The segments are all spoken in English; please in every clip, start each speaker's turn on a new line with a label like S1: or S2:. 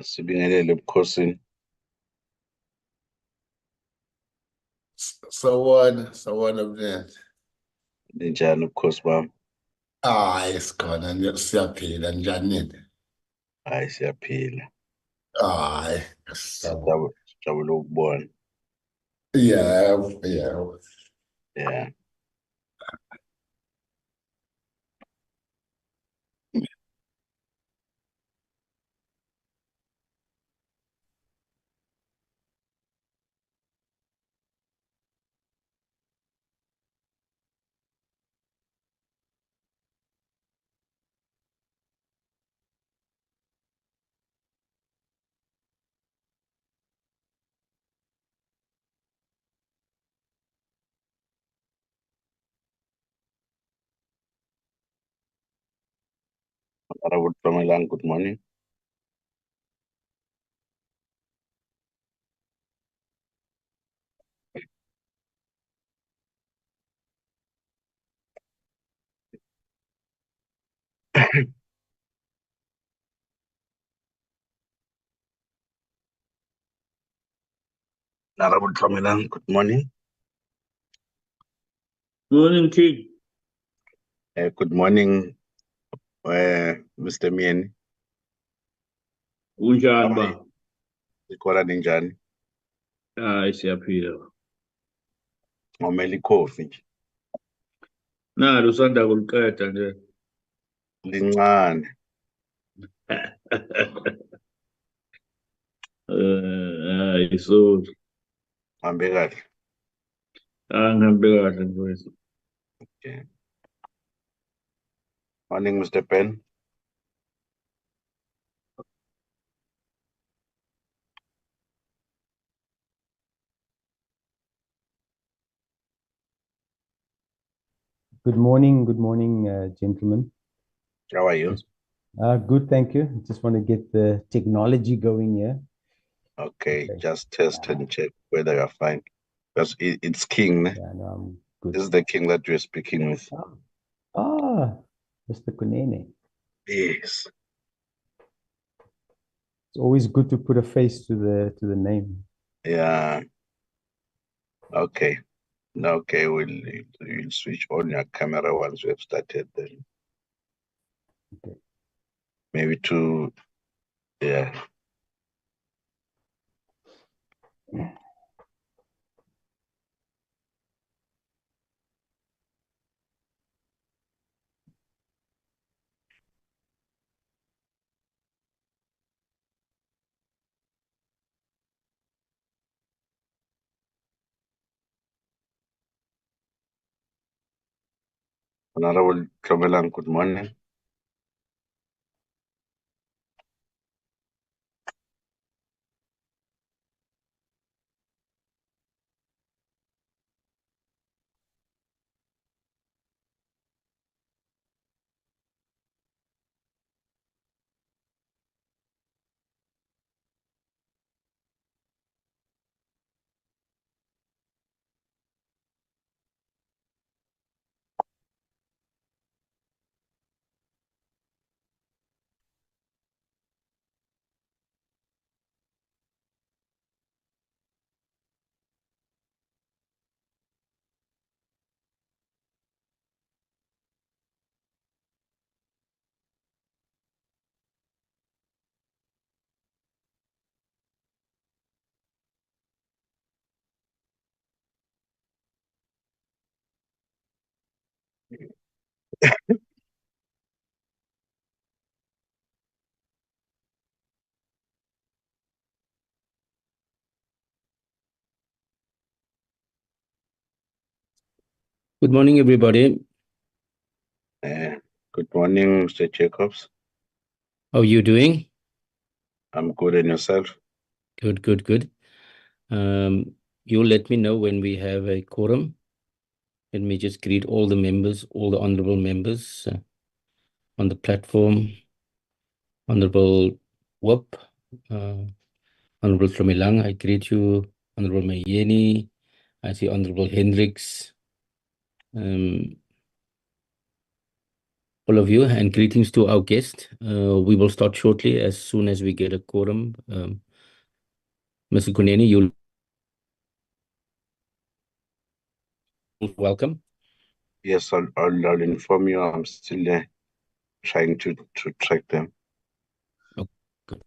S1: Sibingelele ebukhosini.
S2: Sawona Mlente.
S1: Ninjani ubukhosi bami?
S2: Hayi sikhona siyaphila njani nini?
S1: Hayi siyaphila.
S2: Hayi
S1: Sijabule ukubona.
S2: yebo.
S1: Yeah. Honorable Tlomelang, good morning. Honorable Tlomelang, good morning.
S3: Morning, King.
S1: Good morning, Mr. Mieni.
S3: Unjani ba?
S1: Ikhona ninjani?
S3: Hayi siyaphila.
S1: Ngomela ikhofi nje.
S3: Nalo usanda kuliqeda nje.
S1: Lincane.
S3: Hayi sorry.
S1: Hambe kahle.
S3: Ngihambe kahle mfowethu.
S1: Okay. Morning, Mr. Ben.
S4: Good morning, gentlemen.
S1: How are you?
S4: Good, thank you. Just want to get the technology going here.
S1: Okay, just test and check whether you're fine. Because it's King. Ne?
S4: Yeah, no, I'm good.
S1: This is the King that you're speaking with.
S4: Mr. Kunene.
S1: Yes.
S4: It's always good to put a face to the name.
S1: Yeah. Okay. Okay, we'll switch on your camera once we have started then.
S4: Okay.
S1: Maybe yeah. Honorable Tlomelang, good morning.
S5: Good morning, everybody.
S1: Good morning, Mr. Jacobs.
S5: How are you doing?
S1: I'm good, and yourself?
S5: Good. You'll let me know when we have a quorum. Let me just greet all the members, all the honorable members on the platform. Honorable Whoop, Honorable Tlomelang, I greet you. Honorable Mayeni, I see Honorable Hendricks. all of you, and greetings to our guest. We will start shortly as soon as we get a quorum. Mr. Kuneni, you'll welcome.
S1: Yes, I'll inform you. I'm still trying to track them.
S5: Okay.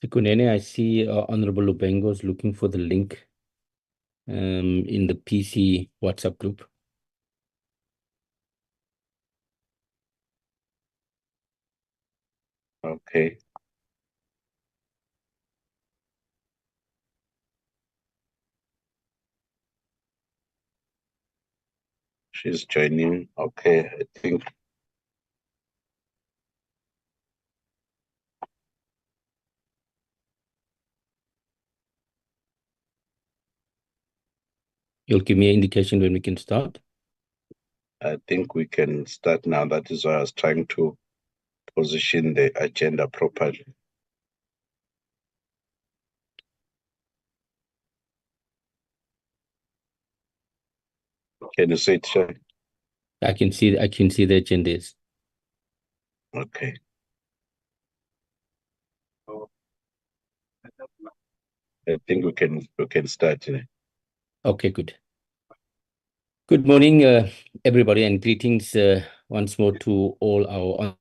S5: Mr. Kunene, I see Honorable Lubengo is looking for the link in the PC WhatsApp group.
S1: Okay. She's joining. Okay, I think
S5: You'll give me an indication when we can start.
S1: we can start now. That is why I was trying to position the agenda properly. Can you see it, Shai?
S5: I can see the agendas.
S1: Okay. I think we can start.
S5: Okay, good. Good morning, everybody, and greetings once more to all our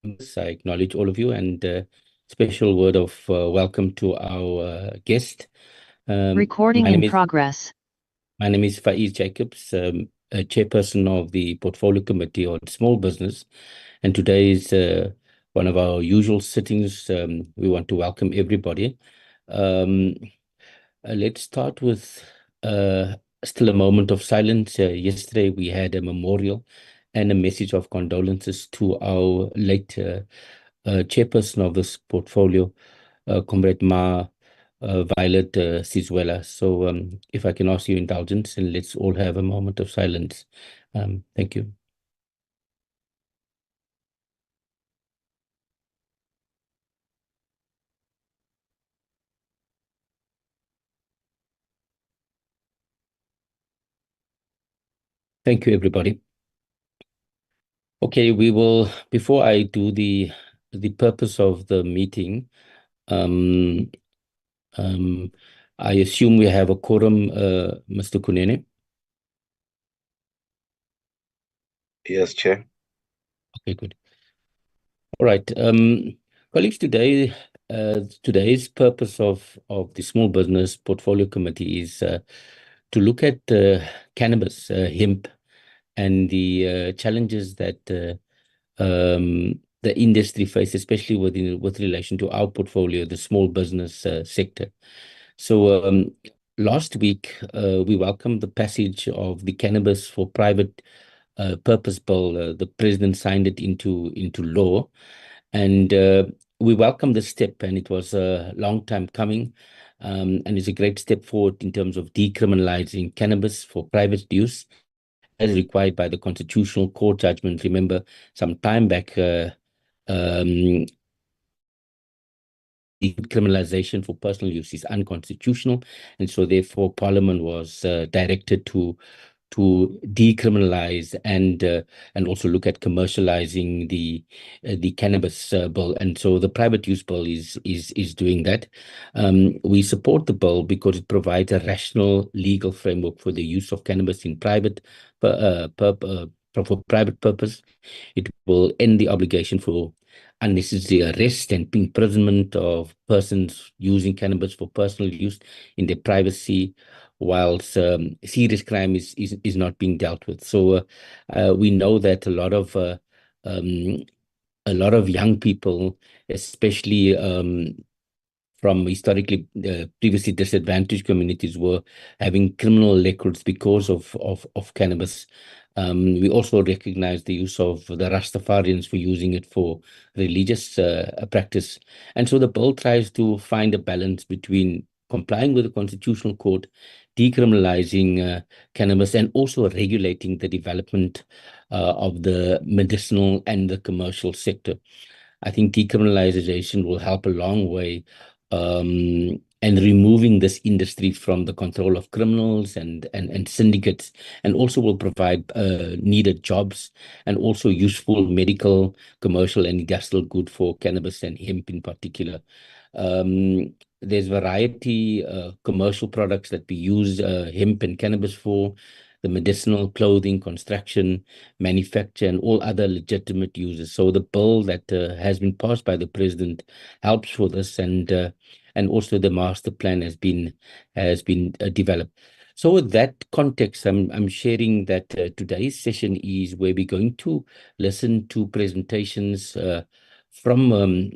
S5: members. I acknowledge all of you, and special word of welcome to our guest.
S6: Recording in progress.
S5: My name is Faiz Jacobs, chairperson of the Portfolio Committee on Small Business, and today is one of our usual sittings. We want to welcome everybody. Let's start with still a moment of silence. Yesterday we had a memorial and a message of condolences to our late chairperson of this portfolio, Comrade Violet Sizuela. So if I can ask your indulgence, and let's all have a moment of silence. Thank you. Thank you, everybody. Okay, we will, before I do the purpose of the meeting, I assume we have a quorum, Mr. Kunene.
S1: Yes, Chair.
S5: Okay, good. All right, colleagues, today's purpose of the Small Business Portfolio Committee is to look at cannabis, hemp, and the challenges that the industry faces, especially with relation to our portfolio, the small business sector. So last week, we welcomed the passage of the Cannabis for Private Purpose Bill. The President signed it into law, and we welcome this step, and it was a long time coming. And it's a great step forward in terms of decriminalizing cannabis for private use, as required by the Constitutional Court judgment. Remember, some time back, decriminalization for personal use is unconstitutional, and so therefore Parliament was directed to decriminalize and also look at commercializing the cannabis bill, and so the private use bill is doing that. We support the bill because it provides a rational legal framework for the use of cannabis in for private purpose. It will end the obligation for unnecessary arrest and imprisonment of persons using cannabis for personal use in their privacy, whilst serious crime is not being dealt with. So we know that a lot of young people, especially from historically previously disadvantaged communities, were having criminal records because of cannabis. We also recognize the use of the Rastafarians for using it for religious practice. And so the bill tries to find a balance between complying with the Constitutional Court, decriminalizing cannabis, and also regulating the development of the medicinal and the commercial sector. I think decriminalization will help a long way, and removing this industry from the control of criminals and syndicates, and also will provide needed jobs and also useful medical, commercial, and industrial good for cannabis and hemp in particular. There's variety commercial products that we use hemp and cannabis for: the medicinal, clothing, construction, manufacture, and all other legitimate uses. So the bill that has been passed by the president helps for this, and also the master plan has been developed. So with that context, I'm sharing that today's session is where we're going to listen to presentations from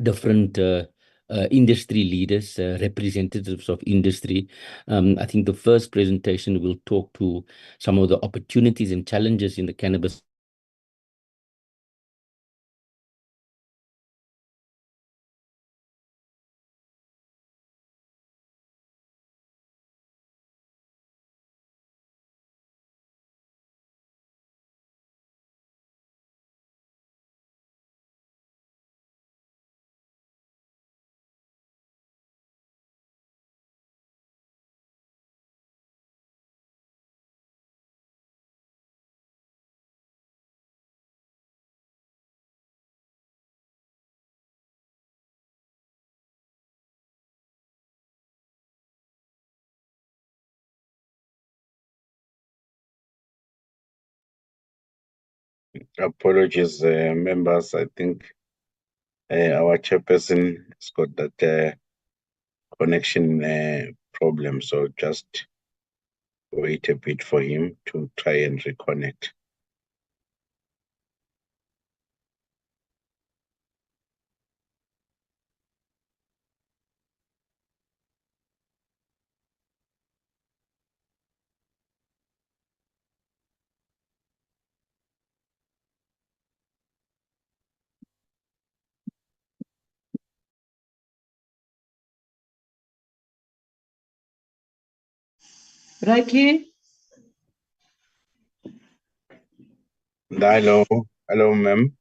S5: different industry leaders, representatives of industry. I think the first presentation will talk to some of the opportunities and challenges in the cannabis.
S1: Apologies, members. I think our chairperson has got that connection problem, so just wait a bit for him to try and reconnect.
S7: Raki?
S1: Hello, hello, ma'am.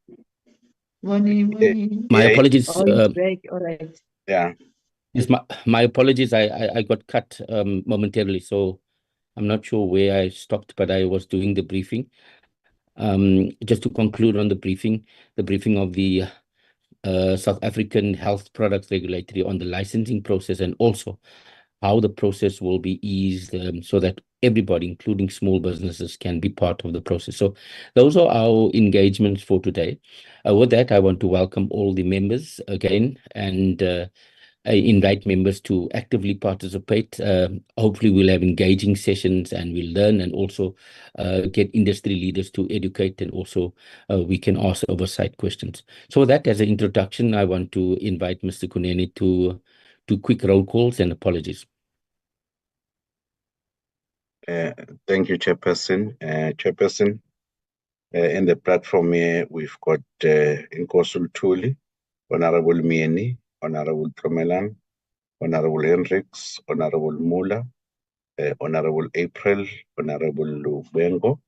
S7: Morning.
S5: My
S1: Yeah,
S5: apologies.
S7: Oh, it's break. All right.
S1: yeah.
S5: Yes, my apologies. I got cut momentarily, so I'm not sure where I stopped, but I was doing the briefing. Just to conclude on the briefing of the South African Health Products Regulatory on the licensing process, and also how the process will be eased so that everybody, including small businesses, can be part of the process. So those are our engagements for today. With that, I want to welcome all the members again, and I invite members to actively participate. Hopefully we'll have engaging sessions and we'll learn, and also get industry leaders to educate, and also we can ask oversight questions. So with that as an introduction, I want to invite Mr. Kunene to do quick roll calls and apologies.
S1: Thank you, Chairperson. Chairperson, in the platform here, we've got Nkosul Tuli, Honorable Mieni, Honorable Tromelan, Honorable Hendricks, Honorable Mula, Honorable April, Honorable Lubengo,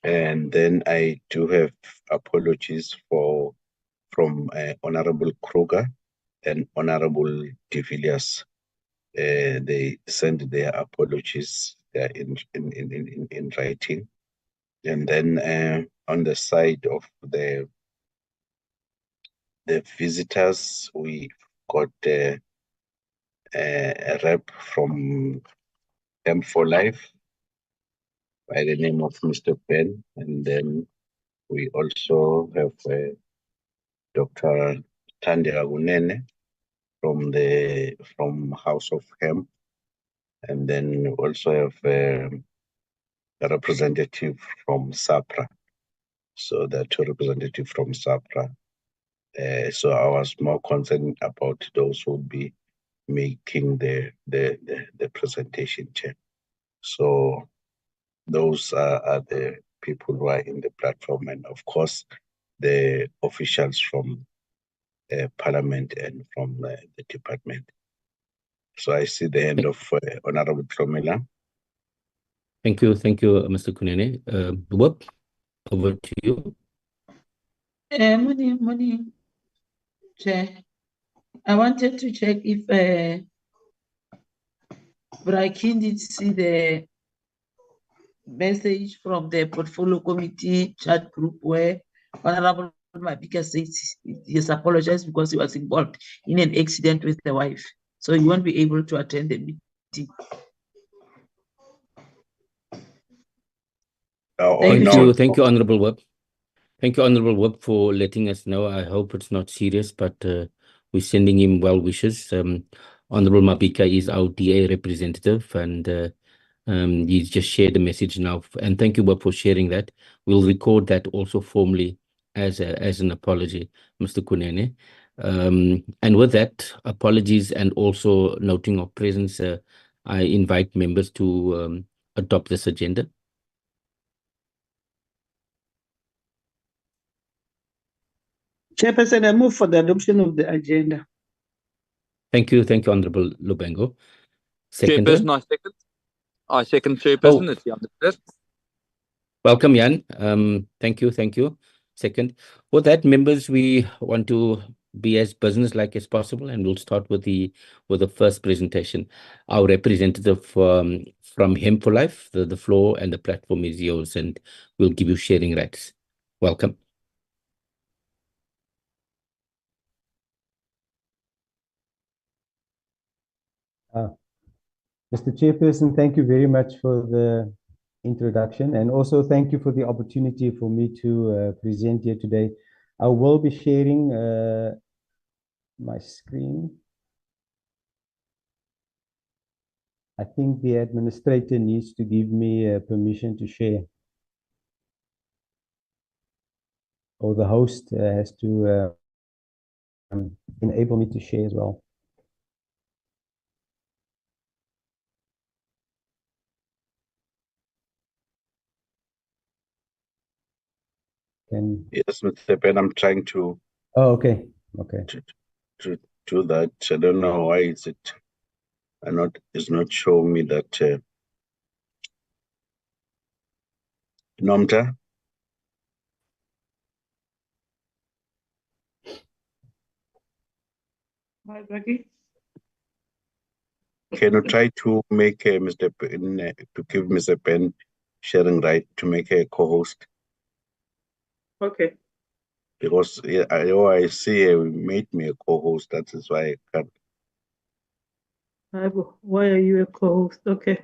S1: and then I do have apologies from Honorable Kruger and Honorable De Villiers. They send their apologies in writing. And then on the side of the visitors, we got a rep from Hemp for Life by the name of Mr. Ben, and then we also have Dr. Tandya Gunene from House of Hemp, and then we also have a representative from SAHPRA. So there are two representatives from SAHPRA. So I was more concerned about those who would be making the presentation, Chair. So those are the people who are in the platform, and of course the officials from Parliament and from the department. So I see the end of Honorable Tromila.
S5: Thank you, Mr. Kunene. Whoop, over to you.
S7: Morning, Chair. I wanted to check if Brakin did see the message from the portfolio committee chat group where Honorable Mabika says he has apologized because he was involved in an accident with the wife. So he won't be able to attend the meeting.
S5: Thank you, Honorable Webb. Thank you, Honorable Webb, for letting us know. I hope it's not serious, but we're sending him well wishes. Honorable Mabika is our DA representative, and he's just shared the message now. And thank you, Webb, for sharing that. We'll record that also formally as an apology, Mr. Kunene. And with that, apologies and also noting of presence, I invite members to adopt this agenda.
S8: Chairperson, I move for the adoption of the agenda.
S5: Thank you, Honorable Lubengo. Seconder?
S9: Chairperson, I second Chairperson. It's Jan de Villiers.
S5: Welcome, Jan. Thank you. Second. With that, members, we want to be as business-like as possible, and we'll start with the first presentation. Our representative from Hemp for Life, the floor and the platform is yours, and we'll give you sharing rights. Welcome.
S4: Mr. Chairperson, thank you very much for the introduction, and also thank you for the opportunity for me to present here today. I will be sharing my screen. I think the administrator needs to give me permission to share, or the host has to enable me to share as well.
S1: Yes, Mr. Ben, I'm trying to.
S4: Oh, okay.
S1: To do that. I don't know why it's not showing me that. Nomta,
S8: Hi, Becky.
S1: can you try to make Mr. Ben, to give Mr. Ben sharing right to make a co-host?
S8: Okay.
S1: Because I see he made me a co-host. That is why I can't.
S8: Why are you a co-host? Okay.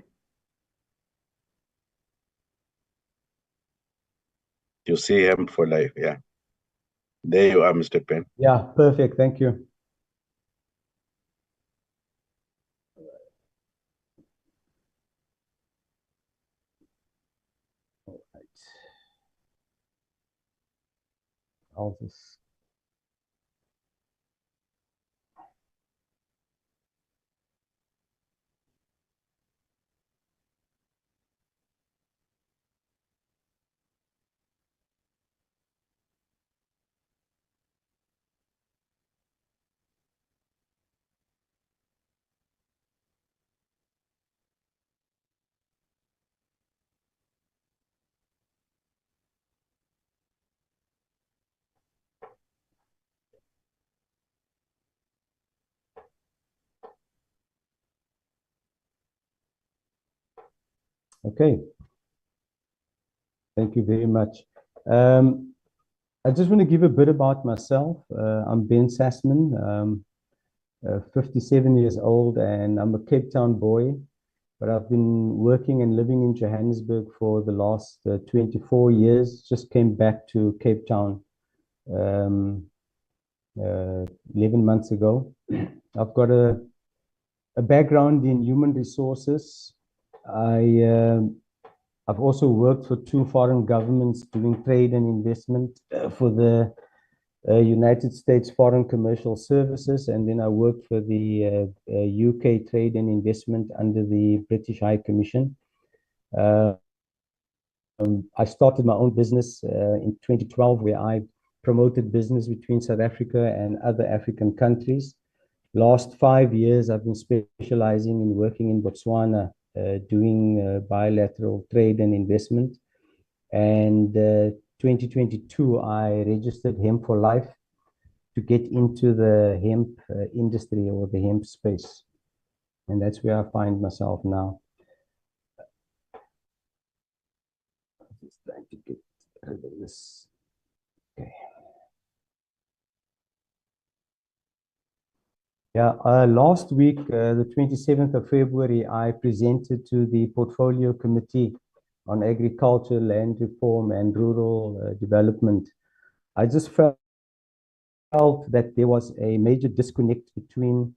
S1: You see him for life, yeah. There you are, Mr. Ben.
S4: Yeah, perfect. Thank you. All right. I'll just. Okay. Thank you very much. I just want to give a bit about myself. I'm Ben Sassman, 57 years old, and I'm a Cape Town boy, but I've been working and living in Johannesburg for the last 24 years. Just came back to Cape Town 11 months ago. I've got a background in human resources. I've also worked for 2 foreign governments doing trade and investment for the United States Foreign Commercial Services, and then I worked for the UK Trade and Investment under the British High Commission. I started my own business in 2012, where I promoted business between South Africa and other African countries. Last 5 years, I've been specializing in working in Botswana, doing bilateral trade and investment. And 2022, I registered Hemp for Life to get into the hemp industry or the hemp space. And that's where I find myself now. Just trying to get rid of this. Okay. Yeah, last week, the 27th of February, I presented to the Portfolio Committee on Agriculture, Land Reform, and Rural Development. I just felt that there was a major disconnect between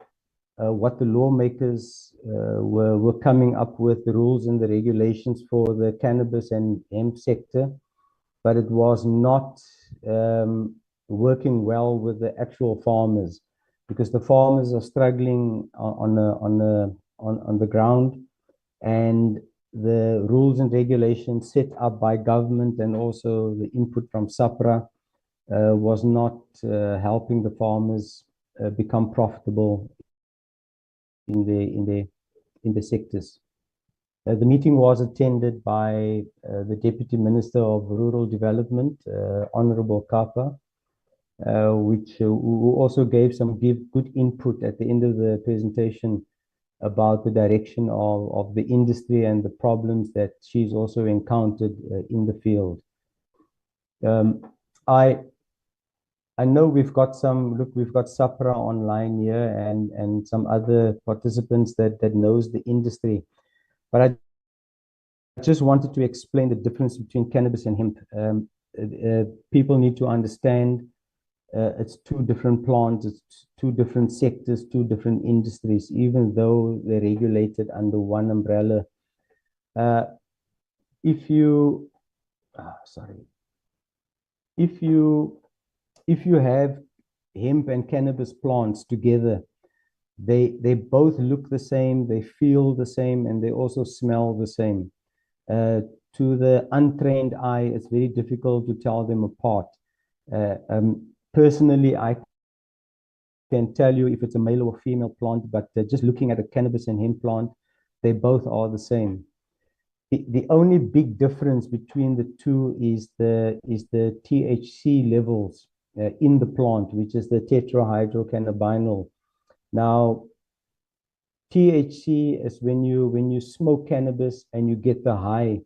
S4: what the lawmakers were coming up with, the rules and the regulations for the cannabis and hemp sector, but it was not working well with the actual farmers, because the farmers are struggling on the ground, and the rules and regulations set up by government and also the input from SAHPRA was not helping the farmers become profitable in the sectors. The meeting was attended by the Deputy Minister of Rural Development, Honorable Kapa, who also gave some good input at the end of the presentation about the direction of the industry and the problems that she's also encountered in the field. I know we've got SAHPRA online here and some other participants that knows the industry, but I just wanted to explain the difference between cannabis and hemp. People need to understand it's 2 different plants, it's 2 different sectors, 2 different industries, even though they're regulated under one umbrella. If you have hemp and cannabis plants together, they both look the same, they feel the same, and they also smell the same. To the untrained eye, it's very difficult to tell them apart. Personally, I can tell you if it's a male or female plant, but just looking at a cannabis and hemp plant, they both are the same. The only big difference between the two is the THC levels in the plant, which is the tetrahydrocannabinol. Now, THC is when you smoke cannabis and you get the high.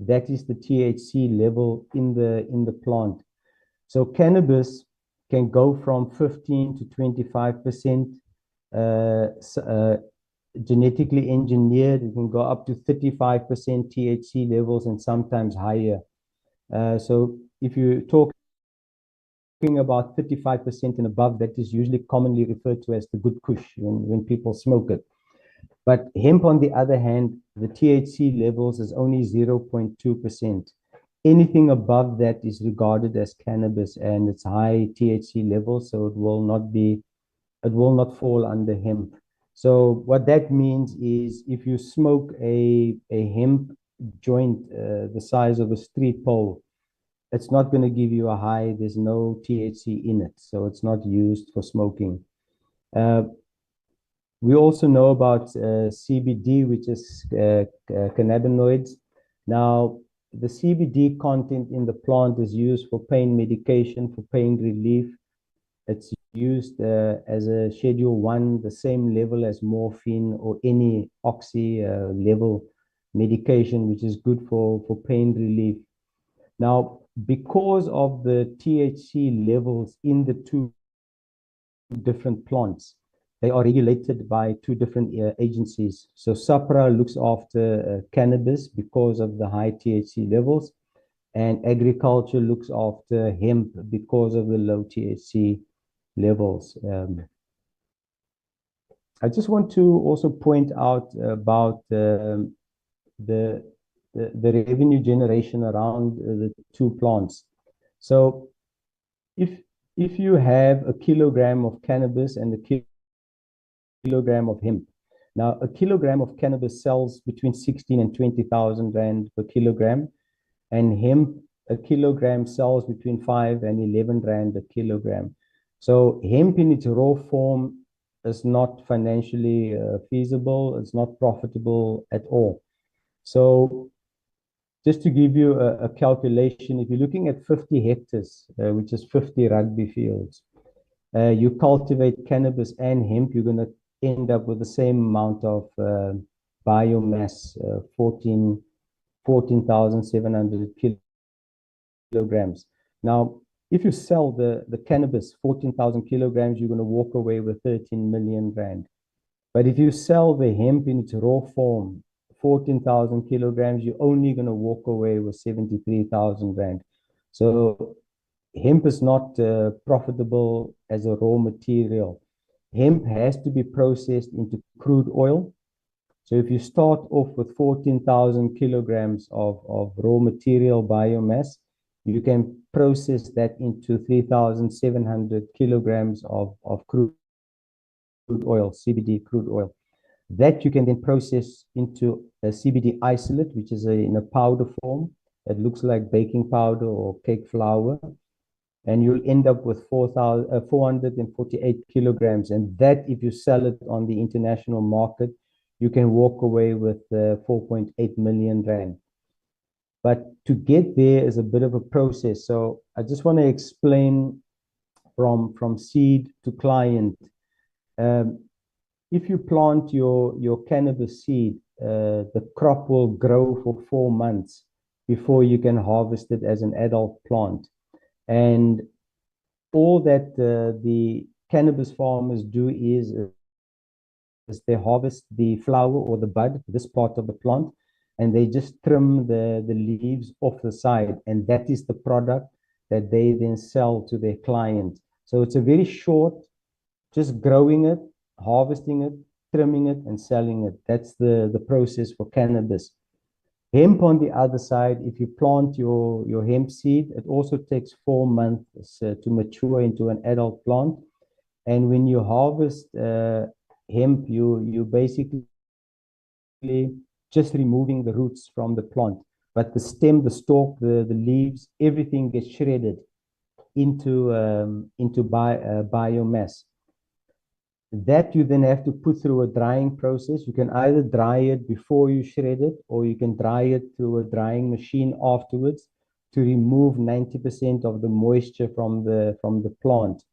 S4: That is the THC level in the plant. So cannabis can go from 15 to 25%. Genetically engineered, it can go up to 35% THC levels and sometimes higher. So if you're talking about 35% and above, that is usually commonly referred to as the good kush when people smoke it. But hemp, on the other hand, the THC levels is only 0.2%. Anything above that is regarded as cannabis, and it's high THC levels, so it will not fall under hemp. So what that means is if you smoke a hemp joint the size of a street pole, it's not going to give you a high. There's no THC in it, so it's not used for smoking. We also know about CBD, which is cannabinoids. Now, the CBD content in the plant is used for pain medication, for pain relief. It's used as a Schedule 1, the same level as morphine or any oxy level medication, which is good for pain relief. Now, because of the THC levels in the two different plants, they are regulated by two different agencies. So SAHPRA looks after cannabis because of the high THC levels, and agriculture looks after hemp because of the low THC levels. I just want to also point out about the revenue generation around the two plants. So if you have a kilogram of cannabis and a kilogram of hemp, now a kilogram of cannabis sells between 16 and 20,000 rand per kilogram, and hemp, a kilogram sells between 5 and 11 rand a kilogram. So hemp in its raw form is not financially feasible. It's not profitable at all. So just to give you a calculation, if you're looking at 50 hectares, which is 50 rugby fields, you cultivate cannabis and hemp, you're going to end up with the same amount of biomass, 14,700 kilograms. Now, if you sell the cannabis, 14,000 kilograms, you're going to walk away with 13 million rand. But if you sell the hemp in its raw form, 14,000 kilograms, you're only going to walk away with 73,000 rand. So hemp is not profitable as a raw material. Hemp has to be processed into crude oil. So if you start off with 14,000 kilograms of raw material biomass, you can process that into 3,700 kilograms of crude oil, CBD crude oil. That you can then process into a CBD isolate, which is in a powder form. It looks like baking powder or cake flour. And you'll end up with 448 kilograms. And that, if you sell it on the international market, you can walk away with 4.8 million rand. But to get there is a bit of a process. So I just want to explain from seed to client. If you plant your cannabis seed, the crop will grow for 4 months before you can harvest it as an adult plant. And all that the cannabis farmers do is they harvest the flower or the bud, this part of the plant, and they just trim the leaves off the side. And that is the product that they then sell to their client. So it's a very short, just growing it, harvesting it, trimming it, and selling it. That's the process for cannabis. Hemp, on the other side, if you plant your hemp seed, it also takes 4 months to mature into an adult plant. And when you harvest hemp, you basically just removing the roots from the plant. But the stem, the stalk, the leaves, everything gets shredded into biomass. That you then have to put through a drying process. You can either dry it before you shred it, or you can dry it through a drying machine afterwards to remove 90% of the moisture from the plant.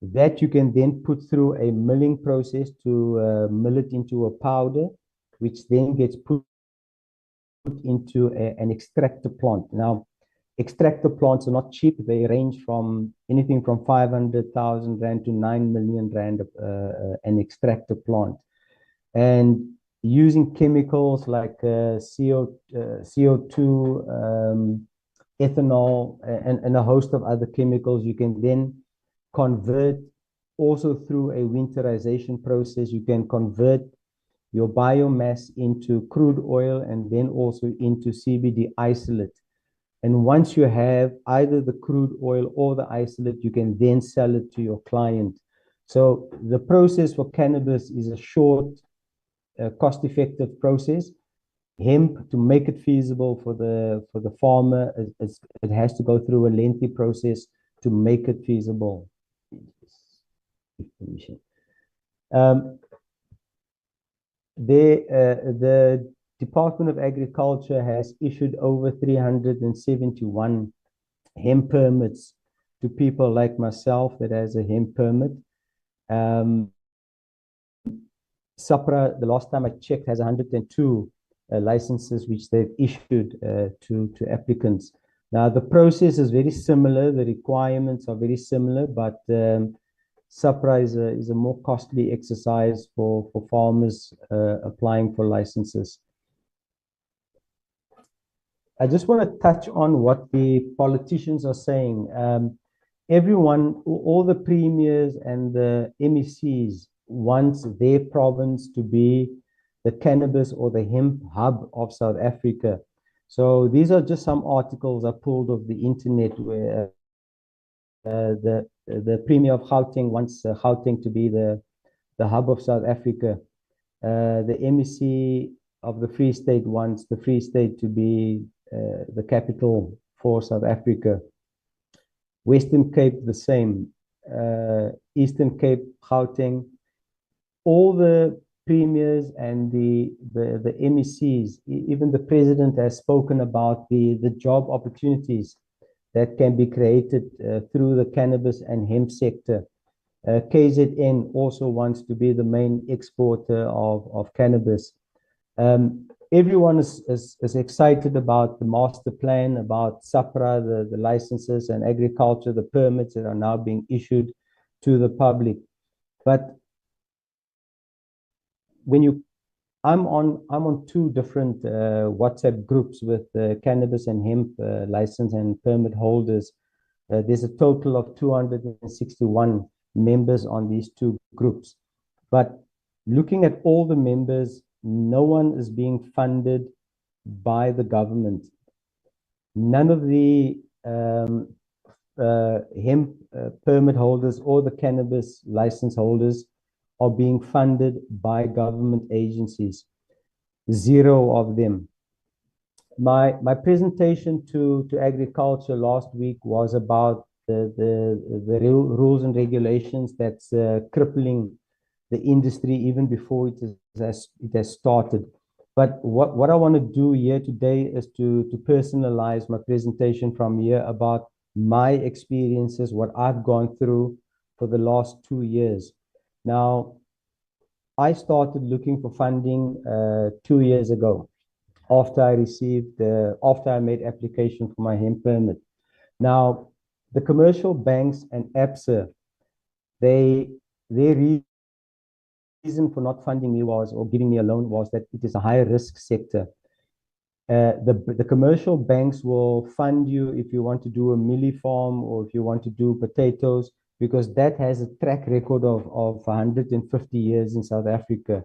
S4: That you can then put through a milling process to mill it into a powder, which then gets put into an extractor plant. Now, extractor plants are not cheap. They range from anything from 500,000 Rand to 9 million Rand, an extractor plant. And using chemicals like CO2, ethanol, and a host of other chemicals, you can then convert also through a winterization process. You can convert your biomass into crude oil and then also into CBD isolate. And once you have either the crude oil or the isolate, you can then sell it to your client. So the process for cannabis is a short, cost-effective process. Hemp, to make it feasible for the farmer, it has to go through a lengthy process to make it feasible. The Department of Agriculture has issued over 371 hemp permits to people like myself that has a hemp permit. SAHPRA, the last time I checked, has 102 licenses which they've issued to applicants. Now, the process is very similar. The requirements are very similar, but SAHPRA is a more costly exercise for farmers applying for licenses. I just want to touch on what the politicians are saying. Everyone, all the premiers and the MECs wants their province to be the cannabis or the hemp hub of South Africa. So these are just some articles I pulled off the internet where the Premier of Gauteng wants Gauteng to be the hub of South Africa. The MEC of the Free State wants the Free State to be the capital for South Africa. Western Cape, the same. Eastern Cape, Gauteng. All the premiers and the MECs, even the president has spoken about the job opportunities that can be created through the cannabis and hemp sector. KZN also wants to be the main exporter of cannabis. Everyone is excited about the master plan, about SAHPRA, the licenses and agriculture, the permits that are now being issued to the public. But I'm on two different WhatsApp groups with cannabis and hemp license and permit holders. There's a total of 261 members on these two groups. But looking at all the members, no one is being funded by the government. None of the hemp permit holders or the cannabis license holders are being funded by government agencies. Zero of them. My presentation to agriculture last week was about the rules and regulations that's crippling the industry even before it has started. But what I want to do here today is to personalize my presentation from here about my experiences, what I've gone through for the last 2 years. Now, I started looking for funding 2 years ago after I made application for my hemp permit. Now, the commercial banks and ABSA, their reason for not funding me or giving me a loan was that it is a high risk sector. The commercial banks will fund you if you want to do a milli farm or if you want to do potatoes, because that has a track record of 150 years in South Africa.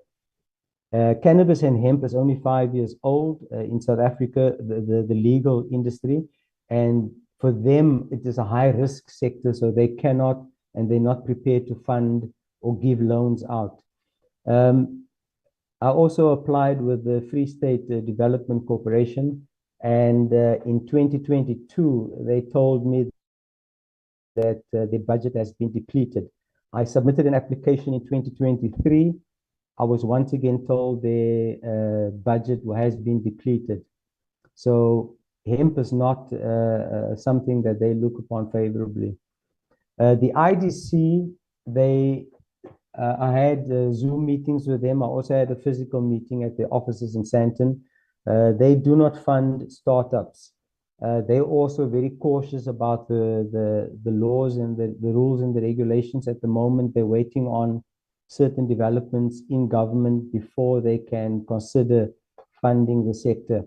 S4: Cannabis and hemp is only 5 years old in South Africa, the legal industry. And for them, it is a high risk sector, so they cannot and they're not prepared to fund or give loans out. I also applied with the Free State Development Corporation, and in 2022, they told me that the budget has been depleted. I submitted an application in 2023. I was once again told the budget has been depleted. So hemp is not something that they look upon favorably. The IDC, I had Zoom meetings with them. I also had a physical meeting at their offices in Sandton. They do not fund startups. They're also very cautious about the laws and the rules and the regulations at the moment. They're waiting on certain developments in government before they can consider funding the sector.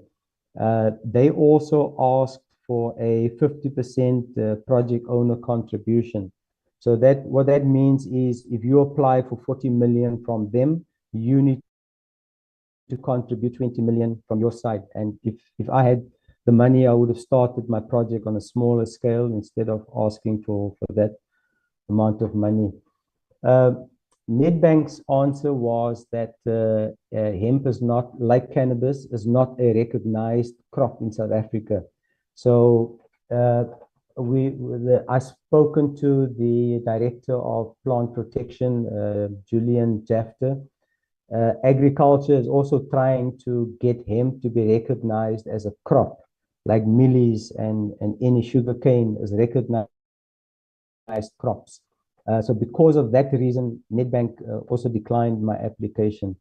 S4: They also asked for a 50% project owner contribution. So that what that means is if you apply for 40 million from them, you need to contribute 20 million from your side. And if I had the money, I would have started my project on a smaller scale instead of asking for that amount of money. Nedbank's answer was that hemp is not, like cannabis, is not a recognized crop in South Africa. So I've spoken to the director of plant protection, Julian Jafter. Agriculture is also trying to get hemp to be recognized as a crop, like mealies and any sugarcane is recognized crops. So because of that reason, Nedbank also declined my application.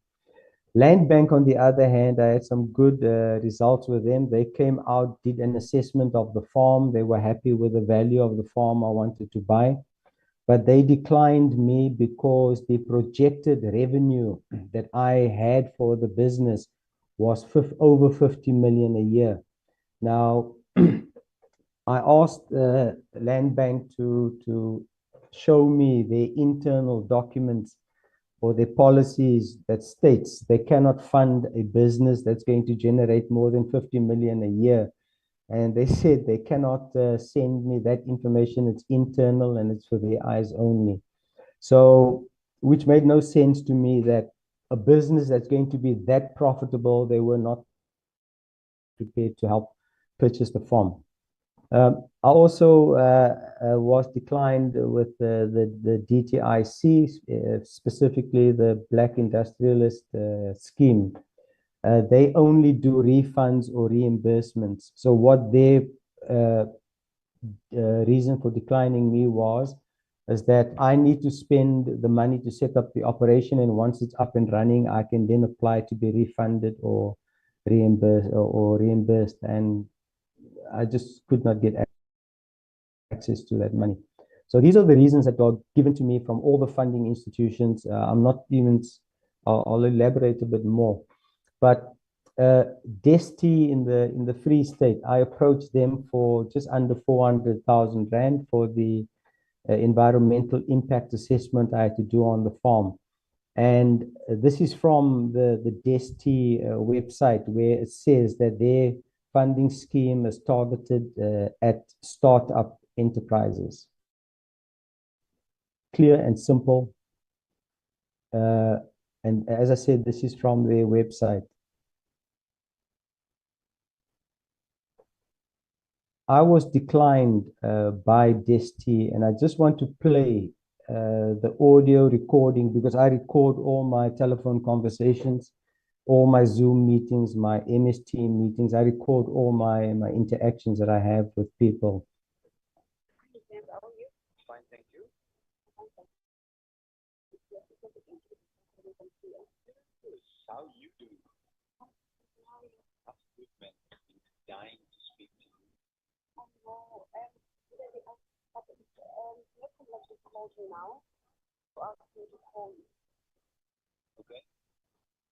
S4: Land Bank, on the other hand, I had some good results with them. They came out, did an assessment of the farm. They were happy with the value of the farm I wanted to buy. But they declined me because the projected revenue that I had for the business was over 50 million a year. Now, I asked Land Bank to show me their internal documents or their policies that states they cannot fund a business that's going to generate more than 50 million a year. And they said they cannot send me that information. It's internal and it's for their eyes only. So, which made no sense to me that a business that's going to be that profitable, they were not prepared to help purchase the farm. I also was declined with the DTIC, specifically the Black Industrialist scheme. They only do refunds or reimbursements. So what their reason for declining me is that I need to spend the money to set up the operation, and once it's up and running, I can then apply to be refunded or reimbursed, and I just could not get access to that money. So these are the reasons that were given to me from all the funding institutions. I'll elaborate a bit more. But Desti in the Free State, I approached them for just under 400,000 Rand for the environmental impact assessment I had to do on the farm. And this is from the Desti website, where it says that their funding scheme is targeted at startup enterprises. Clear and simple. And as I said, this is from their website. I was declined by Desti, and I just want to play the audio recording because I record all my telephone conversations, all my Zoom meetings, my MS Team meetings. I record all my interactions that I have with people.
S10: Fine, thank you. How you do? That's good, man. Dying to speak to you.
S11: Now to ask me to call you.
S10: Okay.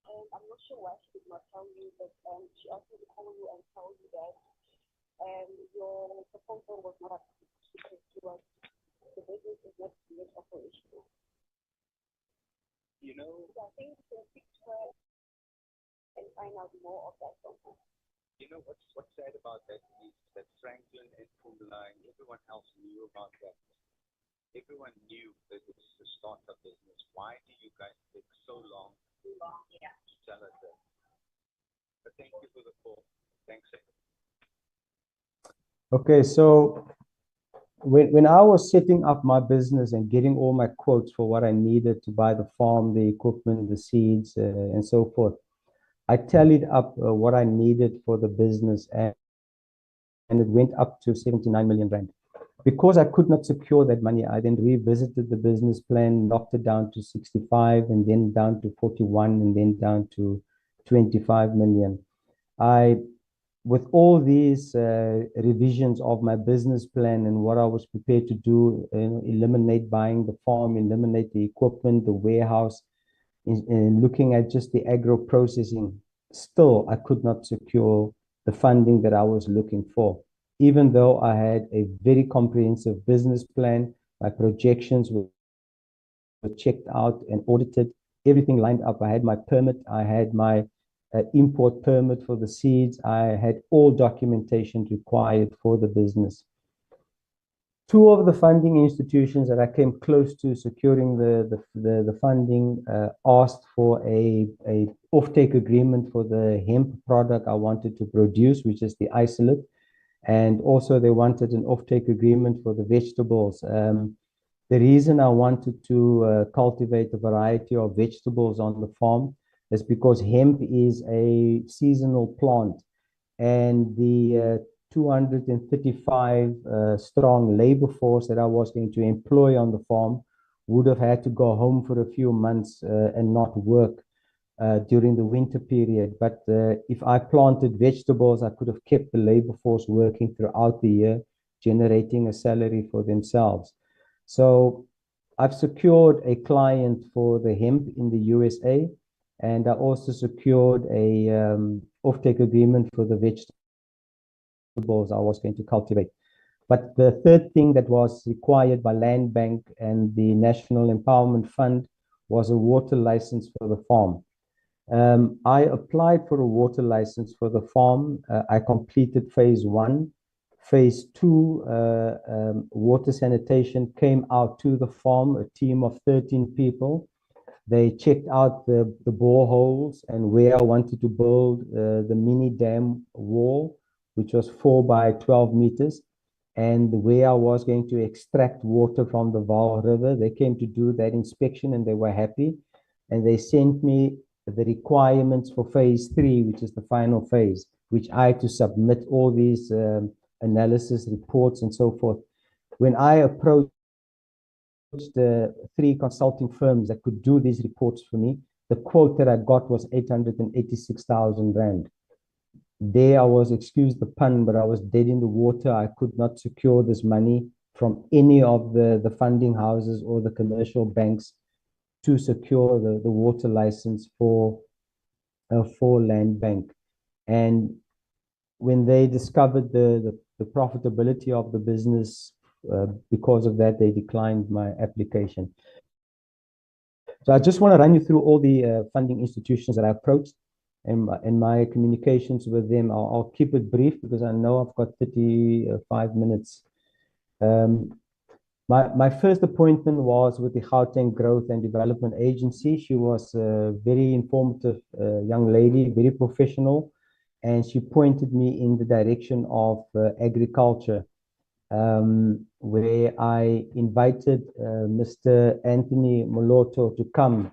S11: And I'm not sure why she did not tell you, but she asked me to call you and tell you that your proposal was not accepted because the business is not yet operational.
S10: You know,
S11: So I think you can speak to her and find out more of that from her.
S10: You know what's sad about that is that Franklin and Kumla and everyone else knew about that. Everyone knew that it was a startup business. Why do you guys take so long to tell us that? But thank you for the call. Thanks.
S4: Okay, so when I was setting up my business and getting all my quotes for what I needed to buy the farm, the equipment, the seeds, and so forth, I tallied up what I needed for the business, and it went up to 79 million rand. Because I could not secure that money, I then revisited the business plan, knocked it down to 65, and then down to 41, and then down to 25 million. With all these revisions of my business plan and what I was prepared to do, eliminate buying the farm, eliminate the equipment, the warehouse, and looking at just the agro processing, still I could not secure the funding that I was looking for. Even though I had a very comprehensive business plan, my projections were checked out and audited, everything lined up. I had my permit, I had my import permit for the seeds, I had all documentation required for the business. Two of the funding institutions that I came close to securing the funding asked for a offtake agreement for the hemp product I wanted to produce, which is the isolate. And also they wanted an offtake agreement for the vegetables. The reason I wanted to cultivate a variety of vegetables on the farm is because hemp is a seasonal plant, and the 235 strong labor force that I was going to employ on the farm would have had to go home for a few months and not work during the winter period. But if I planted vegetables, I could have kept the labor force working throughout the year, generating a salary for themselves. So I've secured a client for the hemp in the USA, and I also secured a offtake agreement for the vegetables I was going to cultivate. But the third thing that was required by Land Bank and the National Empowerment Fund was a water license for the farm. I applied for a water license for the farm. I completed phase 1. Phase 2, water sanitation came out to the farm, a team of 13 people. They checked out the boreholes and where I wanted to build the mini dam wall, which was 4 by 12 meters, and where I was going to extract water from the Vaal River. They came to do that inspection and they were happy. And they sent me the requirements for phase 3, which is the final phase, which I had to submit all these analysis reports and so forth. When I approached the 3 consulting firms that could do these reports for me, the quote that I got was 886,000 rand. There I was, excuse the pun, but I was dead in the water. I could not secure this money from any of the funding houses or the commercial banks to secure the water license for Land Bank. And when they discovered the profitability of the business, because of that, they declined my application. So I just want to run you through all the funding institutions that I approached and my communications with them. I'll keep it brief because I know I've got 35 minutes. My first appointment was with the Gauteng Growth and Development Agency. She was a very informative young lady, very professional, and she pointed me in the direction of agriculture, where I invited Mr. Anthony Moloto to come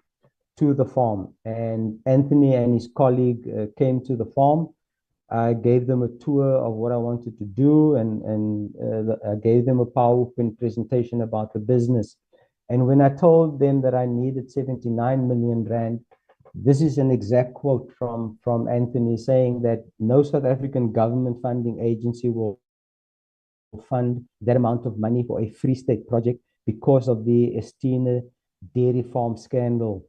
S4: to the farm. And Anthony and his colleague came to the farm. I gave them a tour of what I wanted to do, and I gave them a PowerPoint presentation about the business. And when I told them that I needed 79 million rand, this is an exact quote from Anthony saying that no South African government funding agency will fund that amount of money for a Free State project because of the Estine dairy farm scandal.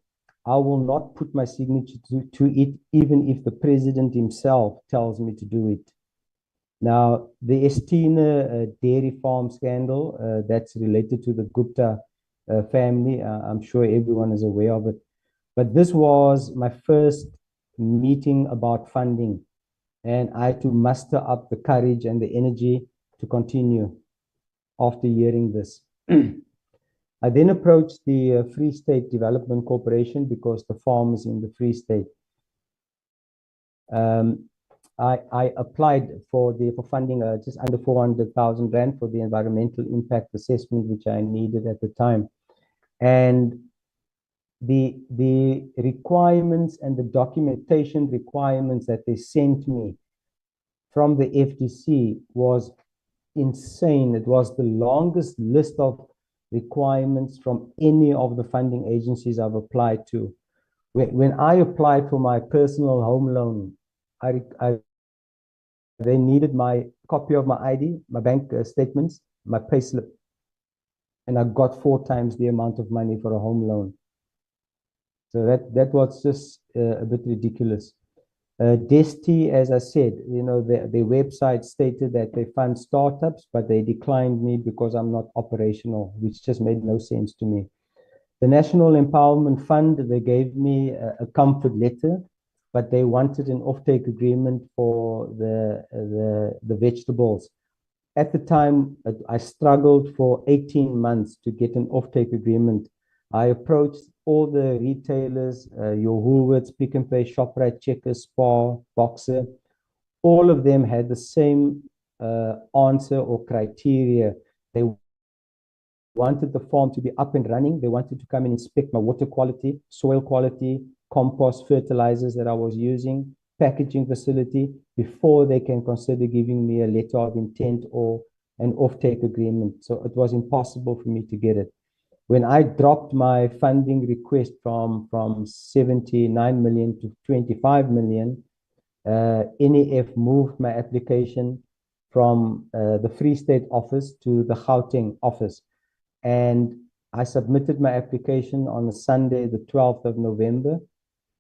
S4: I will not put my signature to it, even if the president himself tells me to do it. Now, the Estine dairy farm scandal, that's related to the Gupta family. I'm sure everyone is aware of it. But this was my first meeting about funding, and I had to muster up the courage and the energy to continue after hearing this. I then approached the Free State Development Corporation because the farm is in the Free State. I applied for funding just under 400,000 rand for the environmental impact assessment, which I needed at the time. And the requirements and the documentation requirements that they sent me from the FDC was insane. It was the longest list of requirements from any of the funding agencies I've applied to. When I applied for my personal home loan, they needed my copy of my ID, my bank statements, my payslip, and I got 4 times the amount of money for a home loan. So that was just a bit ridiculous. Desti, as I said, their website stated that they fund startups, but they declined me because I'm not operational, which just made no sense to me. The National Empowerment Fund, they gave me a comfort letter, but they wanted an offtake agreement for the vegetables. At the time, I struggled for 18 months to get an offtake agreement. I approached all the retailers, your Woolworths, Pick and Pay, ShopRite, Checkers, Spar, Boxer. All of them had the same answer or criteria. They wanted the farm to be up and running. They wanted to come and inspect my water quality, soil quality, compost, fertilizers that I was using, packaging facility, before they can consider giving me a letter of intent or an offtake agreement. So it was impossible for me to get it. When I dropped my funding request from 79 million to 25 million, NEF moved my application from the Free State office to the Gauteng office. And I submitted my application on Sunday, the 12th of November.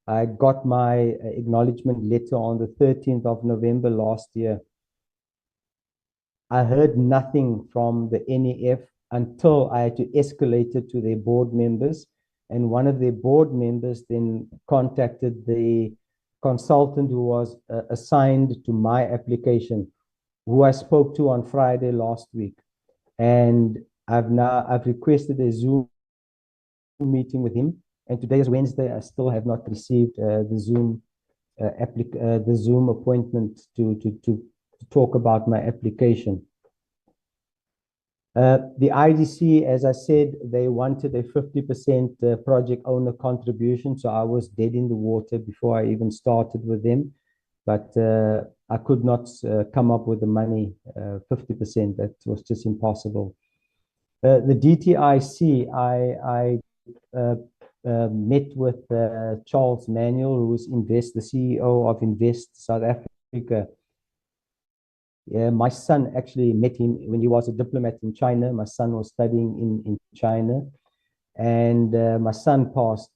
S4: I got my acknowledgement letter on the 13th of November last year. I heard nothing from the NEF until I had to escalate it to their board members. And one of their board members then contacted the consultant who was assigned to my application, who I spoke to on Friday last week. And I've requested a Zoom meeting with him. And today is Wednesday. I still have not received the Zoom appointment to talk about my application. The IDC, as I said, they wanted a 50% project owner contribution. So I was dead in the water before I even started with them. But I could not come up with the money, 50%. That was just impossible. The DTIC, I met with Charles Manuel, who is the CEO of Invest South Africa. Yeah, my son actually met him when he was a diplomat in China. My son was studying in China. And my son passed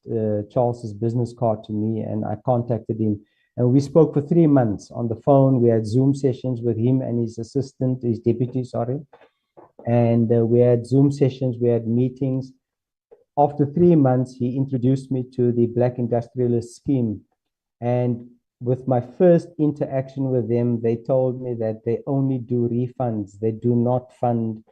S4: Charles's business card to me, and I contacted him. And we spoke for 3 months on the phone. We had Zoom sessions with him and his assistant, his deputy, sorry. And we had Zoom sessions, we had meetings. After 3 months, he introduced me to the Black Industrialist Scheme. And with my first interaction with them, they told me that they only do refunds. They do not fund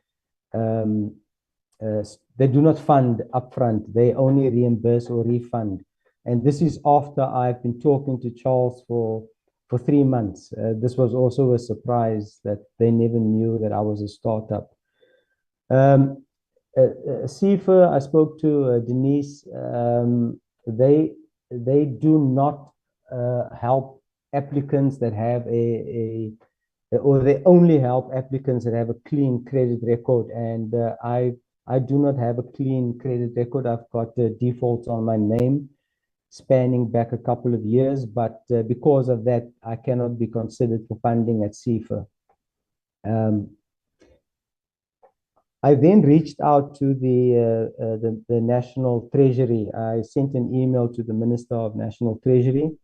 S4: upfront. They only reimburse or refund. And this is after I've been talking to Charles for 3 months. This was also a surprise that they never knew that I was a startup. SAHPRA, I spoke to Denise. They do not help applicants that have or they only help applicants that have a clean credit record. And I do not have a clean credit record. I've got defaults on my name spanning back a couple of years, but because of that, I cannot be considered for funding at SAHPRA. I then reached out to the National Treasury. I sent an email to the Minister of National Treasury,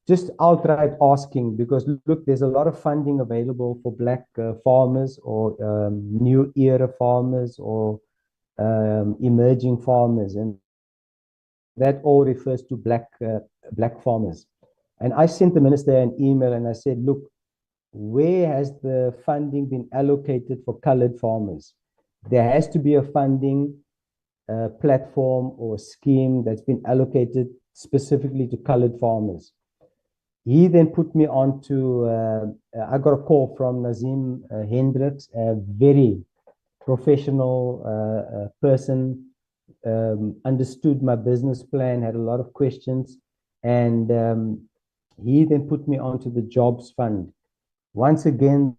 S4: just outright asking, because look, there's a lot of funding available for Black farmers or new era farmers or emerging farmers, and that all refers to Black farmers. And I sent the minister an email and I said, look, where has the funding been allocated for colored farmers? There has to be a funding platform or scheme that's been allocated specifically to colored farmers. He then put me on to, I got a call from Nazim Hendricks, a very professional person, understood my business plan, had a lot of questions, and he then put me onto the Jobs Fund. Once again,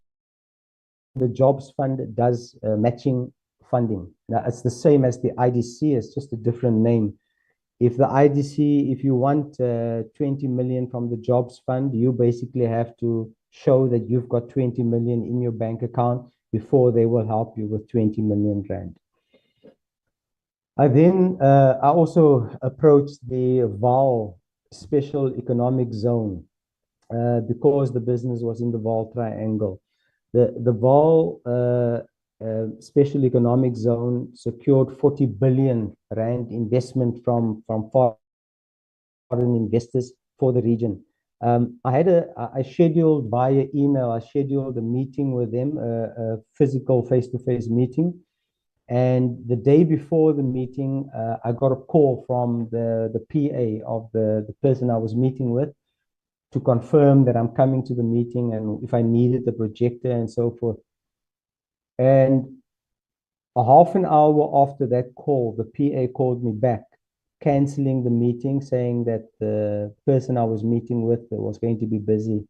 S4: the Jobs Fund does matching funding. Now, it's the same as the IDC, it's just a different name. If the IDC, if you want 20 million from the Jobs Fund, you basically have to show that you've got 20 million in your bank account before they will help you with 20 million rand. I also approached the Vaal Special Economic Zone because the business was in the Vaal Triangle. The Vaal Special Economic Zone secured 40 billion rand investment from foreign investors for the region. I scheduled via email, I scheduled a meeting with them, a physical face-to-face meeting. And the day before the meeting, I got a call from the PA of the person I was meeting with to confirm that I'm coming to the meeting and if I needed the projector and so forth. And a half an hour after that call, the PA called me back, canceling the meeting, saying that the person I was meeting with was going to be busy.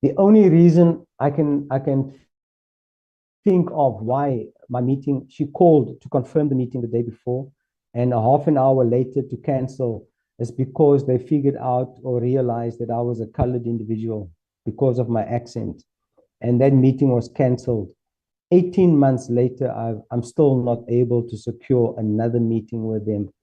S4: The only reason I can think of why my meeting, she called to confirm the meeting the day before, and a half an hour later to cancel, is because they figured out or realized that I was a colored individual because of my accent. And that meeting was canceled. 18 months later, I'm still not able to secure another meeting with them.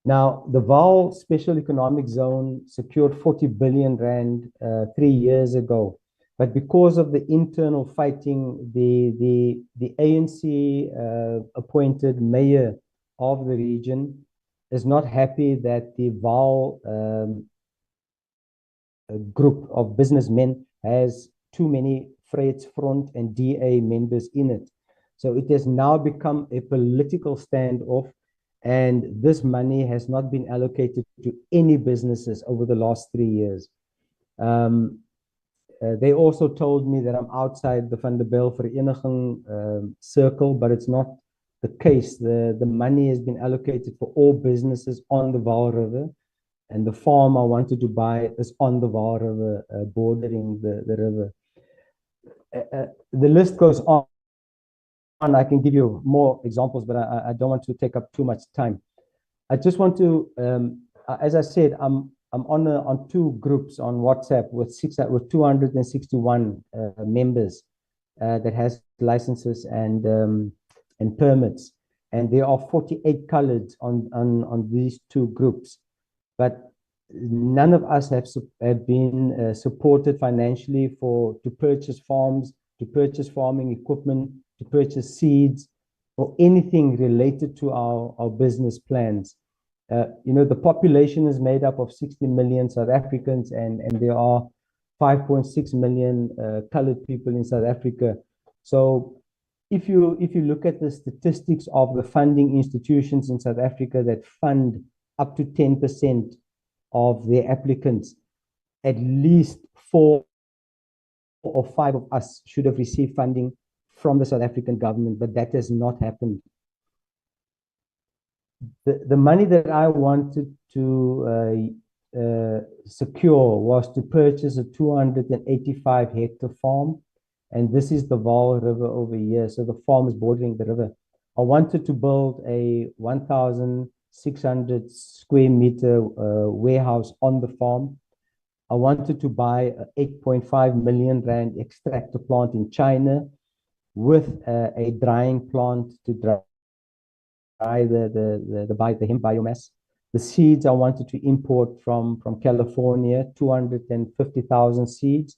S4: Now, the Vaal Special Economic Zone secured 40 billion rand 3 years ago. But because of the internal fighting, the ANC appointed mayor of the region is not happy that the Vaal group of businessmen has too many Vryheidsfront and DA members in it. So it has now become a political standoff, and this money has not been allocated to any businesses over the last 3 years. They also told me that I'm outside the Van der Bijl Vereniging circle, but it's not the case. The money has been allocated for all businesses on the Vaal River, and the farm I wanted to buy is on the Vaal River, bordering the river. The list goes on. I can give you more examples, but I don't want to take up too much time. I just want to, as I said, I'm on 2 groups on WhatsApp with 261 members that has licenses and permits, and there are 48 coloreds on these 2 groups, but none of us have been supported financially to purchase farms, to purchase farming equipment, to purchase seeds, or anything related to our business plans. You know, the population is made up of 60 million South Africans, and there are 5.6 million colored people in South Africa. So if you look at the statistics of the funding institutions in South Africa that fund up to 10% of their applicants, at least 4 or 5 of us should have received funding from the South African government, but that has not happened. The money that I wanted to secure was to purchase a 285 hectare farm, and this is the Vaal River over here. So the farm is bordering the river. I wanted to build a 1,600 square meter warehouse on the farm. I wanted to buy a 8.5 million rand extractor plant in China with a drying plant to dry the hemp biomass. The seeds I wanted to import from California, 250,000 seeds,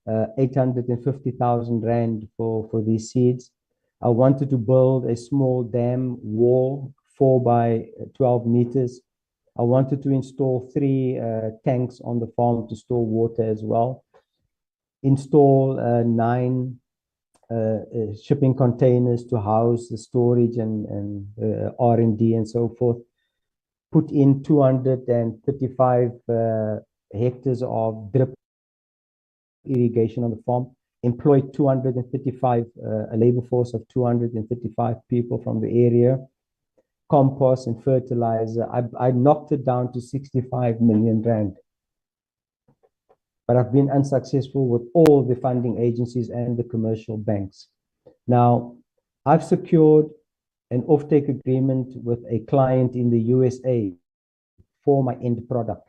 S4: 850,000 rand for these seeds. I wanted to build a small dam wall, 4 by 12 meters. I wanted to install 3 tanks on the farm to store water as well. Install 9 shipping containers to house the storage and R&D and so forth. Put in 235 hectares of drip irrigation on the farm, employed 235, a labor force of 235 people from the area, compost and fertilizer. I knocked it down to 65 million rand. But I've been unsuccessful with all the funding agencies and the commercial banks. Now, I've secured an offtake agreement with a client in the USA for my end product.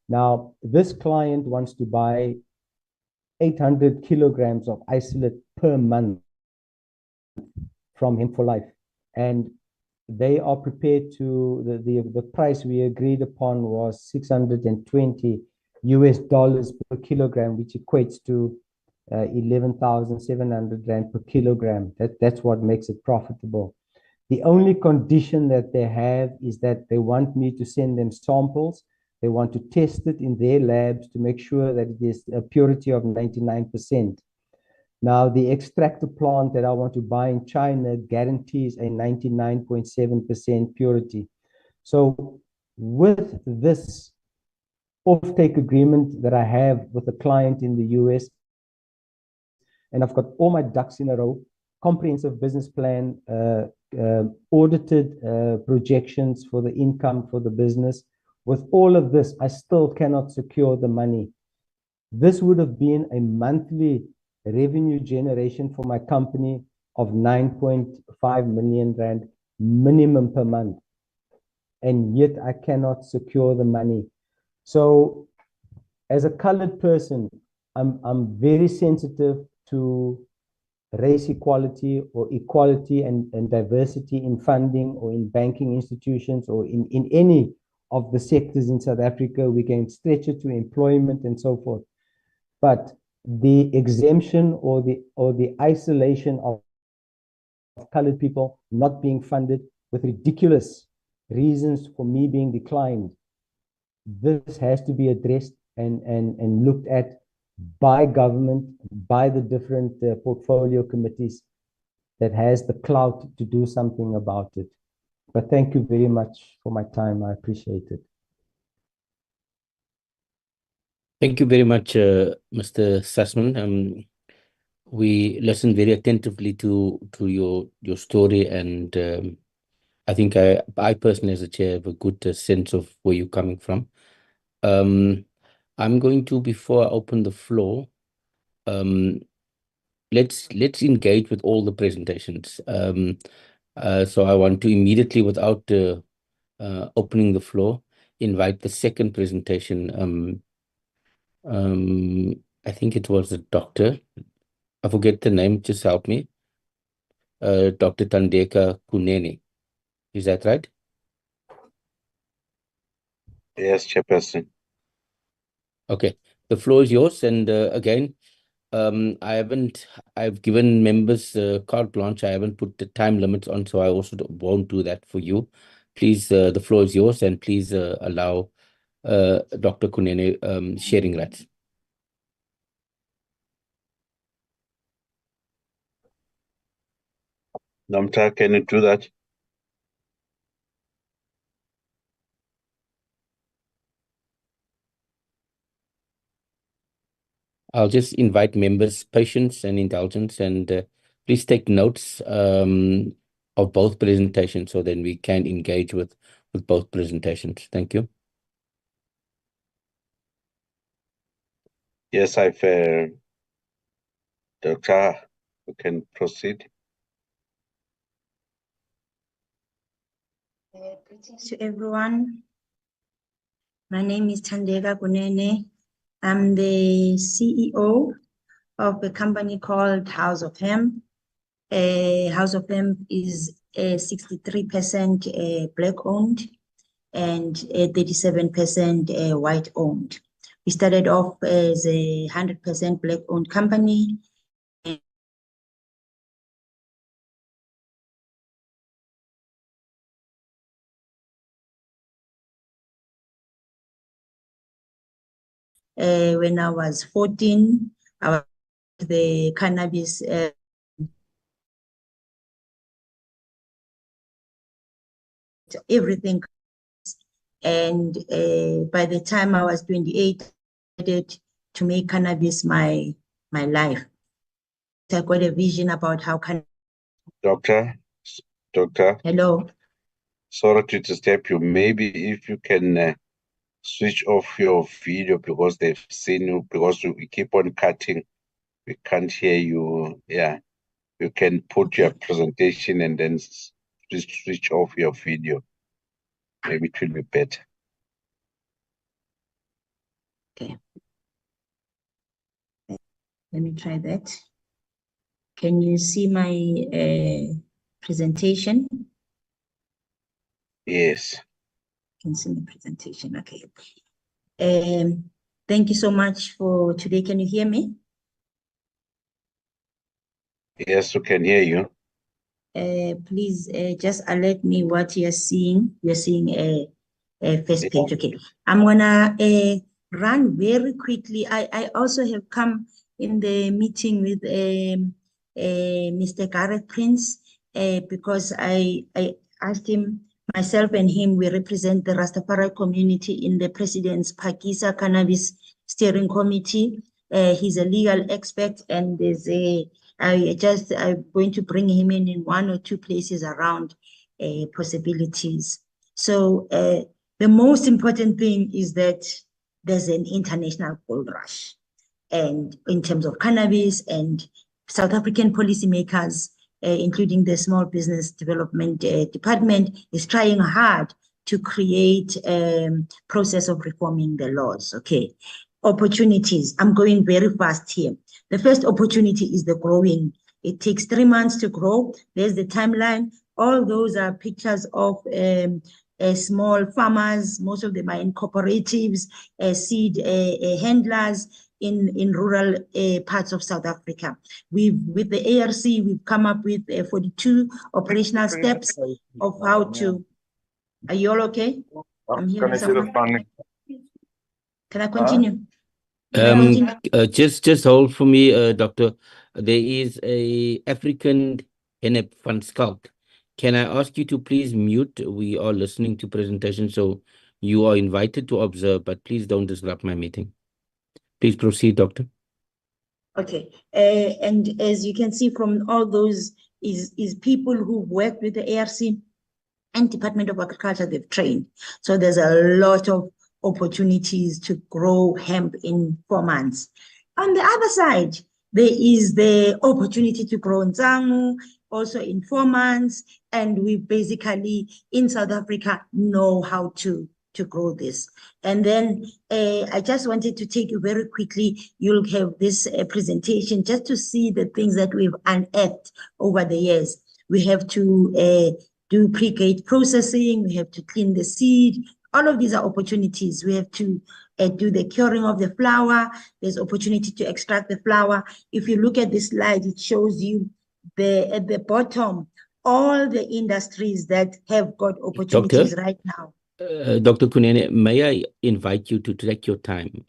S4: Now, this client wants to buy 800 kilograms of isolate per month from Hemp for Life. And they are prepared to, the price we agreed upon was 620 US dollars per kilogram, which equates to 11,700 rand per kilogram. That's what makes it profitable. The only condition that they have is that they want me to send them samples. They want to test it in their labs to make sure that it is a purity of 99%. Now, the extractor plant that I want to buy in China guarantees a 99.7% purity. So with this offtake agreement that I have with a client in the US, and I've got all my ducks in a row, comprehensive business plan, audited projections for the income for the business. With all of this, I still cannot secure the money. This would have been a monthly revenue generation for my company of 9.5 million rand minimum per month. And yet I cannot secure the money. So as a colored person, I'm very sensitive to race equality or equality and diversity in funding or in banking institutions or in any of the sectors in South Africa. We can stretch it to employment and so forth. But the exemption or the isolation of colored people not being funded with ridiculous reasons for me being declined, this has to be addressed and looked at by government, by the different portfolio committees that has the clout to do something about it. But thank you very much for my time. I appreciate it.
S5: Thank you very much, Mr. Sussman. We listened very attentively to your story, and I think I personally, as a chair, have a good sense of where you're coming from. I'm going to, before I open the floor, let's engage with all the presentations. So I want to immediately, without opening the floor, invite the second presentation. I think it was a doctor. I forget the name, just help me. Dr. Thandeka Kunene. Is that right?
S1: Yes, Chairperson.
S5: Okay, the floor is yours. And again, I've given members carte blanche. I haven't put the time limits on, so I also won't do that for you. Please, the floor is yours, and please allow Dr. Kunene sharing rights.
S1: Namta, can you do that?
S5: I'll just invite members' patience and indulgence, and please take notes of both presentations so then we can engage with both presentations. Thank you.
S1: Yes, Doctor, you can proceed.
S12: Greetings to everyone. My name is Thandeka Kunene. I'm the CEO of a company called House of Hemp. House of Hemp is 63% black owned and 37% white owned. We started off as a 100% black owned company. When I was 14, I was the cannabis everything. And by the time I was 28, to make cannabis my life. I've got a vision about how can.
S1: Doctor,
S12: Hello.
S1: Sorry to disturb you. Maybe if you can switch off your video because they've seen you, because we keep on cutting. We can't hear you. Yeah. You can put your presentation and then switch off your video. Maybe it will be better.
S12: Okay. Let me try that. Can you see my presentation?
S1: Yes.
S12: Can see my presentation. Okay. Thank you so much for today. Can you hear me?
S1: Yes, we can hear you.
S12: Please just alert me what you're seeing. You're seeing a first page. Okay. I'm gonna run very quickly. I also have come in the meeting with Mr. Gareth Prince because I asked him, myself and him, we represent the Rastafari community in the President's Pakisa Cannabis Steering Committee. He's a legal expert, and there's I'm going to bring him in one or two places around possibilities. So the most important thing is that there's an international gold rush, and in terms of cannabis, and South African policymakers, including the Small Business Development Department, is trying hard to create a process of reforming the laws. Okay. Opportunities. I'm going very fast here. The first opportunity is the growing. It takes 3 months to grow. There's the timeline. All those are pictures of small farmers. Most of them are in cooperatives, seed handlers in rural parts of South Africa. With the ARC, we've come up with 42 operational steps of how to. Are you all okay? I'm hearing someone. Can I continue?
S5: Just hold for me, Doctor. There is a African hemp fund scout. Can I ask you to please mute? We are listening to presentation, so you are invited to observe, but please don't disrupt my meeting. Please proceed, Doctor.
S12: Okay, and as you can see from all those is people who work with the ARC and Department of Agriculture. They've trained, so there's a lot of opportunities to grow hemp in 4 months. On the other side, there is the opportunity to grow nzangu also in 4 months, and we basically in South Africa know how to grow this. And then I just wanted to take you very quickly. You'll have this presentation just to see the things that we've unearthed over the years. We have to do pre-gate processing. We have to clean the seed. All of these are opportunities. We have to do the curing of the flower. There's opportunity to extract the flower. If you look at this slide, it shows you at the bottom all the industries that have got opportunities right now.
S5: Dr. Kunene, may I invite you to take your time,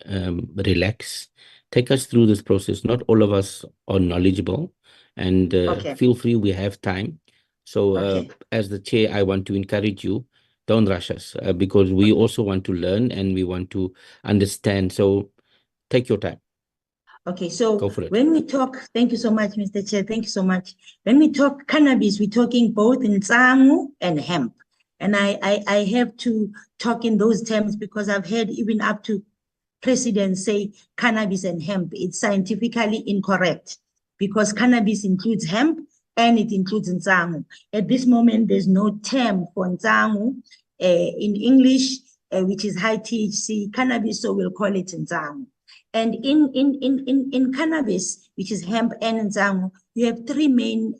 S5: relax, take us through this process. Not all of us are knowledgeable, and feel free, we have time. So as the chair, I want to encourage you, don't rush us, because we also want to learn and we want to understand. So take your time.
S12: Okay, so when we talk, thank you so much, Mr. Chair, thank you so much. When we talk cannabis, we're talking both in nzangu and hemp. And I have to talk in those terms because I've heard even up to presidents say cannabis and hemp. It's scientifically incorrect because cannabis includes hemp and it includes nzangu. At this moment, there's no term for nzangu in English, which is high THC cannabis, so we'll call it nzangu. And in cannabis, which is hemp and nzangu, you have 3 main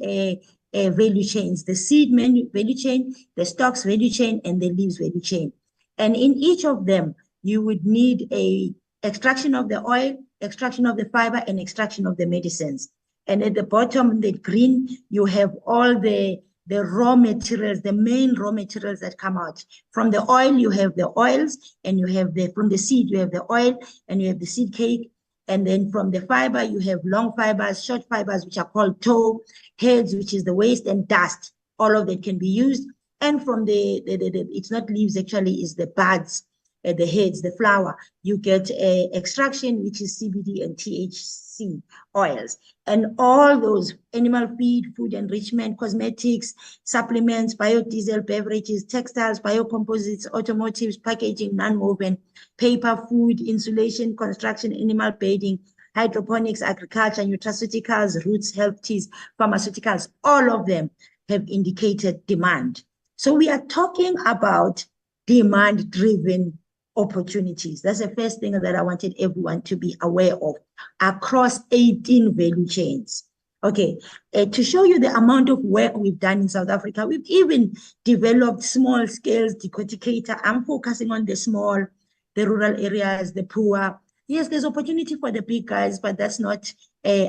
S12: value chains: the seed value chain, the stalks value chain, and the leaves value chain. And in each of them, you would need a extraction of the oil, extraction of the fiber, and extraction of the medicines. And at the bottom, the green, you have all the raw materials, the main raw materials that come out. From the oil, you have the oils, and you have from the seed, you have the oil, and you have the seed cake. And then from the fiber, you have long fibers, short fibers, which are called tow, heads, which is the waste, and dust. All of that can be used. And from it's not leaves, actually, it's the buds. the heads, the flower. You get extraction, which is CBD and THC oils. And all those animal feed, food enrichment, cosmetics, supplements, biodiesel, beverages, textiles, biocomposites, automotives, packaging, non-woven, paper, food, insulation, construction, animal bedding, hydroponics, agriculture, nutraceuticals, roots, health teas, pharmaceuticals, all of them have indicated demand. So we are talking about demand-driven opportunities. That's the first thing that I wanted everyone to be aware of across 18 value chains. Okay, to show you the amount of work we've done in South Africa, we've even developed small scales decorticator. I'm focusing on the small, the rural areas, the poor. Yes, there's opportunity for the big guys, but that's not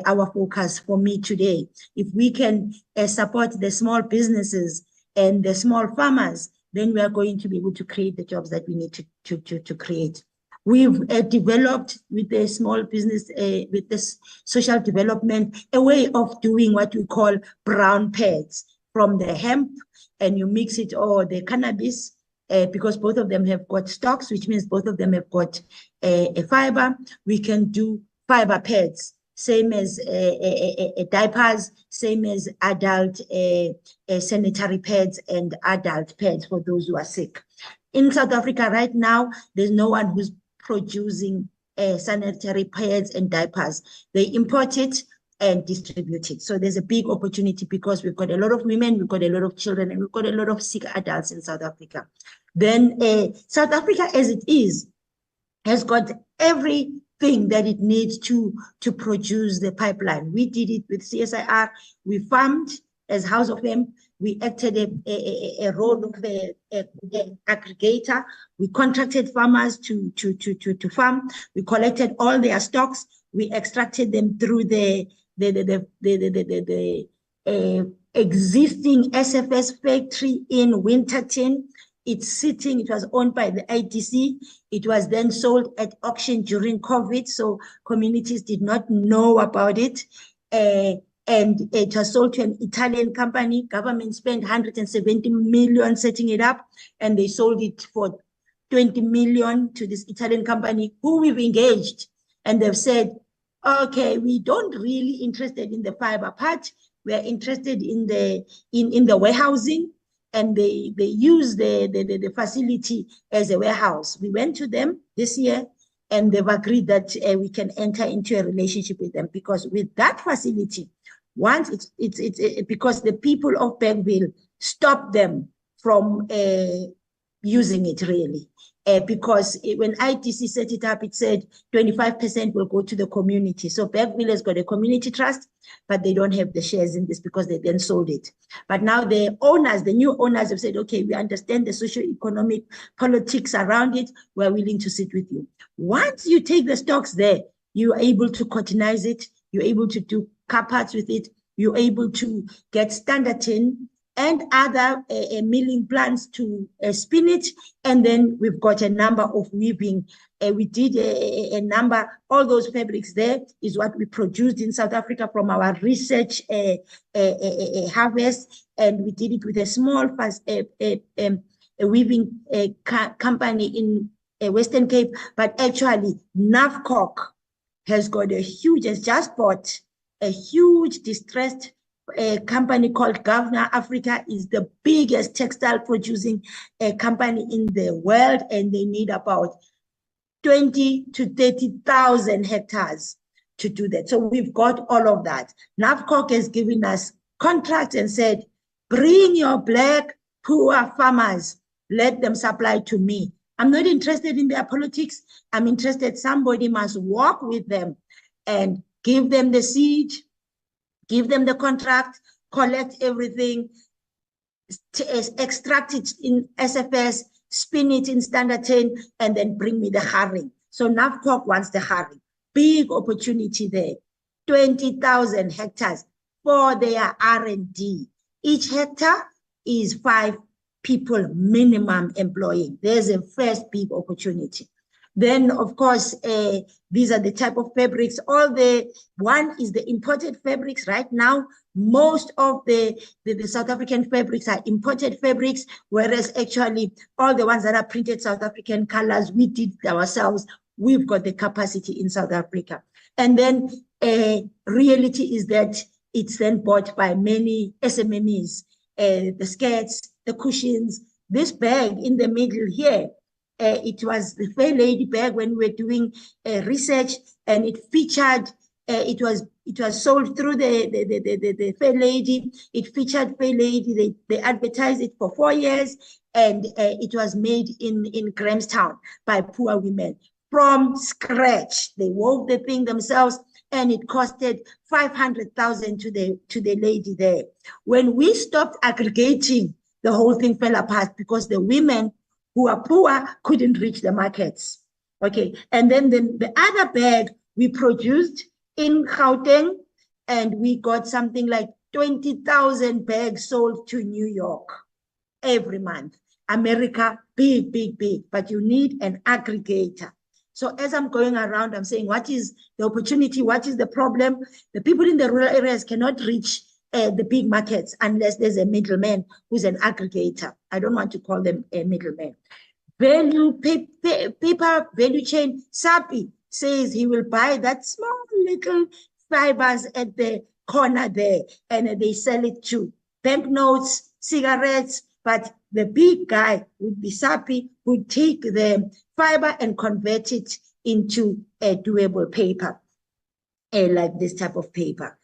S12: our focus for me today. If we can support the small businesses and the small farmers, then we are going to be able to create the jobs that we need to create. We've developed with the small business, with this social development, a way of doing what we call brown pads from the hemp, and you mix it or the cannabis, because both of them have got stalks, which means both of them have got a fiber. We can do fiber pads, same as diapers, same as adult sanitary pads and adult pads for those who are sick. In South Africa right now, there's no one who's producing sanitary pads and diapers. They import it and distribute it. So there's a big opportunity because we've got a lot of women, we've got a lot of children, and we've got a lot of sick adults in South Africa. Then South Africa, as it is, has got everything that it needs to produce the pipeline. We did it with CSIR. We farmed as House of Hemp. We acted a role of an aggregator. We contracted farmers to farm. We collected all their stocks. We extracted them through the existing SFS factory in Winterton. It's sitting, it was owned by the ITC. It was then sold at auction during COVID, so communities did not know about it. And it was sold to an Italian company. Government spent 170 million setting it up, and they sold it for 20 million to this Italian company who we've engaged. And they've said, okay, we don't really interested in the fiber part. We're interested in the warehousing, and they use the facility as a warehouse. We went to them this year, and they've agreed that we can enter into a relationship with them, because with that facility, once it's because the people of Bergville stopped them from using it really. Because when ITC set it up, it said 25% will go to the community. So Bergville has got a community trust, but they don't have the shares in this because they then sold it. But now the owners, the new owners have said, okay, we understand the socio-economic politics around it. We're willing to sit with you. Once you take the stocks there, you're able to cottonize it. You're able to do car parts with it. You're able to get standard tin and other milling plants to spin it. And then we've got a number of weaving. We did a number, all those fabrics there is what we produced in South Africa from our research harvest. And we did it with a small weaving company in Western Cape. But actually, NAVCOC has got a huge, has just bought a huge distressed company called Governor Africa. Is the biggest textile producing company in the world, and they need about 20 to 30,000 hectares to do that. So we've got all of that. NAVCOC has given us contracts and said, bring your black poor farmers, let them supply to me. I'm not interested in their politics. I'm interested, somebody must walk with them and give them the seed, give them the contract, collect everything, extract it in SFS, spin it in standard 10, and then bring me the herring. So NAVCOC wants the herring. Big opportunity there. 20,000 hectares for their R&D. Each hectare is 5 people minimum employing. There's a first big opportunity. Then, of course, these are the type of fabrics. One is the imported fabrics. Right now, Most of the South African fabrics are imported fabrics, whereas actually all the ones that are printed South African colors, we did ourselves. We've got the capacity in South Africa. And then reality is that it's then bought by many SMMEs, the skirts, the cushions. This bag in the middle here, it was the Fair Lady bag when we were doing research, and it featured, it was sold through the Fair Lady. It featured Fair Lady. They advertised it for 4 years, and it was made in Grahamstown by poor women from scratch. They wove the thing themselves, and it costed 500,000 to the lady there. When we stopped aggregating, the whole thing fell apart because the women who are poor couldn't reach the markets. Okay, and then the other bag we produced in Gauteng, and we got something like 20,000 bags sold to New York every month. America, big, big, big, but you need an aggregator. So as I'm going around, I'm saying, what is the opportunity? What is the problem? The people in the rural areas cannot reach the big markets unless there's a middleman who's an aggregator. I don't want to call them a middleman. Paper value chain, SAPI says he will buy that small little fibers at the corner there, and they sell it to banknotes, cigarettes, but the big guy would be SAPI, would take the fiber and convert it into a doable paper, like this type of paper.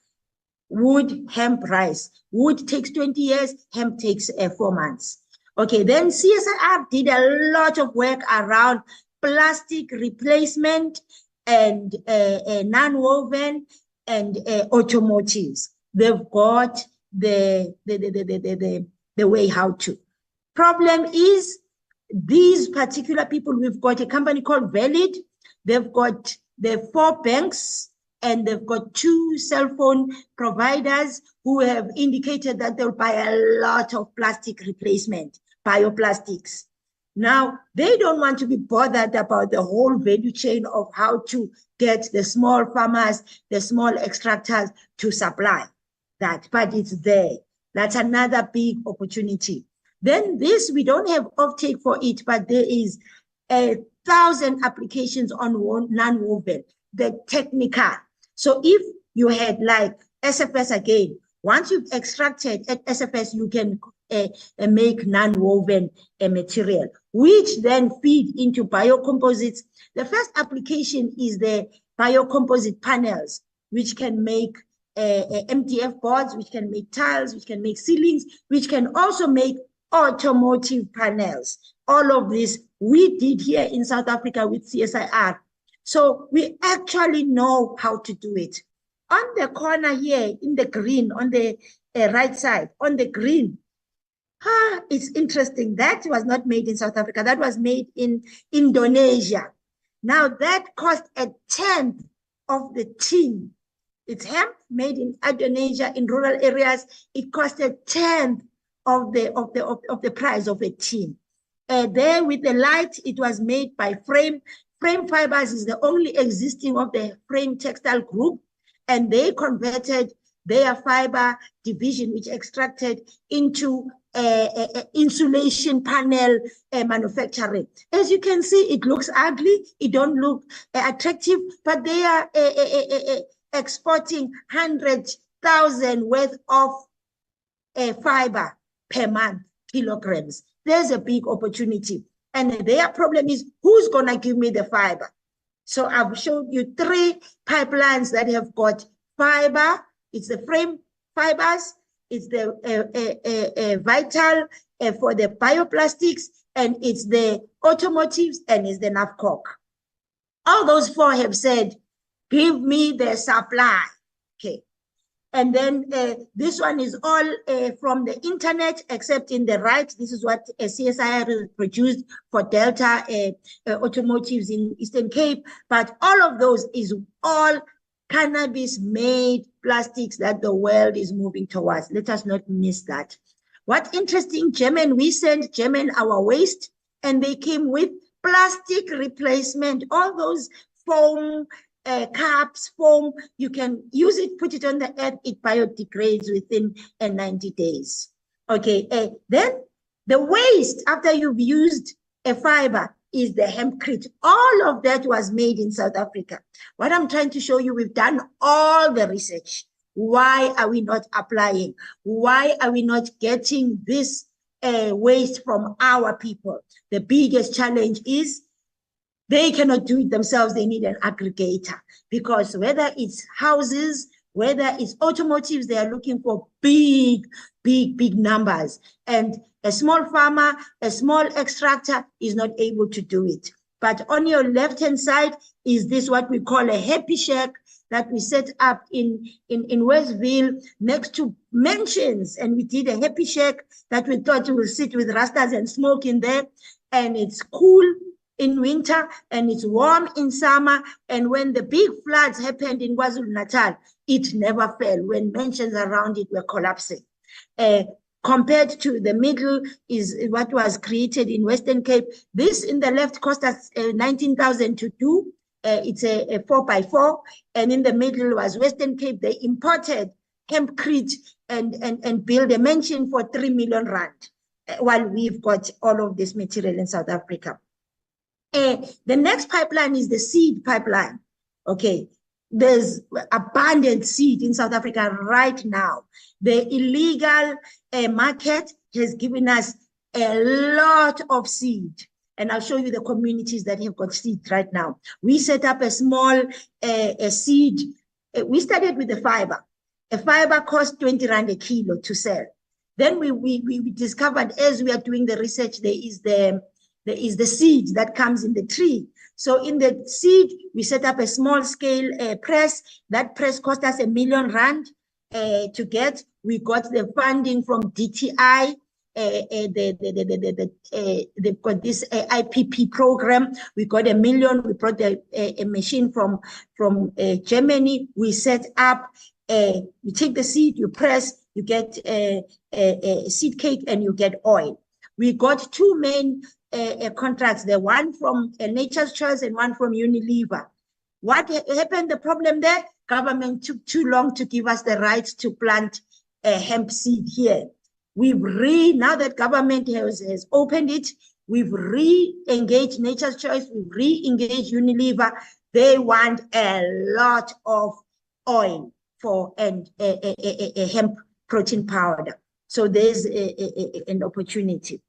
S12: Wood, hemp, rice. Wood takes 20 years, hemp takes 4 months. Okay, then CSIR did a lot of work around plastic replacement and non-woven and automotives. They've got the way how to. Problem is, these particular people, we've got a company called Valid. They've got the 4 banks, and they've got 2 cell phone providers who have indicated that they'll buy a lot of plastic replacement, bioplastics. Now, they don't want to be bothered about the whole value chain of how to get the small farmers, the small extractors to supply that, but it's there. That's another big opportunity. Then this, we don't have offtake for it, but there is 1,000 applications on non-woven, the technical. So if you had like SFS again, once you've extracted at SFS, you can make non-woven material, which then feed into biocomposites. The first application is the biocomposite panels, which can make MDF boards, which can make tiles, which can make ceilings, which can also make automotive panels. All of this we did here in South Africa with CSIR. So we actually know how to do it. On the corner here in the green, on the right side, on the green, it's interesting. That was not made in South Africa. That was made in Indonesia. Now that cost 1/10 of the tin. It's hemp made in Indonesia in rural areas. It cost 1/10 of the price of a tin. There with the light, it was made by Frame. Frame Fibers is the only existing of the Frame Textile Group, and they converted their fiber division, which extracted into insulation panel manufacturing. As you can see, it looks ugly. It don't look attractive, but they are exporting 100,000 worth of fiber per month, kilograms. There's a big opportunity. And their problem is, who's going to give me the fiber? So I've showed you 3 pipelines that have got fiber. It's the Frame Fibers, it's the Vital for the bioplastics, and it's the automotives, and it's the NAFCOC. All those 4 have said, give me the supply. Okay. And then this one is all from the internet, except in the right. This is what CSIR produced for Delta Automotives in Eastern Cape. But all of those is all cannabis-made plastics that the world is moving towards. Let us not miss that. What's interesting, German, we sent German our waste, and they came with plastic replacement, all those foam cups, foam, you can use it, put it on the earth, it biodegrades within 90 days. Okay, then the waste after you've used a fiber is the hempcrete. All of that was made in South Africa. What I'm trying to show you, we've done all the research. Why are we not applying? Why are we not getting this waste from our people? The biggest challenge is they cannot do it themselves. They need an aggregator, because whether it's houses, whether it's automotives, they are looking for big numbers. And a small farmer, a small extractor is not able to do it. But on your left-hand side is this what we call a happy shack that we set up in Westville next to mansions. And we did a happy shack that we thought we will sit with rastas and smoke in there. And it's cool in winter and it's warm in summer. And when the big floods happened in KwaZulu-Natal, it never fell when mansions around it were collapsing. Compared to the middle is what was created in Western Cape. This in the left cost us 19,000 to do. It's a 4x4, and in the middle was Western Cape. They imported hempcrete and built a mansion for 3 million rand, while we've got all of this material in South Africa. The next pipeline is the seed pipeline. Okay, there's abundant seed in South Africa right now. The illegal market has given us a lot of seed. And I'll show you the communities that have got seed right now. We set up a small seed. We started with the fiber. A fiber costs 20 rand a kilo to sell. Then we discovered, as we are doing the research, there is the seed that comes in the tree. So in the seed, we set up a small scale press. That press cost us 1 million rand to get. We got the funding from DTI. They've got this IPP program. We got 1 million. We brought a machine from Germany. We set up, you take the seed, you press, you get a seed cake and you get oil. We got 2 main contracts, the one from Nature's Choice and one from Unilever. What happened, the problem there? Government took too long to give us the rights to plant hemp seed here. Now that government has opened it, we've re-engaged Nature's Choice, we've re-engaged Unilever. They want a lot of oil for a hemp protein powder. So there's an opportunity.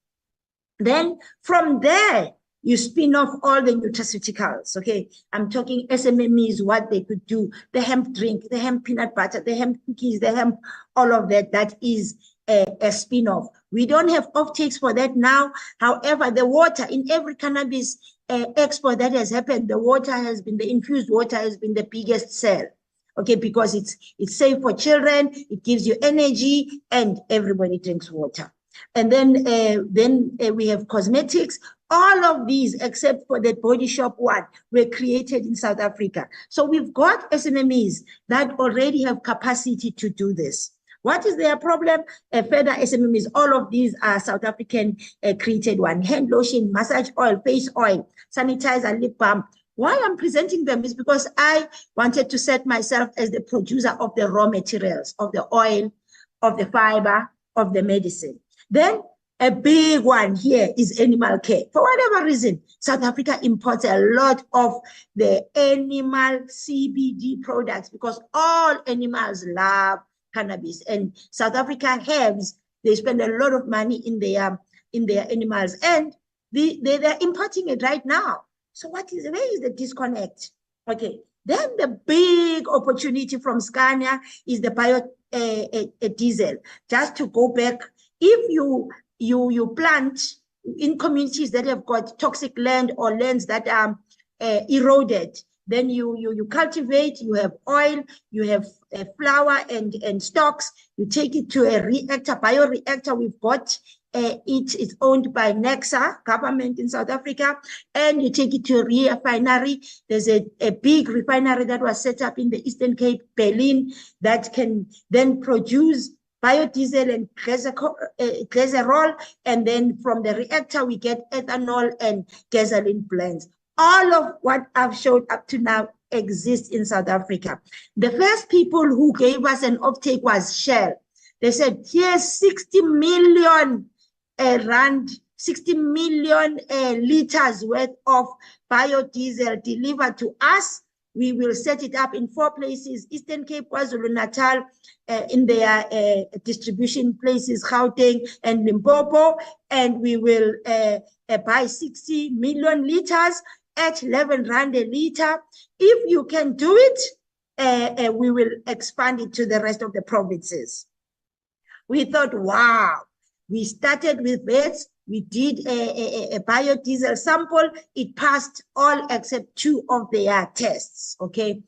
S12: Then from there, you spin off all the nutraceuticals, okay? I'm talking SMMEs, what they could do, the hemp drink, the hemp peanut butter, the hemp cookies, the hemp, all of that, that is a spin-off. We don't have off-takes for that now. However, the water in every cannabis export that has happened, the water has been, the infused water has been the biggest sell, okay? Because it's safe for children, it gives you energy, and everybody drinks water. And then we have cosmetics. All of these, except for the Body Shop one, were created in South Africa. So we've got SMMEs that already have capacity to do this. What is their problem? Further SMMEs, all of these are South African created one. Hand lotion, massage oil, face oil, sanitizer, lip balm. Why I'm presenting them is because I wanted to set myself as the producer of the raw materials, of the oil, of the fiber, of the medicine. Then a big one here is animal care. For whatever reason, South Africa imports a lot of the animal CBD products because all animals love cannabis. And South Africa they spend a lot of money in their animals, and they're importing it right now. So where is the disconnect? Okay, then the big opportunity from Scania is the biodiesel. Just to go back, if you plant in communities that have got toxic land or lands that are eroded, then you cultivate, you have oil, you have flour and stocks, you take it to a reactor, bioreactor. We've got it's owned by Nexa, government in South Africa, and you take it to a refinery. There's a big refinery that was set up in the Eastern Cape, Berlin, that can then produce biodiesel and glycerol, and then from the reactor we get ethanol and gasoline blends. All of what I've showed up to now exist in South Africa. The first people who gave us an offtake was Shell. They said, here's 60 million rand, 60 million liters worth of biodiesel delivered to us. We will set it up in 4 places: Eastern Cape, KwaZulu-Natal, in their distribution places, Gauteng and Limpopo, and we will buy 60 million liters at 11 rand a liter. If you can do it, we will expand it to the rest of the provinces. We thought, wow, we started with beds. We did a biodiesel sample. It passed all except 2 of their tests, okay?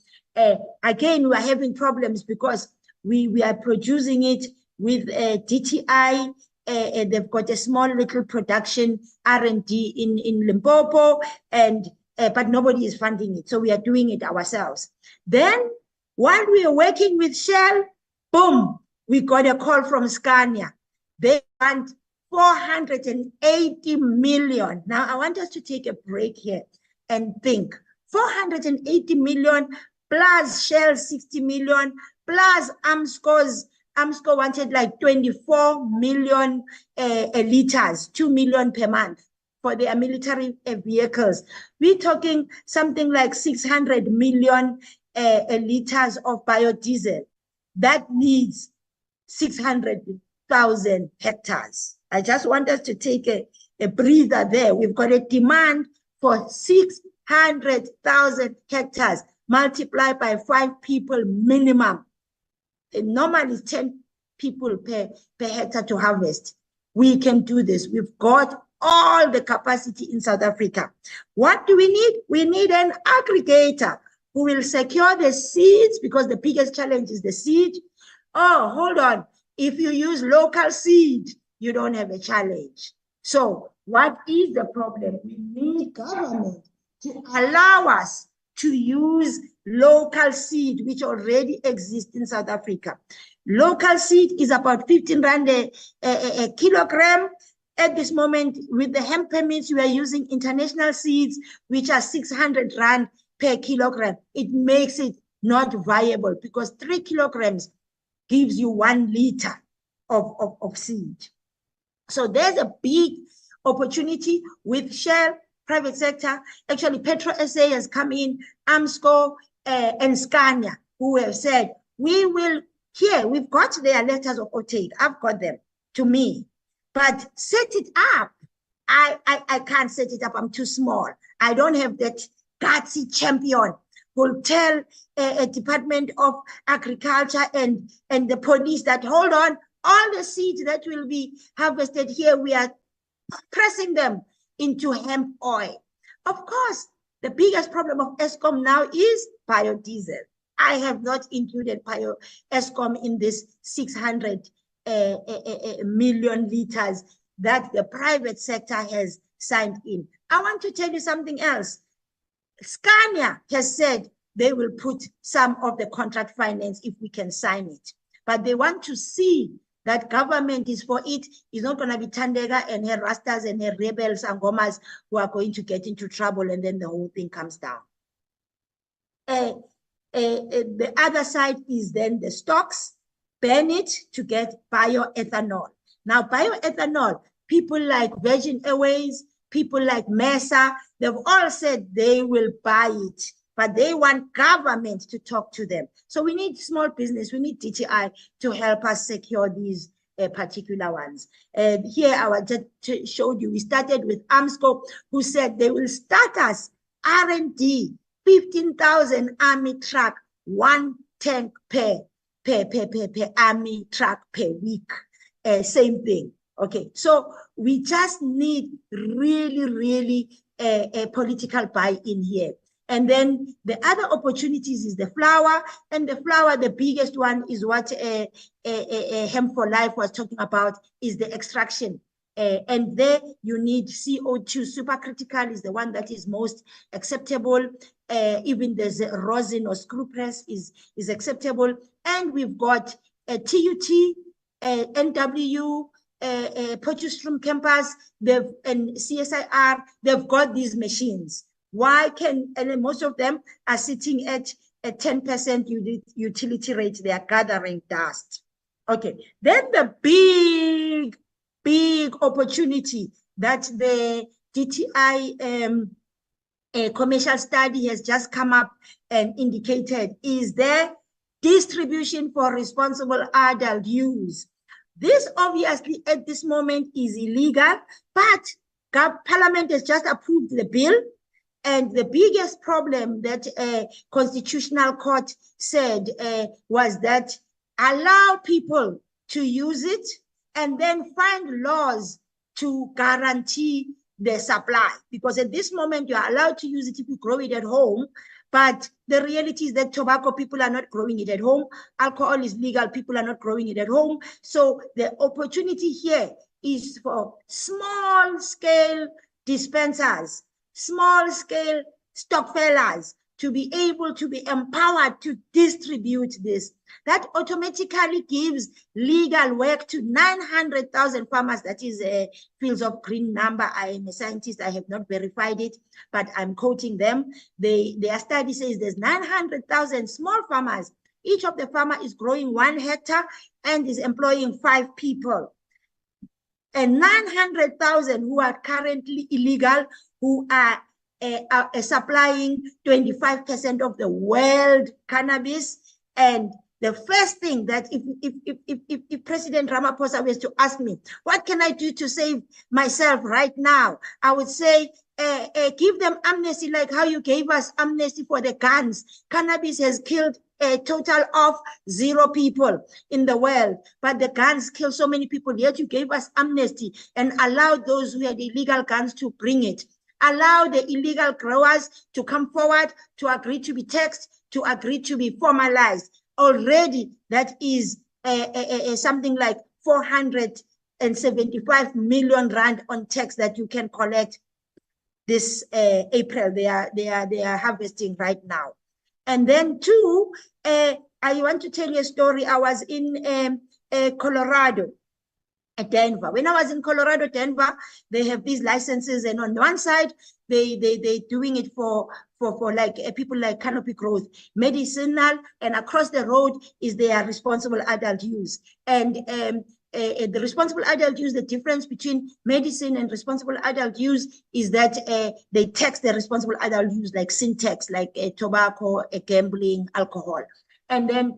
S12: Again, we are having problems because we are producing it with DTI. They've got a small little production R&D in Limpopo, and but nobody is funding it, so we are doing it ourselves. Then, while we are working with Shell, boom, we got a call from Scania. They want 480 million. Now, I want us to take a break here and think. 480 million plus Shell 60 million plus Amsco wanted like 24 million liters, 2 million per month for their military vehicles. We're talking something like 600 million liters of biodiesel. That needs 600,000 hectares. I just want us to take a breather there. We've got a demand for 600,000 hectares multiplied by 5 people minimum. Normally 10 people per hectare to harvest. We can do this. We've got all the capacity in South Africa. What do we need? We need an aggregator who will secure the seeds, because the biggest challenge is the seed. Oh, hold on. If you use local seed, you don't have a challenge. So what is the problem? We need government to allow us to use local seed, which already exists in South Africa. Local seed is about 15 rand a kilogram. At this moment, with the hemp permits, we are using international seeds, which are 600 rand per kilogram. It makes it not viable because 3 kilograms gives you 1 liter of seed. So there's a big opportunity with Shell, private sector. Actually, Petro SA has come in, Amsco and Scania, who have said, we will, here, we've got their letters of offtake. I've got them to me. But set it up. I can't set it up. I'm too small. I don't have that gutsy champion who'll tell a Department of Agriculture and the police that, hold on, all the seeds that will be harvested here, we are pressing them into hemp oil. Of course, the biggest problem of Eskom now is biodiesel. I have not included Eskom in this 600 million liters that the private sector has signed in. I want to tell you something else. Scania has said they will put some of the contract finance if we can sign it. But they want to see that government is for it. It's not going to be Thandeka and her Rastas and her rebels and Gomas who are going to get into trouble and then the whole thing comes down. The other side is then the stocks, ban it to get bioethanol. Now, bioethanol, people like Virgin Airways, people like Mesa, they've all said they will buy it, but they want government to talk to them. So we need small business, we need DTI to help us secure these particular ones. And here I just showed you, we started with Amsco, who said they will start us R&D, 15,000 army truck, 1 tank per army truck per week. Same thing. Okay, so we just need really a political buy-in here. And then the other opportunities is the flower, and the flower, the biggest one is what Hemp for Life was talking about, is the extraction. And there you need CO2. Supercritical is the one that is most acceptable. Even the rosin or screw press is acceptable. And we've got TUT, NW, Potchefstroom campus, and CSIR, they've got these machines. Why can, and then most of them are sitting at a 10% utility rate, they are gathering dust. Okay, then the big opportunity that the DTI a commercial study has just come up and indicated is the distribution for responsible adult use. This obviously at this moment is illegal, but Parliament has just approved the bill. And the biggest problem that Constitutional Court said was that allow people to use it and then find laws to guarantee the supply. Because at this moment, you are allowed to use it if you grow it at home. But the reality is that tobacco, people are not growing it at home. Alcohol is legal, people are not growing it at home. So the opportunity here is for small-scale dispensers, small-scale stockfellers to be able to be empowered to distribute this. That automatically gives legal work to 900,000 farmers. That is a Fields of Green number. I am a scientist. I have not verified it, but I'm quoting them. Their study says there's 900,000 small farmers. Each of the farmer is growing 1 hectare and is employing 5 people. And 900,000 who are currently illegal, who are supplying 25% of the world cannabis. And the first thing that if President Ramaphosa was to ask me, what can I do to save myself right now? I would say, give them amnesty like how you gave us amnesty for the guns. Cannabis has killed a total of 0 people in the world, but the guns kill so many people, yet you gave us amnesty and allowed those who had illegal guns to bring it. Allow the illegal growers to come forward, to agree to be taxed, to agree to be formalized. Already, that is something like 475 million rand on tax that you can collect this April. They are harvesting right now. And then 2, I want to tell you a story. I was in Colorado, at Denver. When I was in Colorado, Denver, they have these licenses, and on one side, they're doing it for like people like canopy growth, medicinal, and across the road is their responsible adult use. And the responsible adult use, the difference between medicine and responsible adult use is that they tax the responsible adult use like sin tax, like tobacco, gambling, alcohol. And then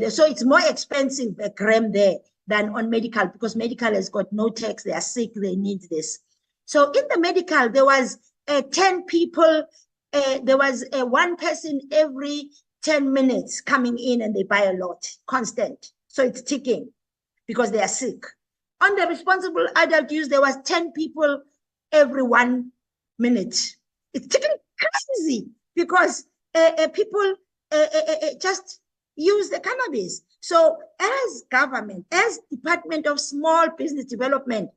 S12: so it's more expensive a gram there than on medical, because medical has got no tax. They are sick, they need this. So in the medical, there was 10 people, there was 1 person every 10 minutes coming in, and they buy a lot, constant. So it's ticking because they are sick. On the responsible adult use, there was 10 people every 1 minute. It's ticking crazy because people just use the cannabis. So as government, as Department of Small Business Development,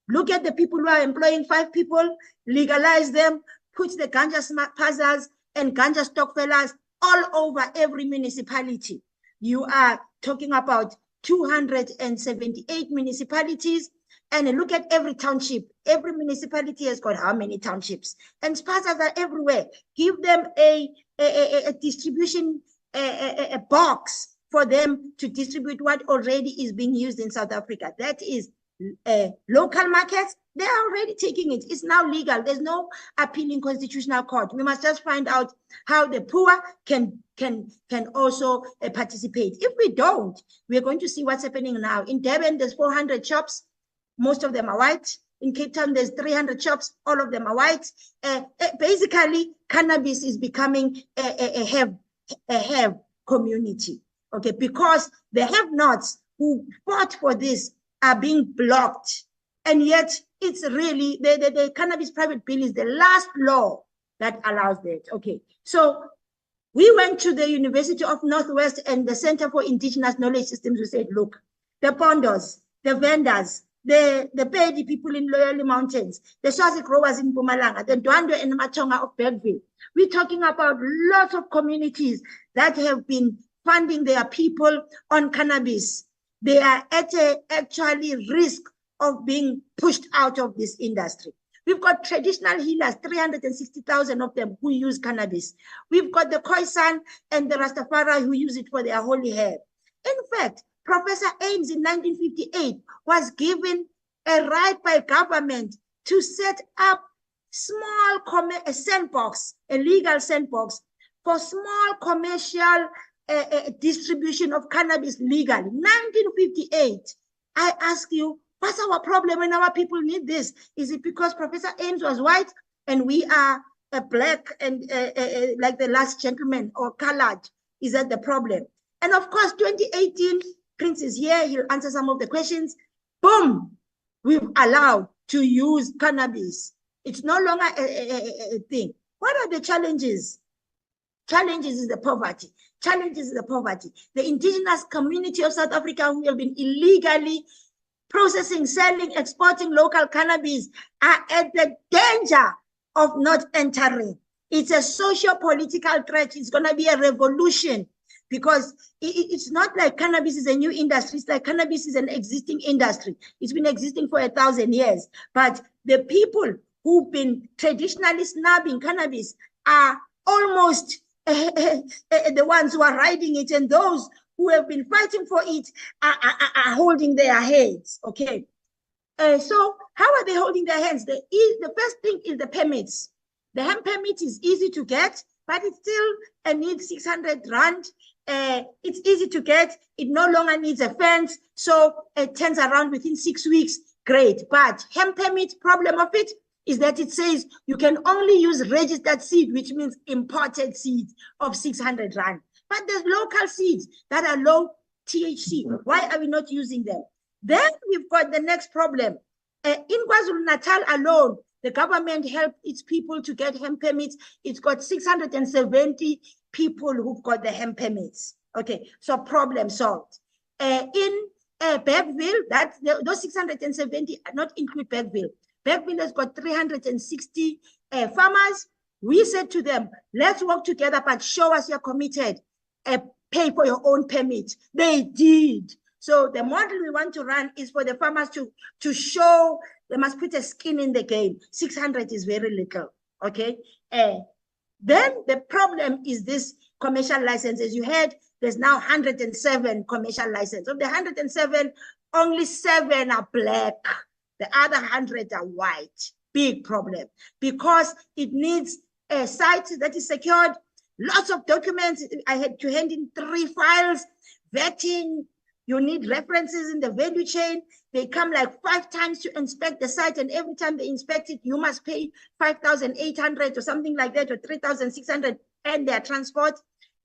S12: look at the people who are employing 5 people, legalize them, put the ganja puzzles and ganja stockfellers all over every municipality. You are talking about 278 municipalities, and look at every township. Every municipality has got how many townships? And sponsors are everywhere. Give them a distribution a box for them to distribute what already is being used in South Africa. That is local markets. They are already taking it. It's now legal. There's no appeal in Constitutional Court. We must just find out how the poor can also participate. If we don't, we're going to see what's happening now. In Durban, there's 400 shops. Most of them are white. In Cape Town, there's 300 shops. All of them are white. Basically, cannabis is becoming a have community, okay, because the have-nots who fought for this are being blocked, and yet it's really the cannabis private bill is the last law that allows that. Okay, so we went to the University of Northwest and the Center for Indigenous Knowledge Systems. We said, look, the pondos, the vendors, the Pedi people in Loyal Mountains, the Swazi growers in Mpumalanga, the Ndwandwe and Machonga of Bergville. We're talking about lots of communities that have been funding their people on cannabis. They are at actually risk of being pushed out of this industry. We've got traditional healers, 360,000 of them who use cannabis. We've got the Khoisan and the Rastafari who use it for their holy herb. In fact, Professor Ames in 1958 was given a right by government to set up a sandbox, a legal sandbox for small commercial distribution of cannabis legally. 1958. I ask you, what's our problem when our people need this? Is it because Professor Ames was white and we are black and like the last gentleman, or colored? Is that the problem? And of course, 2018, Prince is here. He'll answer some of the questions. Boom, we've allowed to use cannabis. It's no longer a thing. What are the challenges? Challenges is the poverty. Challenges is the poverty. The indigenous community of South Africa who have been illegally processing, selling, exporting local cannabis are at the danger of not entering. It's a socio-political threat. It's going to be a revolution, because it's not like cannabis is a new industry. It's like cannabis is an existing industry. It's been existing for 1,000 years. But the people who've been traditionally snubbing cannabis are almost the ones who are riding it, and those who have been fighting for it are holding their heads, okay? So how are they holding their hands? The first thing is the permits. The hemp permit is easy to get, but it still needs 600 rand. It's easy to get. It no longer needs a fence, so it turns around within 6 weeks. Great, but hemp permit, problem of it is that it says you can only use registered seed, which means imported seeds of 600 rand. But there's local seeds that are low THC. Why are we not using them? Then we've got the next problem. In KwaZulu-Natal alone, the government helped its people to get hemp permits. It's got 670 people who've got the hemp permits. Okay, so problem solved. In Bergville, those 670 not include Bergville. Bergville has got 360 farmers. We said to them, let's work together, but show us you're committed. Pay for your own permit. They did. So the model we want to run is for the farmers to show they must put a skin in the game. 600 is very little, okay? Then the problem is this commercial license. As you heard, there's now 107 commercial licenses. Of the 107, only 7 are black. The other 100 are white. Big problem, because it needs a site that is secured, lots of documents. I had to hand in 3 files, vetting. You need references in the value chain. They come like 5 times to inspect the site, and every time they inspect it, you must pay 5,800 or something like that, or 3,600, and their transport.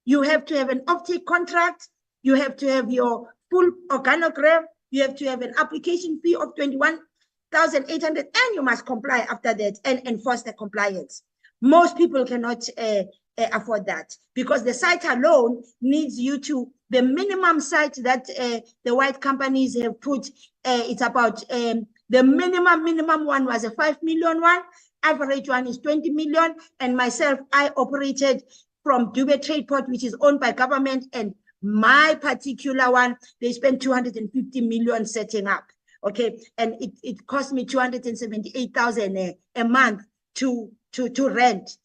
S12: You have to have an offtake contract. You have to have your full organogram. You have to have an application fee of 21,800, and you must comply after that and enforce the compliance. Most people cannot afford that, because the site alone needs you to, the minimum site that the white companies have put, it's about, the minimum one was a 5 million one, average one is 20 million, and myself, I operated from Dube Trade Port, which is owned by government, and my particular one, they spent 250 million setting up, okay? And it cost me 278,000 a month to rent.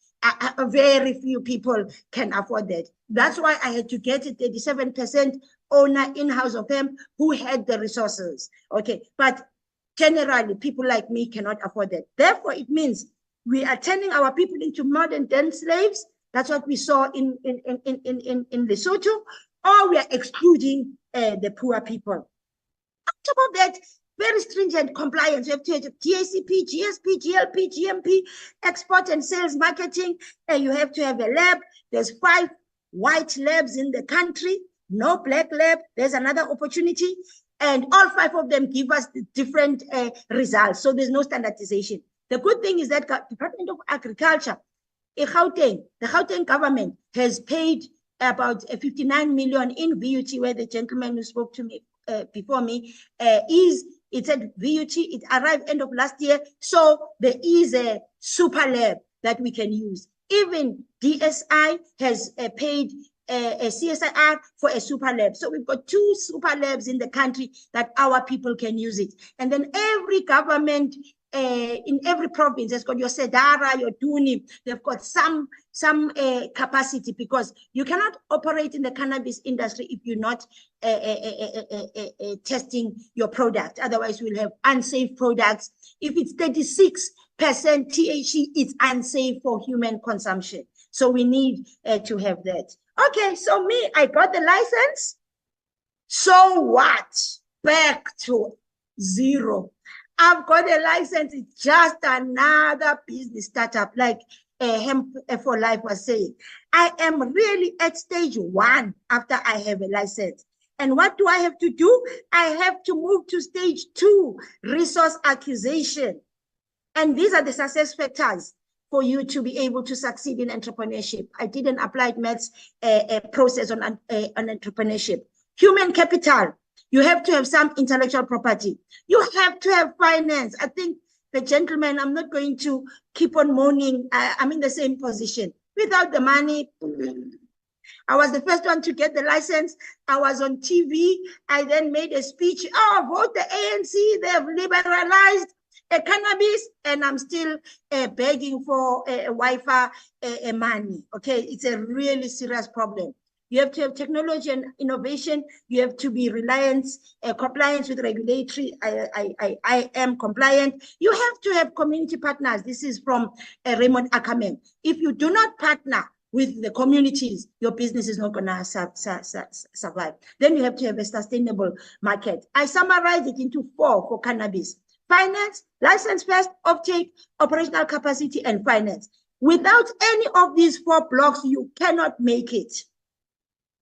S12: Very few people can afford that. That's why I had to get a 37% owner in-house of hemp who had the resources. Okay, but generally people like me cannot afford that. Therefore, it means we are turning our people into modern den slaves. That's what we saw in Lesotho, or we are excluding the poor people. On top of that, very stringent compliance. You have to have TACP, GSP, GLP, GMP, export and sales marketing. And you have to have a lab. There's 5 white labs in the country, no black lab. There's another opportunity. And all 5 of them give us the different results. So there's no standardization. The good thing is that Department of Agriculture, the Gauteng government has paid about 59 million in VUT, where the gentleman who spoke to me before me it said VUT, it arrived end of last year. So there is a super lab that we can use. Even DSI has paid a CSIR for a super lab. So we've got 2 super labs in the country that our people can use it. And then every government in every province has got your Sedara, your Duni, they've got some capacity, because you cannot operate in the cannabis industry if you're not testing your product. Otherwise, we'll have unsafe products. If it's 36% THC, it's unsafe for human consumption. So we need to have that. Okay, so me, I got the license. So what? Back to zero. I've got a license. It's just another business startup, like Hemp for Life was saying. I am really at stage 1 after I have a license. And what do I have to do? I have to move to stage 2, resource acquisition. And these are the success factors for you to be able to succeed in entrepreneurship. I did an applied maths process on entrepreneurship. Human capital. You have to have some intellectual property. You have to have finance. I think the gentleman, I'm not going to keep on moaning. I'm in the same position. Without the money, I was the first one to get the license. I was on TV. I then made a speech. Oh, vote the ANC. They have liberalized cannabis, and I'm still begging for Wi-Fi money. Okay, it's a really serious problem. You have to have technology and innovation. You have to be compliant with regulatory. I am compliant. You have to have community partners. This is from Raymond Ackerman. If you do not partner with the communities, your business is not going to survive. Then you have to have a sustainable market. I summarize it into 4 for cannabis: finance, license first, offtake, operational capacity, and finance. Without any of these 4 blocks, you cannot make it.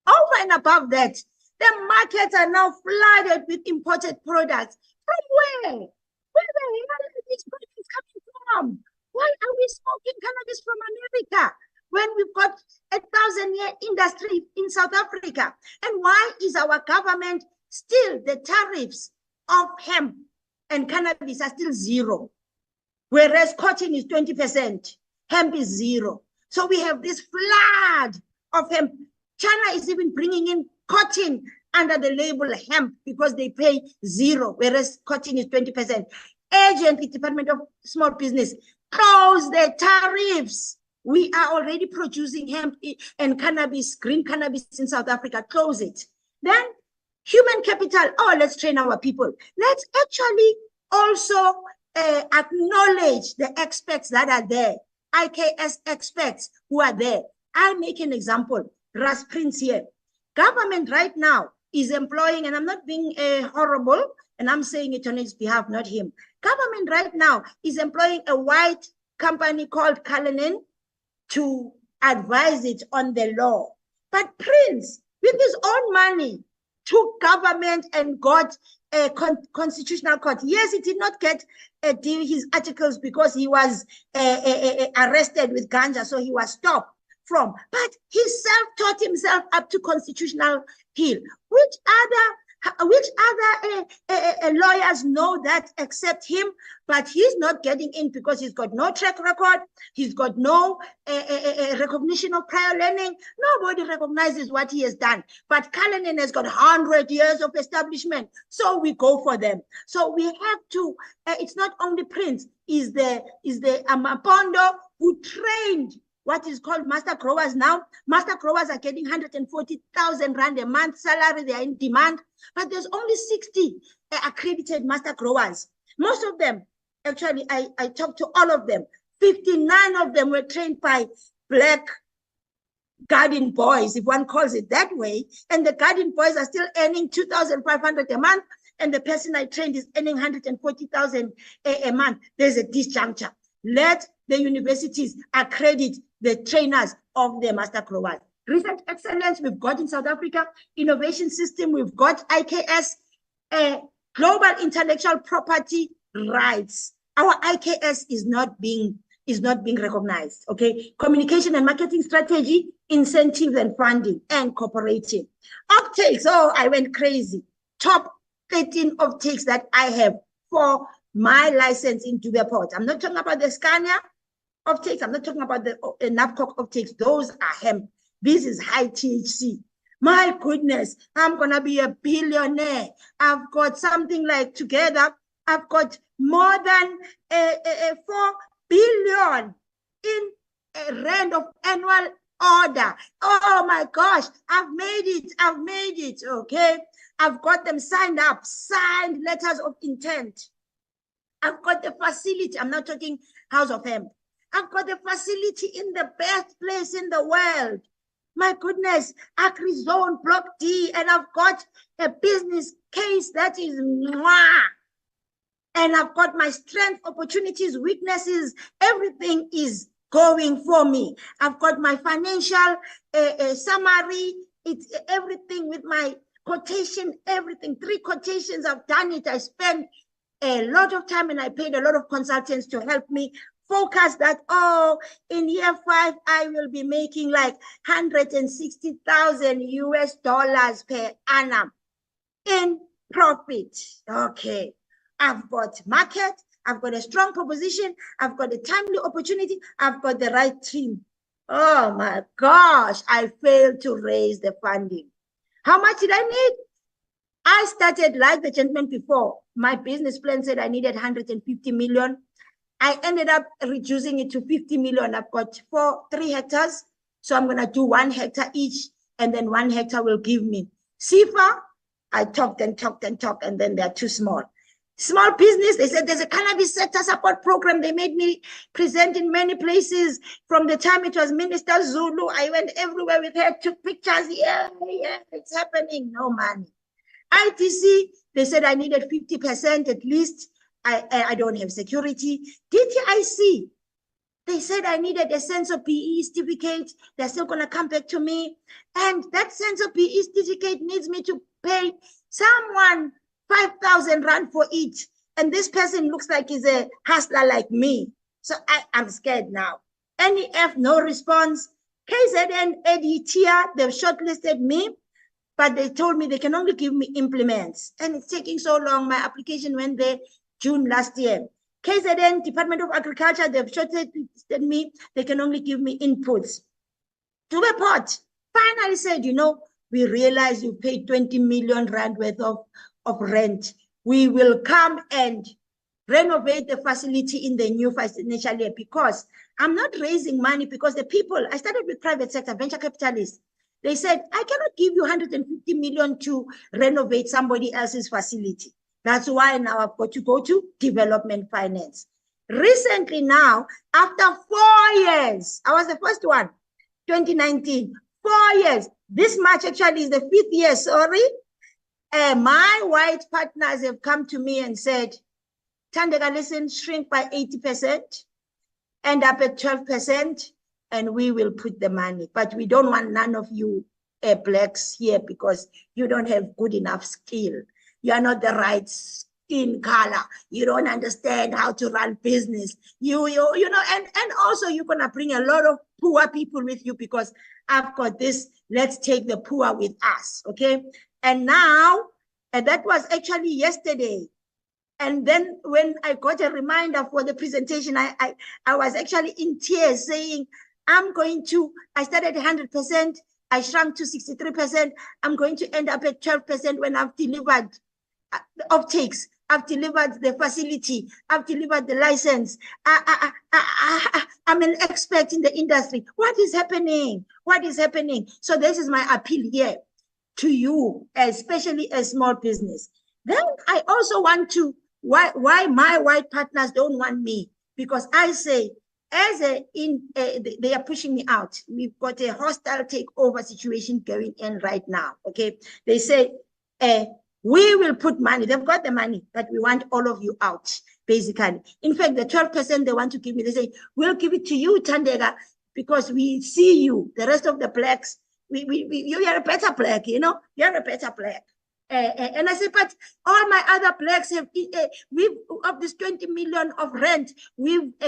S12: Over and above that, the markets are now flooded with imported products. From where? Where the hell are these products coming from? Why are we smoking cannabis from America when we've got a 1,000-year industry in South Africa? And why is our government still, the tariffs of hemp and cannabis are still 0, whereas cotton is 20%, hemp is 0. So we have this flood of hemp. China is even bringing in cotton under the label hemp because they pay 0, whereas cotton is 20%. Urgently, Department of Small Business, close the tariffs. We are already producing hemp and cannabis, green cannabis in South Africa. Close it. Then human capital. Oh, let's train our people. Let's actually also acknowledge the experts that are there, IKS experts who are there. I'll make an example. Ras Prince here. Government right now is employing, and I'm not being horrible, and I'm saying it on his behalf, not him. Government right now is employing a white company called Cullinan to advise it on the law. But Prince, with his own money, took government and got a constitutional court. Yes, he did not get his articles because he was arrested with ganja, so he was stopped from. But he self-taught himself up to constitutional hill. Which other lawyers know that except him? But he's not getting in because he's got no track record. He's got no recognition of prior learning. Nobody recognizes what he has done. But Cullinan has got 100 years of establishment. So we go for them. So we have to, it's not only Prince, is the Amapondo who trained what is called master growers now. Master growers are getting 140,000 Rand a month salary. They are in demand, but there's only 60 accredited master growers. Most of them, actually, I talked to all of them. 59 of them were trained by black garden boys, if one calls it that way. And the garden boys are still earning 2,500 a month. And the person I trained is earning 140,000 a month. There's a disjuncture. Let the universities accredit the trainers of the master growers. Research excellence, we've got in South Africa. Innovation system, we've got IKS. Global intellectual property rights. Our IKS is not being recognized. Okay, communication and marketing strategy, incentives and funding, and cooperating. Offtakes, oh, I went crazy. Top 13 offtakes that I have for my license in Dubeport. I'm not talking about the Scania offtakes. I'm not talking about the NAPCOC offtakes. Those are hemp. This is high THC. My goodness, I'm going to be a billionaire. I've got something like together, I've got more than 4 billion in rand of annual order. Oh my gosh, I've made it, okay? I've got them signed up, signed letters of intent. I've got the facility. I'm not talking House of Hemp. I've got the facility in the best place in the world. My goodness, AgriZone Block D, and I've got a business case that is mwah. And I've got my strength, opportunities, weaknesses, everything is going for me. I've got my financial summary, it's everything with my quotation, everything. 3 quotations, I've done it. I spent a lot of time and I paid a lot of consultants to help me focus that, oh, in year 5, I will be making like 160,000 US dollars per annum in profit. Okay. I've got market, I've got a strong proposition, I've got a timely opportunity, I've got the right team. Oh my gosh, I failed to raise the funding. How much did I need? I started like the gentleman before. My business plan said I needed 150 million. I ended up reducing it to 50 million. I've got 3 hectares. So I'm going to do 1 hectare each, and then 1 hectare will give me SAHPRA. I talked, and then they're too small. Small business, they said there's a cannabis sector support program. They made me present in many places. From the time it was Minister Zulu, I went everywhere with her, took pictures. Yeah, it's happening. No money. ITC, they said I needed 50% at least. I don't have security. DTIC, they said I needed a sensor PE certificate. They're still going to come back to me. And that sensor PE certificate needs me to pay someone 5,000 rand for it. And this person looks like he's a hustler like me. So I'm scared now. NEF, no response. KZN, Editia, they've shortlisted me, but they told me they can only give me implements. And it's taking so long. My application went there June last year. KZN, Department of Agriculture, they've shortlisted me. They can only give me inputs. To the pot, finally said, you know, we realize you paid 20 million rand worth of rent. We will come and renovate the facility in the new financial year, because I'm not raising money because the people, I started with private sector, venture capitalists. They said, I cannot give you 150 million to renovate somebody else's facility. That's why now I've got to go to development finance. Recently now, after 4 years, I was the first one, 2019, 4 years. This March actually is the 5th year, sorry. My white partners have come to me and said, Thandeka, listen, shrink by 80%, end up at 12%, and we will put the money. But we don't want none of you blacks here because you don't have good enough skill. You are not the right skin color. You don't understand how to run business. You know, and also you're going to bring a lot of poor people with you because I've got this, let's take the poor with us, okay? And now, and that was actually yesterday. And then when I got a reminder for the presentation, I was actually in tears saying, I started 100%, I shrunk to 63%. I'm going to end up at 12% when I've delivered the offtakes, I've delivered the facility, I've delivered the license. I'm an expert in the industry. What is happening? What is happening? So this is my appeal here to you, especially a small business. Then I also want to, why my white partners don't want me? Because I say, they are pushing me out. We've got a hostile takeover situation going in right now, okay? They say, we will put money. They've got the money, but we want all of you out, basically. In fact, the 12% they want to give me, they say, we'll give it to you, Thandeka, because we see you. The rest of the blacks, you are a better black, you know? You're a better black. And I said, but all my other blacks have, we've, of this 20 million of rent,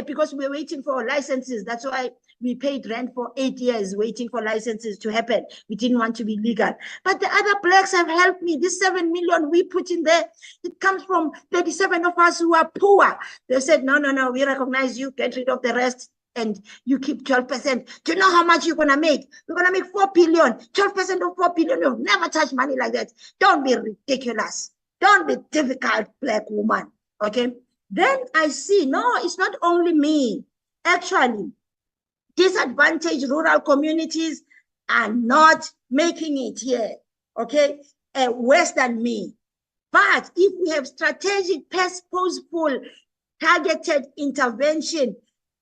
S12: because we're waiting for licenses. That's why we paid rent for 8 years, waiting for licenses to happen. We didn't want to be legal. But the other blacks have helped me. This 7 million we put in there, it comes from 37 of us who are poor. They said, no, we recognize you, get rid of the rest, and you keep 12%. Do you know how much you're going to make? You're going to make 4 billion. 12% of 4 billion. You've never touched money like that. Don't be ridiculous. Don't be difficult, black woman. Okay? Then I see, no, it's not only me. Actually, disadvantaged rural communities are not making it here, okay, worse than me. But if we have strategic, purposeful, targeted intervention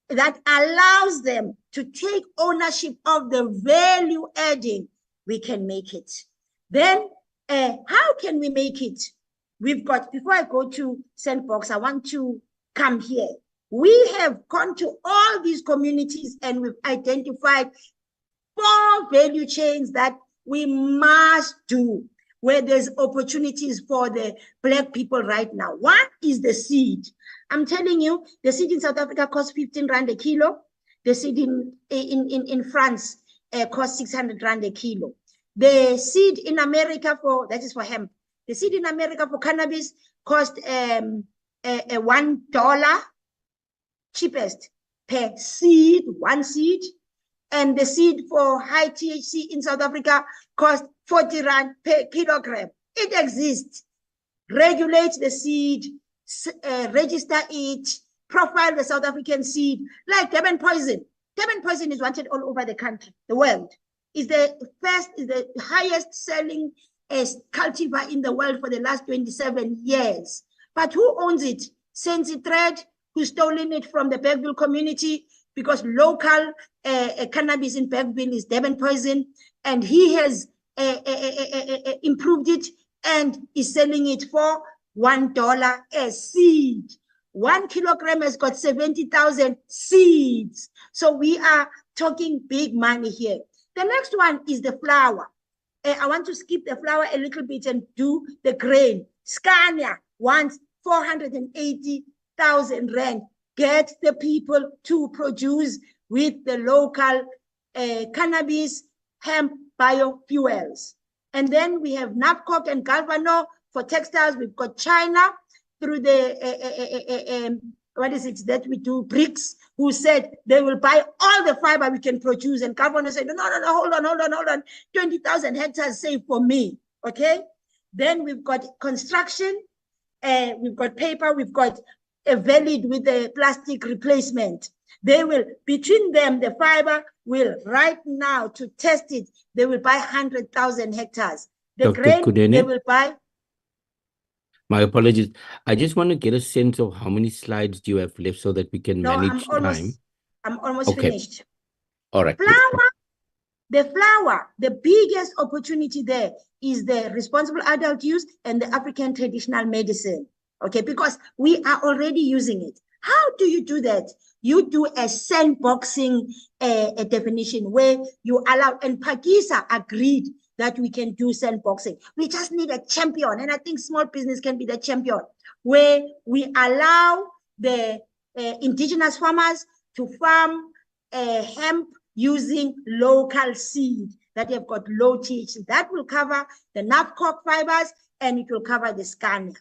S12: that allows them to take ownership of the value adding, we can make it. Then how can we make it? We've got, before I go to Sandbox, I want to come here. We have gone to all these communities and we've identified 4 value chains that we must do where there's opportunities for the Black people right now. One is the seed. I'm telling you, the seed in South Africa costs 15 Rand a kilo. The seed in France costs 600 Rand a kilo. The seed in America that is for hemp. The seed in America for cannabis cost $1 cheapest per seed, one seed. And the seed for high THC in South Africa costs 40 Rand per kilogram. It exists. Regulate the seed, register it, profile the South African seed, like Durban poison. Durban poison is wanted all over the country, the world. Is the highest selling cultivar in the world for the last 27 years. But who owns it? Sensi Thread, who's stolen it from the Bergville community, because local cannabis in Bergville is Durban poison, and he has improved it and is selling it for $1 a seed. 1 kilogram has got 70,000 seeds. So we are talking big money here. The next one is the flour. I want to skip the flour a little bit and do the grain. Scania wants 480,000 Rand. Get the people to produce with the local cannabis, hemp, biofuels. And then we have Napcock and Galvano for textiles. We've got China through the, what is it that we do, BRICS, who said they will buy all the fiber we can produce. And Galvano said, no, hold on. 20,000 hectares saved for me, okay? Then we've got construction, we've got paper, we've got a valid with the plastic replacement. They will, between them, the fiber will right now to test it, they will buy 100,000 hectares. The
S5: Dr.
S12: grain,
S5: Kudene,
S12: they will buy.
S5: my apologies. I just want to get a sense of how many slides do you have left so that we can manage time.
S12: I'm almost finished.
S5: All right.
S12: The flour, the biggest opportunity there is the responsible adult use and the African traditional medicine. Okay, because we are already using it. How do you do that? You do a sandboxing a definition where you allow, and Pakisa agreed that we can do sandboxing. We just need a champion, and I think small business can be the champion, where we allow the indigenous farmers to farm hemp using local seed that have got low THC. That will cover the Napcock fibers, and it will cover the Scania.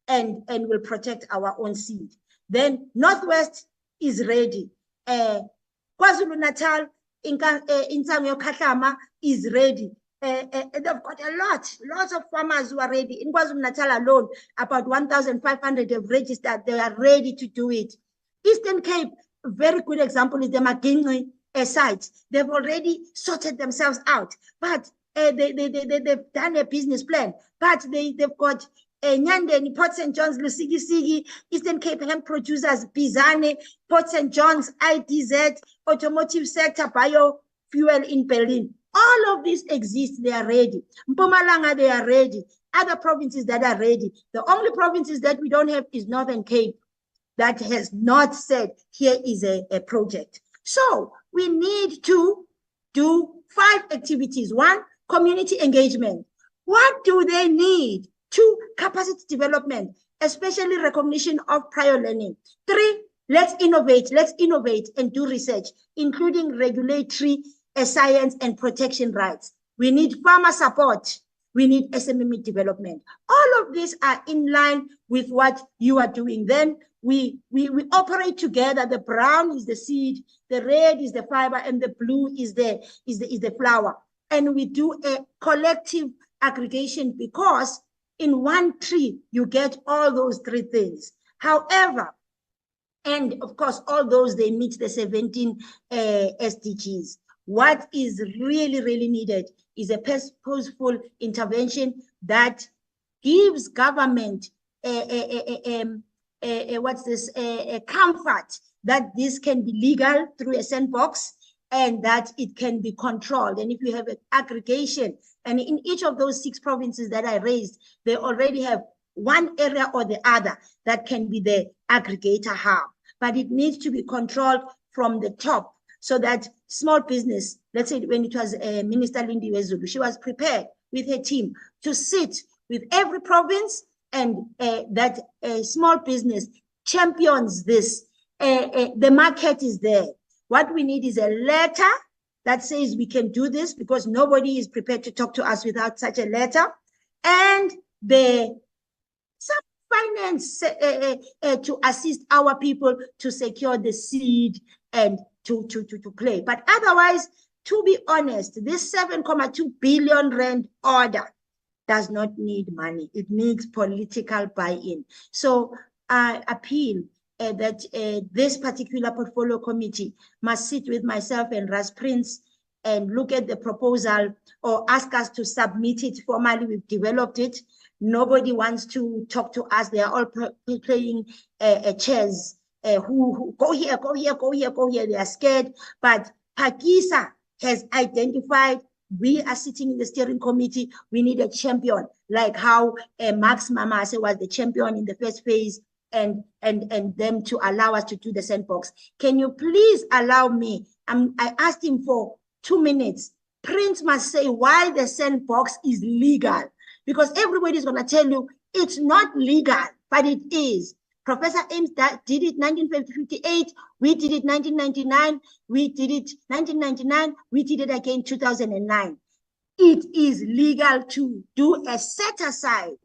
S12: And will protect our own seed. Then Northwest is ready. KwaZulu-Natal, Insango Katlama is ready. They've got lots of farmers who are ready. In KwaZulu-Natal alone, about 1,500 have registered. They are ready to do it. Eastern Cape, a very good example is the McGinley site. They've already sorted themselves out, but they've done a business plan, but they've got Nyandeni, Port St. John's, Lusigi, Eastern Cape hemp producers, Bizane, Port St. John's, IDZ, automotive sector, biofuel in Berlin. All of this exists, they are ready. Mpumalanga, they are ready. Other provinces that are ready. The only provinces that we don't have is Northern Cape that has not said, here is a project. So we need to do 5 activities. 1, community engagement. What do they need? 2, capacity development, especially recognition of prior learning. 3, let's innovate and do research, including regulatory science and protection rights. We need farmer support. We need SMME development. All of these are in line with what you are doing. Then we operate together. The brown is the seed, the red is the fiber, and the blue is the flower. And we do a collective aggregation, because in one tree, you get all those 3 things. However, And of course, all those, they meet the 17 SDGs. What is really, really needed is a purposeful intervention that gives government what's this, a comfort that this can be legal through a sandbox and that it can be controlled. And if you have an aggregation, and in each of those 6 provinces that I raised, they already have one area or the other that can be the aggregator hub. But it needs to be controlled from the top so that small business, let's say when it was Minister Lindy Wezulu, she was prepared with her team to sit with every province and that small business champions this. The market is there. What we need is a letter that says we can do this, because nobody is prepared to talk to us without such a letter. And some finance to assist our people to secure the seed and to play. But otherwise, to be honest, this 7.2 billion rand order does not need money. It needs political buy-in. So I appeal that this particular portfolio committee must sit with myself and Ras Prince and look at the proposal or ask us to submit it formally. We've developed it. Nobody wants to talk to us. They are all playing chess. Who go here, go here, go here, go here. They are scared. But Pakisa has identified, we are sitting in the steering committee. We need a champion, like how Max Mamase was the champion in the first phase, and them to allow us to do the sandbox. Can you please allow me? I asked him for 2 minutes. Prince must say why the sandbox is legal, because everybody is going to tell you it's not legal, but it is. Professor Ames did it 1958. We did it 1999. We did it 1999. We did it again 2009. It is legal to do a set aside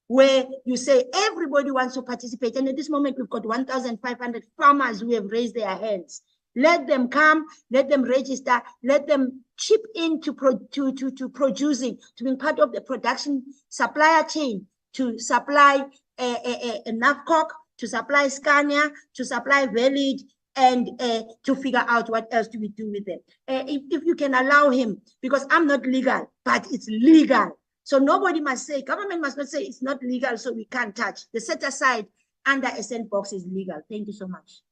S12: where you say everybody wants to participate. And at this moment, we've got 1,500 farmers who have raised their hands. Let them come, let them register, let them chip into producing, to being part of the production supplier chain, to supply a NAFCOC, to supply Scania, to supply Valid, and to figure out what else do we do with them. If you can allow him, because I'm not legal, but it's legal. So nobody must say, government must not say it's not legal, so we can't touch. The set aside under a sandbox is legal. Thank you so much.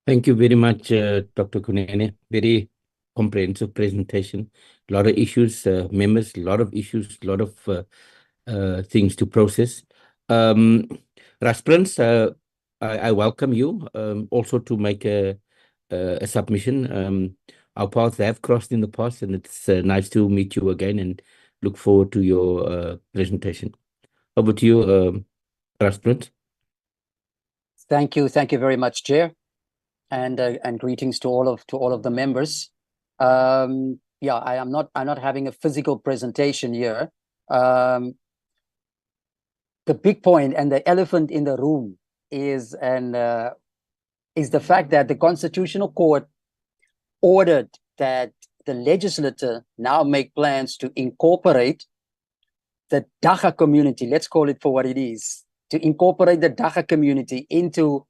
S5: Thank you very much, Dr. Kunene. Very comprehensive presentation. A lot of issues, members, a lot of issues, a lot of things to process. Ras Prince, I welcome you also to make a submission. Our paths have crossed in the past, and it's nice to meet you again and look forward to your presentation. Over to you, Ras Prince.
S13: Thank you very much, Chair, and greetings to all of the members. Yeah, I'm not having a physical presentation here. The big point and the elephant in the room is the fact that the Constitutional Court ordered that the legislature now make plans to incorporate the Daga community, let's call it for what it is, to incorporate the Daga community into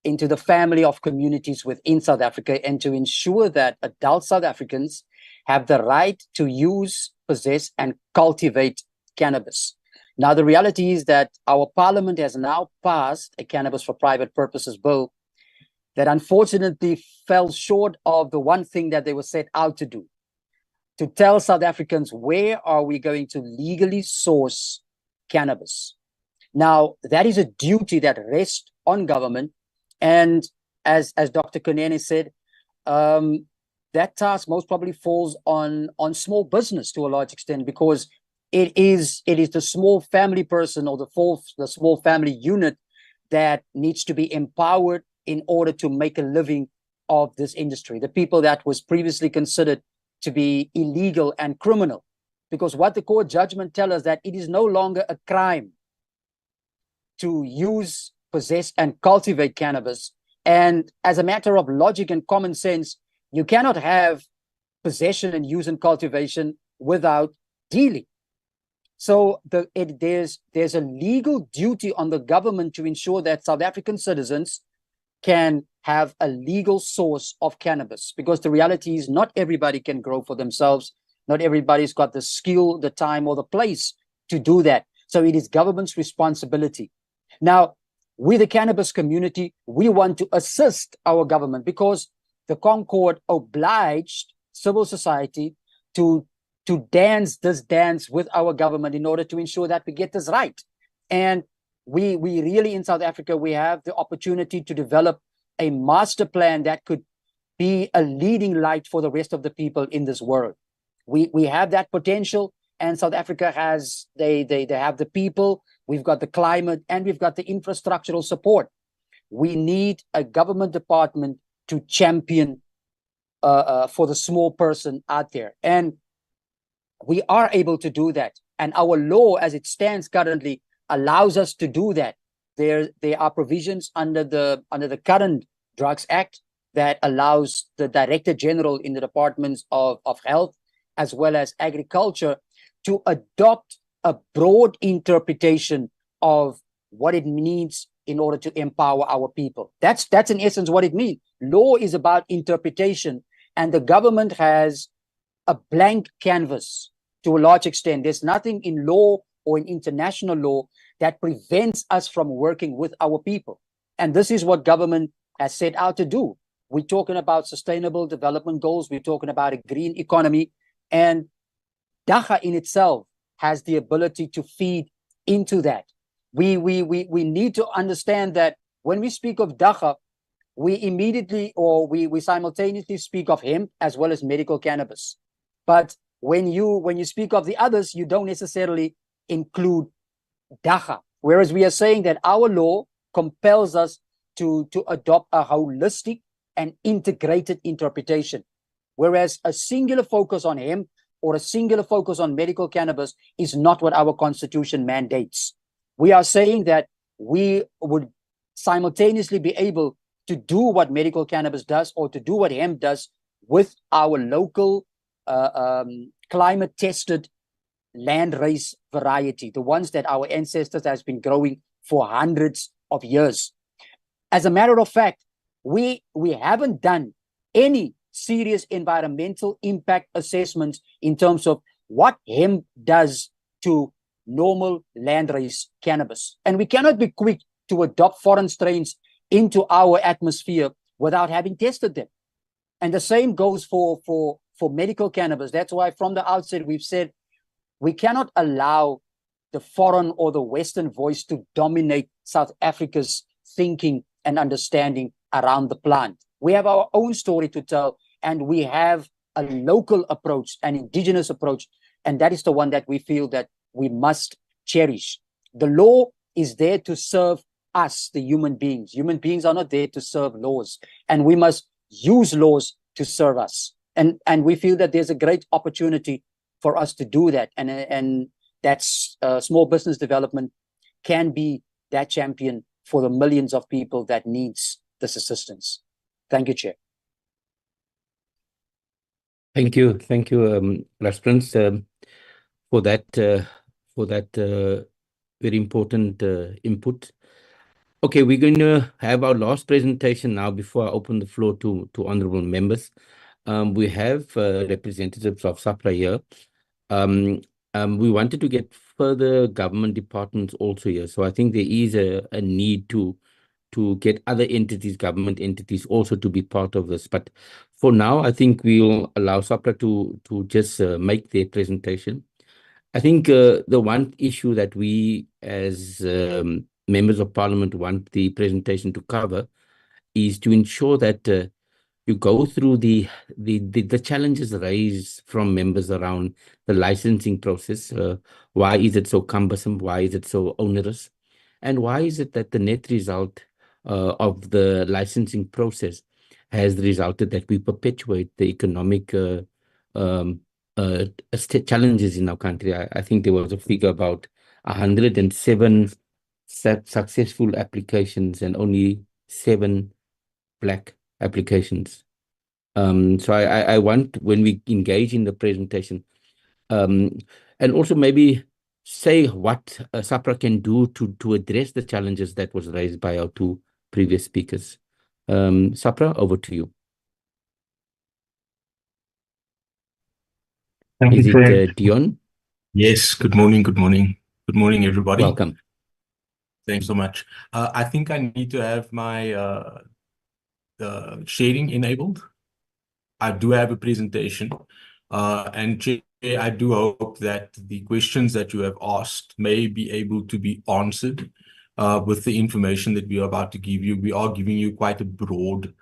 S13: the family of communities within South Africa, and to ensure that adult South Africans have the right to use, possess, and cultivate cannabis. Now, the reality is that our parliament has now passed a cannabis for private purposes bill that unfortunately fell short of the one thing that they were set out to do, to tell South Africans where are we going to legally source cannabis. Now, that is a duty that rests on government, and as Dr. Kunene said, that task most probably falls on small business to a large extent, because it is the small family person or the small family unit that needs to be empowered in order to make a living of this industry. The people that was previously considered to be illegal and criminal, because what the court judgment tells us that it is no longer a crime to use, possess, and cultivate cannabis. And as a matter of logic and common sense, you cannot have possession and use and cultivation without dealing. So there's a legal duty on the government to ensure that South African citizens can have a legal source of cannabis, because the reality is not everybody can grow for themselves. Not everybody's got the skill, the time, or the place to do that. So it is government's responsibility. Now, we, the cannabis community, we want to assist our government, because the Concord obliged civil society to dance this dance with our government in order to ensure that we get this right. And we really, in South Africa, we have the opportunity to develop a master plan that could be a leading light for the rest of the people in this world. We have that potential, and South Africa has, they have the people, we've got the climate, and we've got the infrastructural support. We need a government department to champion for the small person out there. And we are able to do that. And our law, as it stands currently, allows us to do that. There are provisions under the current Drugs Act that allows the Director General in the Departments of Health as well as Agriculture to adopt a broad interpretation of what it means in order to empower our people. That's in essence what it means. Law is about interpretation, and the government has a blank canvas to a large extent. There's nothing in law or in international law that prevents us from working with our people. And this is what government has set out to do. We're talking about sustainable development goals. We're talking about a green economy. And DAGA in itself has the ability to feed into that. We need to understand that when we speak of DAGA, we immediately, or we simultaneously speak of hemp as well as medical cannabis. But when you speak of the others, you don't necessarily include DAGA. Whereas we are saying that our law compels us to adopt a holistic and integrated interpretation. Whereas a singular focus on hemp or a singular focus on medical cannabis is not what our constitution mandates. We are saying that we would simultaneously be able to do what medical cannabis does or to do what hemp does with our local climate-tested land-raised variety, the ones that our ancestors has been growing for hundreds of years. As a matter of fact, we haven't done any serious environmental impact assessments in terms of what hemp does to normal land-raised cannabis. And we cannot be quick to adopt foreign strains into our atmosphere without having tested them. And the same goes for medical cannabis. That's why from the outset we've said we cannot allow the foreign or the Western voice to dominate South Africa's thinking and understanding around the plant. We have our own story to tell, and we have a local approach, an indigenous approach, and that is the one that we feel that we must cherish. The law is there to serve us, the human beings. Human beings are not there to serve laws, and we must use laws to serve us. And we feel that there's a great opportunity for us to do that, and that's small business development can be that champion for the millions of people that needs this assistance. Thank you, Chair.
S5: Thank you, Lars Prince, for that very important input. Okay, we're going to have our last presentation now before I open the floor to honorable members. We have representatives of SAHPRA here. We wanted to get further government departments also here. So I think there is a need to get other entities, government entities also to be part of this. But for now, I think we'll allow SAHPRA to just make their presentation. I think the one issue that we as members of parliament want the presentation to cover is to ensure that you go through the challenges raised from members around the licensing process. Why is it so cumbersome? Why is it so onerous? And why is it that the net result of the licensing process has resulted that we perpetuate the economic challenges in our country? I think there was a figure about 107 successful applications and only 7 black applications. So I want, when we engage in the presentation, and also maybe say what SAHPRA can do to address the challenges that was raised by our two previous speakers. SAHPRA, over to you.
S14: Thank
S5: Is
S14: you,
S5: it
S14: Chair.
S5: Dion?
S14: Yes, good morning, good morning. Good morning, everybody.
S5: Welcome.
S14: Thanks so much. I think I need to have my sharing enabled. I do have a presentation. And Chair, I do hope that the questions that you have asked may be able to be answered with the information that we are about to give you. We are giving you quite a broad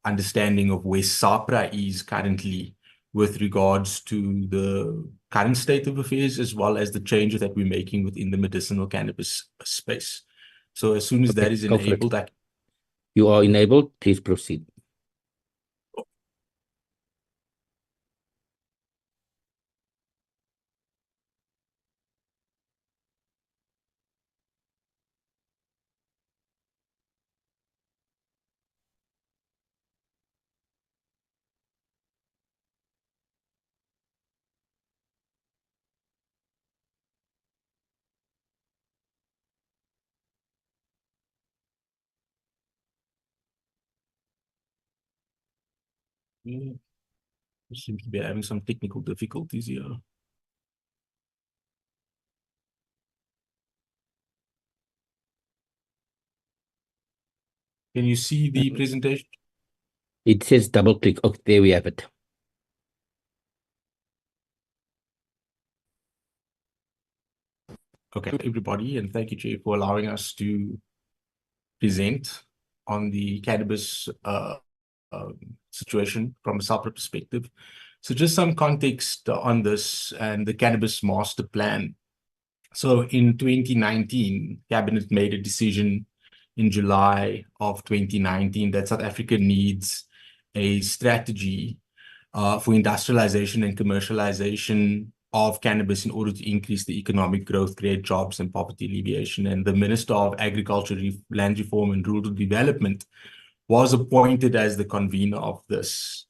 S14: understanding of where SAHPRA is currently with regards to the current state of affairs, as well as the changes that we're making within the medicinal cannabis space. So as soon as that is
S5: Go for it.
S14: enabled,
S5: You are enabled. Please proceed.
S14: we seem to be having some technical difficulties here. Can you see the presentation?
S5: It says double click. Oh, there we have it.
S14: Okay, everybody, and thank you, Chair, for allowing us to present on the cannabis situation from a SAHPRA perspective. So just some context on this and the Cannabis Master Plan. So in 2019, Cabinet made a decision in July of 2019 that South Africa needs a strategy for industrialization and commercialization of cannabis in order to increase the economic growth, create jobs, and poverty alleviation. And the Minister of Agriculture, Land Reform and Rural Development was appointed as the convener of this.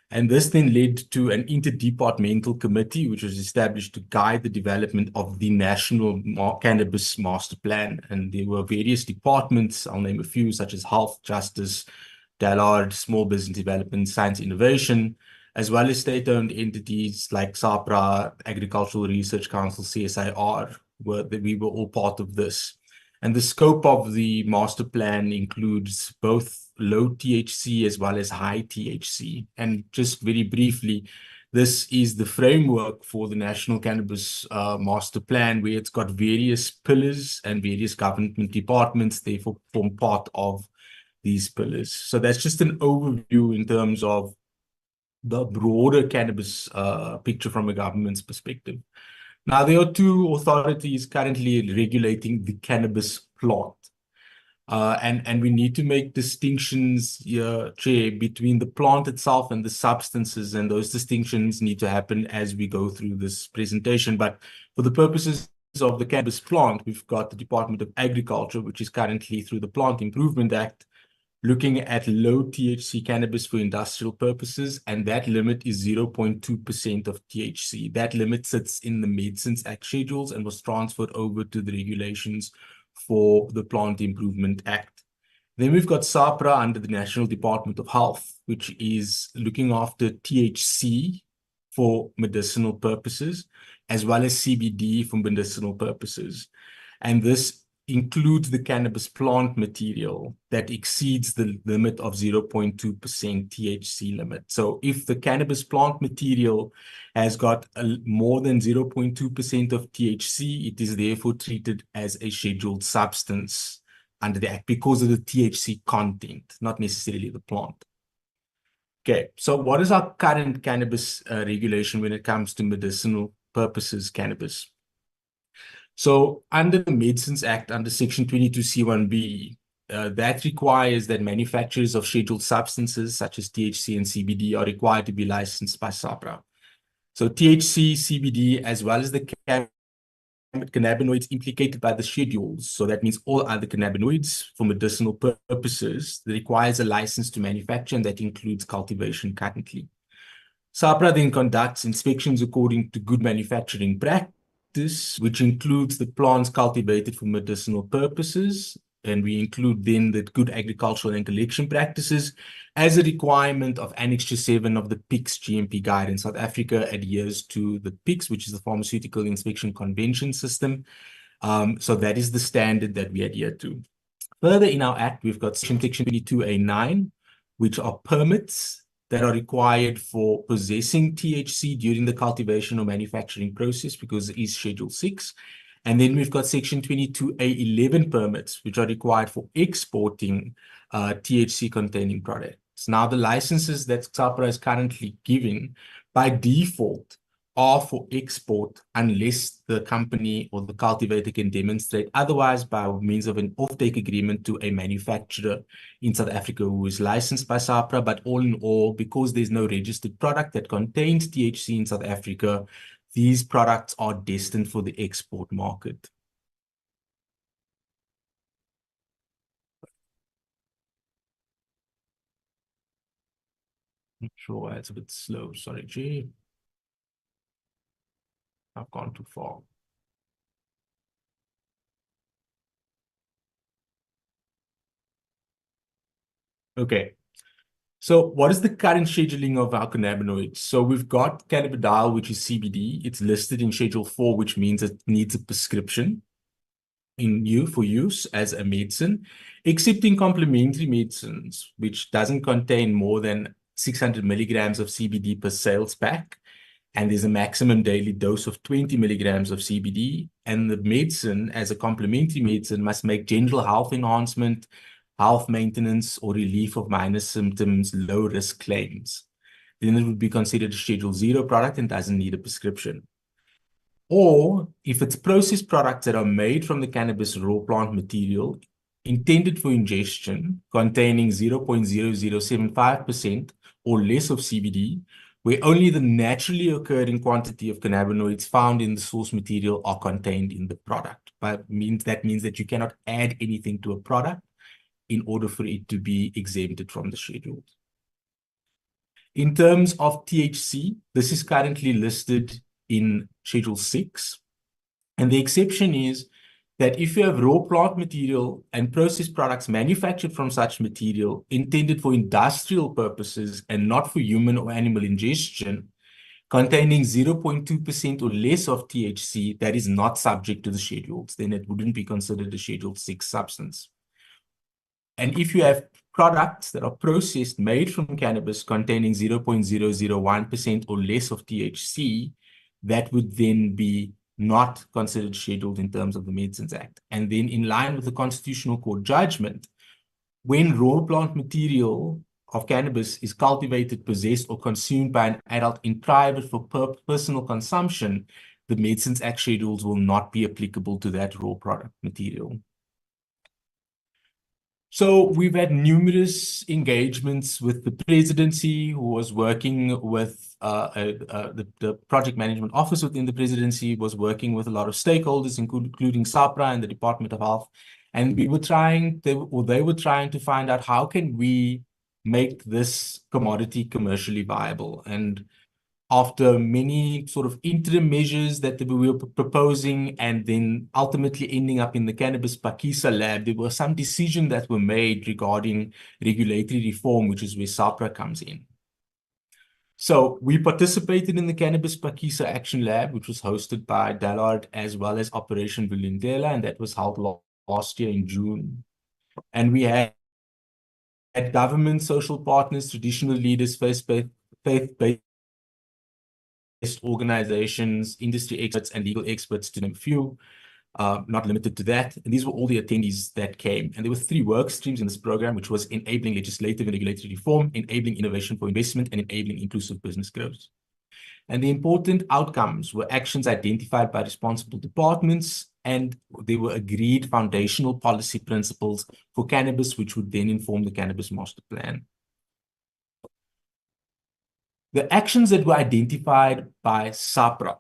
S14: And this then led to an interdepartmental committee, which was established to guide the development of the National Cannabis Master Plan. And there were various departments, I'll name a few, such as Health, Justice, Dallard, Small Business Development, Science Innovation, as well as state-owned entities like SAHPRA, Agricultural Research Council, CSIR, we were all part of this. And the scope of the master plan includes both low THC as well as high THC. And just very briefly, this is the framework for the National Cannabis Master Plan, where it's got various pillars and various government departments, therefore form part of these pillars. So that's just an overview in terms of the broader cannabis picture from a government's perspective. Now, there are two authorities currently regulating the cannabis plant. And we need to make distinctions here, Chair, between the plant itself and the substances, and those distinctions need to happen as we go through this presentation. But for the purposes of the cannabis plant, we've got the Department of Agriculture, which is currently through the Plant Improvement Act, looking at low THC cannabis for industrial purposes, and that limit is 0.2% of THC. That limit sits in the Medicines Act schedules and was transferred over to the regulations for the Plant Improvement Act. Then we've got SAHPRA under the National Department of Health, which is looking after THC for medicinal purposes, as well as CBD for medicinal purposes. And this includes the cannabis plant material that exceeds the limit of 0.2% THC limit. So if the cannabis plant material has got more than 0.2% of THC, it is therefore treated as a scheduled substance under the Act because of the THC content, not necessarily the plant. Okay, so what is our current cannabis regulation when it comes to medicinal purposes cannabis? So under the Medicines Act, under Section 22C1B, that requires that manufacturers of scheduled substances such as THC and CBD are required to be licensed by SAHPRA. So THC, CBD, as well as the cannabinoids implicated by the schedules, so that means all other cannabinoids for medicinal purposes, that requires a license to manufacture, and that includes cultivation currently. SAHPRA then conducts inspections according to good manufacturing practice practice, which includes the plants cultivated for medicinal purposes, and we include then the good agricultural and collection practices as a requirement of Annexure 7 of the PICS GMP guide. In South Africa adheres to the PICS, which is the Pharmaceutical Inspection Convention System. So that is the standard that we adhere to. Further in our Act, we've got Section 22A9, which are permits that are required for possessing THC during the cultivation or manufacturing process, because it is Schedule 6. And then we've got Section 22A11 permits, which are required for exporting THC-containing products. Now, the licenses that SAHPRA is currently giving, by default, are for export unless the company or the cultivator can demonstrate otherwise by means of an offtake agreement to a manufacturer in South Africa who is licensed by SAHPRA. But all in all, because there's no registered product that contains THC in South Africa, these products are destined for the export market. Not sure why it's a bit slow. Sorry, G. I've gone too far. Okay. So what is the current scheduling of our cannabinoids? So we've got cannabidiol, which is CBD. It's listed in Schedule 4, which means it needs a prescription for use as a medicine, except in complementary medicines, which doesn't contain more than 600 milligrams of CBD per sales pack. And there's a maximum daily dose of 20 milligrams of CBD. And the medicine, as a complementary medicine, must make general health enhancement, health maintenance, or relief of minor symptoms, low-risk claims. Then it would be considered a Schedule 0 product and doesn't need a prescription. Or if it's processed products that are made from the cannabis raw plant material, intended for ingestion, containing 0.0075% or less of CBD, where only the naturally occurring quantity of cannabinoids found in the source material are contained in the product. That means that you cannot add anything to a product in order for it to be exempted from the schedule. In terms of THC, this is currently listed in Schedule 6. And the exception is that if you have raw plant material and processed products manufactured from such material intended for industrial purposes and not for human or animal ingestion, containing 0.2% or less of THC that is not subject to the schedules, then it wouldn't be considered a Schedule 6 substance. And if you have products that are processed, made from cannabis containing 0.001% or less of THC, that would then be not considered scheduled in terms of the Medicines Act. And then in line with the Constitutional Court judgment, when raw plant material of cannabis is cultivated, possessed, or consumed by an adult in private for personal consumption, the Medicines Act schedules will not be applicable to that raw product material. So we've had numerous engagements with the presidency, who was working with the project management office within the presidency, was working with a lot of stakeholders, including SAHPRA and the Department of Health. And they were trying to find out how can we make this commodity commercially viable. And after many sort of interim measures that we were proposing and then ultimately ending up in the Cannabis Pakisa lab, there were some decisions that were made regarding regulatory reform, which is where SAHPRA comes in. So we participated in the Cannabis Pakisa Action Lab, which was hosted by Dallard as well as Operation Vulindlela, and that was held last year in June. And we had government, social partners, traditional leaders, faith-based organizations, industry experts, and legal experts, to name a few, not limited to that. And these were all the attendees that came. And there were 3 work streams in this program, which was enabling legislative and regulatory reform, enabling innovation for investment, and enabling inclusive business growth. And the important outcomes were actions identified by responsible departments, and there were agreed foundational policy principles for cannabis, which would then inform the Cannabis Master Plan. The actions that were identified by SAHPRA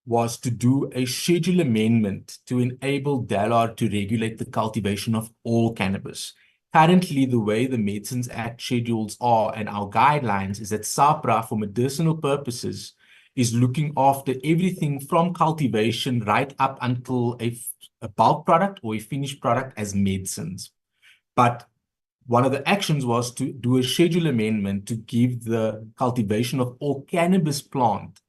S14: was to do a schedule amendment to enable Dallard to regulate the cultivation of all cannabis. Currently, the way the Medicines Act schedules are and our guidelines is that SAHPRA, for medicinal purposes, is looking after everything from cultivation right up until a bulk product or a finished product as medicines. But one of the actions was to do a schedule amendment to give the cultivation of all cannabis plant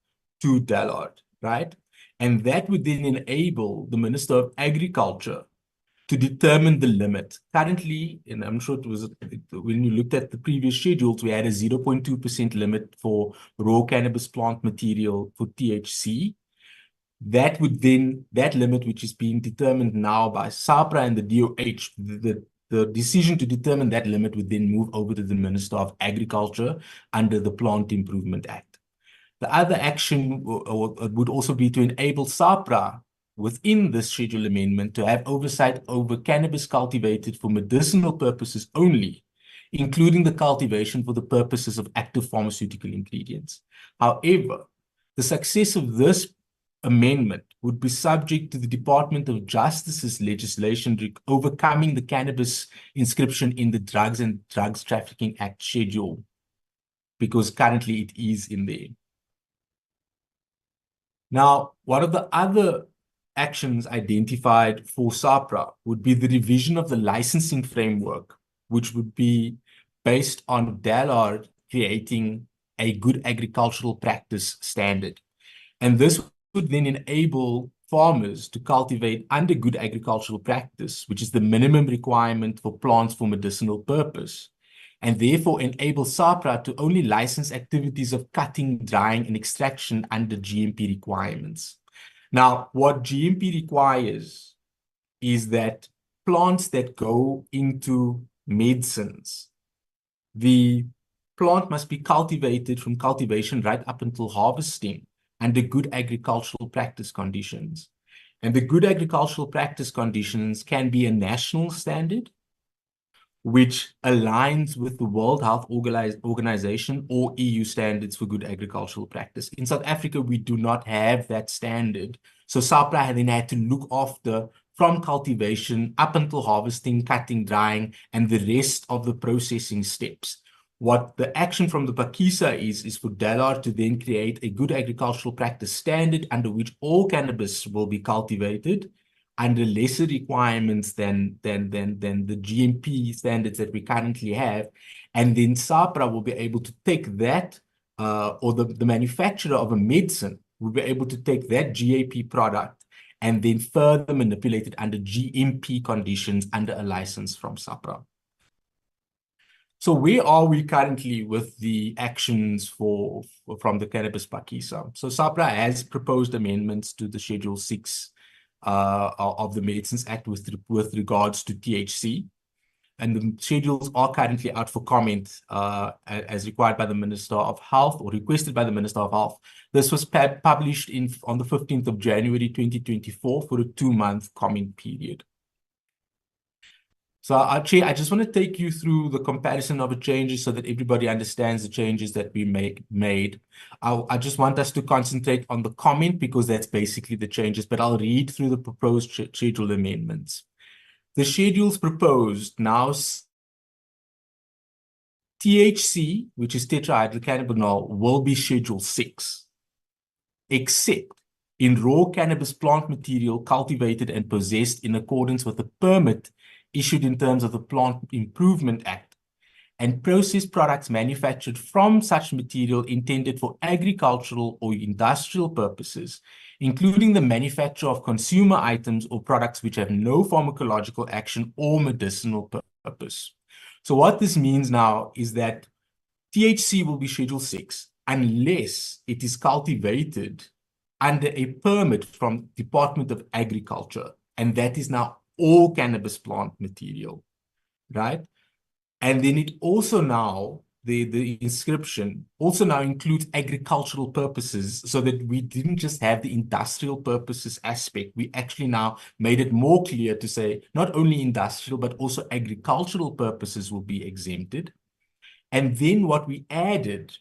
S14: to Dallard, right? And that would then enable the Minister of Agriculture to determine the limit. Currently, and I'm sure it was when you looked at the previous schedules, we had a 0.2% limit for raw cannabis plant material for THC. That would then, that limit, which is being determined now by SAHPRA and the DOH, the decision to determine that limit would then move over to the Minister of Agriculture under the Plant Improvement Act. The other action would also be to enable SAHPRA within this schedule amendment to have oversight over cannabis cultivated for medicinal purposes only, including the cultivation for the purposes of active pharmaceutical ingredients. However, the success of this amendment would be subject to the Department of Justice's legislation overcoming the cannabis inscription in the Drugs and Drugs Trafficking Act schedule, because currently it is in there. Now, one of the other actions identified for SAHPRA would be the revision of the licensing framework, which would be based on Dallard creating a good agricultural practice standard. And this would then enable farmers to cultivate under good agricultural practice, which is the minimum requirement for plants for medicinal purpose, and therefore enable SAHPRA to only license activities of cutting, drying, and extraction under GMP requirements. Now, what GMP requires is that plants that go into medicines, the plant must be cultivated from cultivation right up until harvesting under good agricultural practice conditions. And the good agricultural practice conditions can be a national standard, which aligns with the World Health Organization or EU standards for good agricultural practice. In South Africa, we do not have that standard. So SAHPRA then had to look after from cultivation up until harvesting, cutting, drying, and the rest of the processing steps. What the action from the PAKISA is for Dallard to then create a good agricultural practice standard under which all cannabis will be cultivated under lesser requirements than the GMP standards that we currently have. And then SAHPRA will be able to take that, or the manufacturer of a medicine will be able to take that GAP product and then further manipulate it under GMP conditions under a license from SAHPRA. So where are we currently with the actions from the Cannabis PAKISA? So SAHPRA has proposed amendments to the Schedule 6 of the Medicines Act with regards to THC. And the schedules are currently out for comment as required by the Minister of Health or requested by the Minister of Health. This was published on the 15th of January 2024 for a 2-month comment period. So Chair, I just want to take you through the comparison of the changes so that everybody understands the changes that we made. I just want us to concentrate on the comment because that's basically the changes, but I'll read through the proposed schedule amendments. The schedules proposed now, THC, which is tetrahydrocannabinol, will be Schedule 6, except in raw cannabis plant material cultivated and possessed in accordance with the permit issued in terms of the Plant Improvement Act, and processed products manufactured from such material intended for agricultural or industrial purposes, including the manufacture of consumer items or products which have no pharmacological action or medicinal purpose. So what this means now is that THC will be Schedule 6 unless it is cultivated under a permit from Department of Agriculture, and that is now all cannabis plant material, right? And then it also now, the inscription also now includes agricultural purposes, so that we didn't just have the industrial purposes aspect. We actually now made it more clear to say not only industrial, but also agricultural purposes will be exempted. And then what we added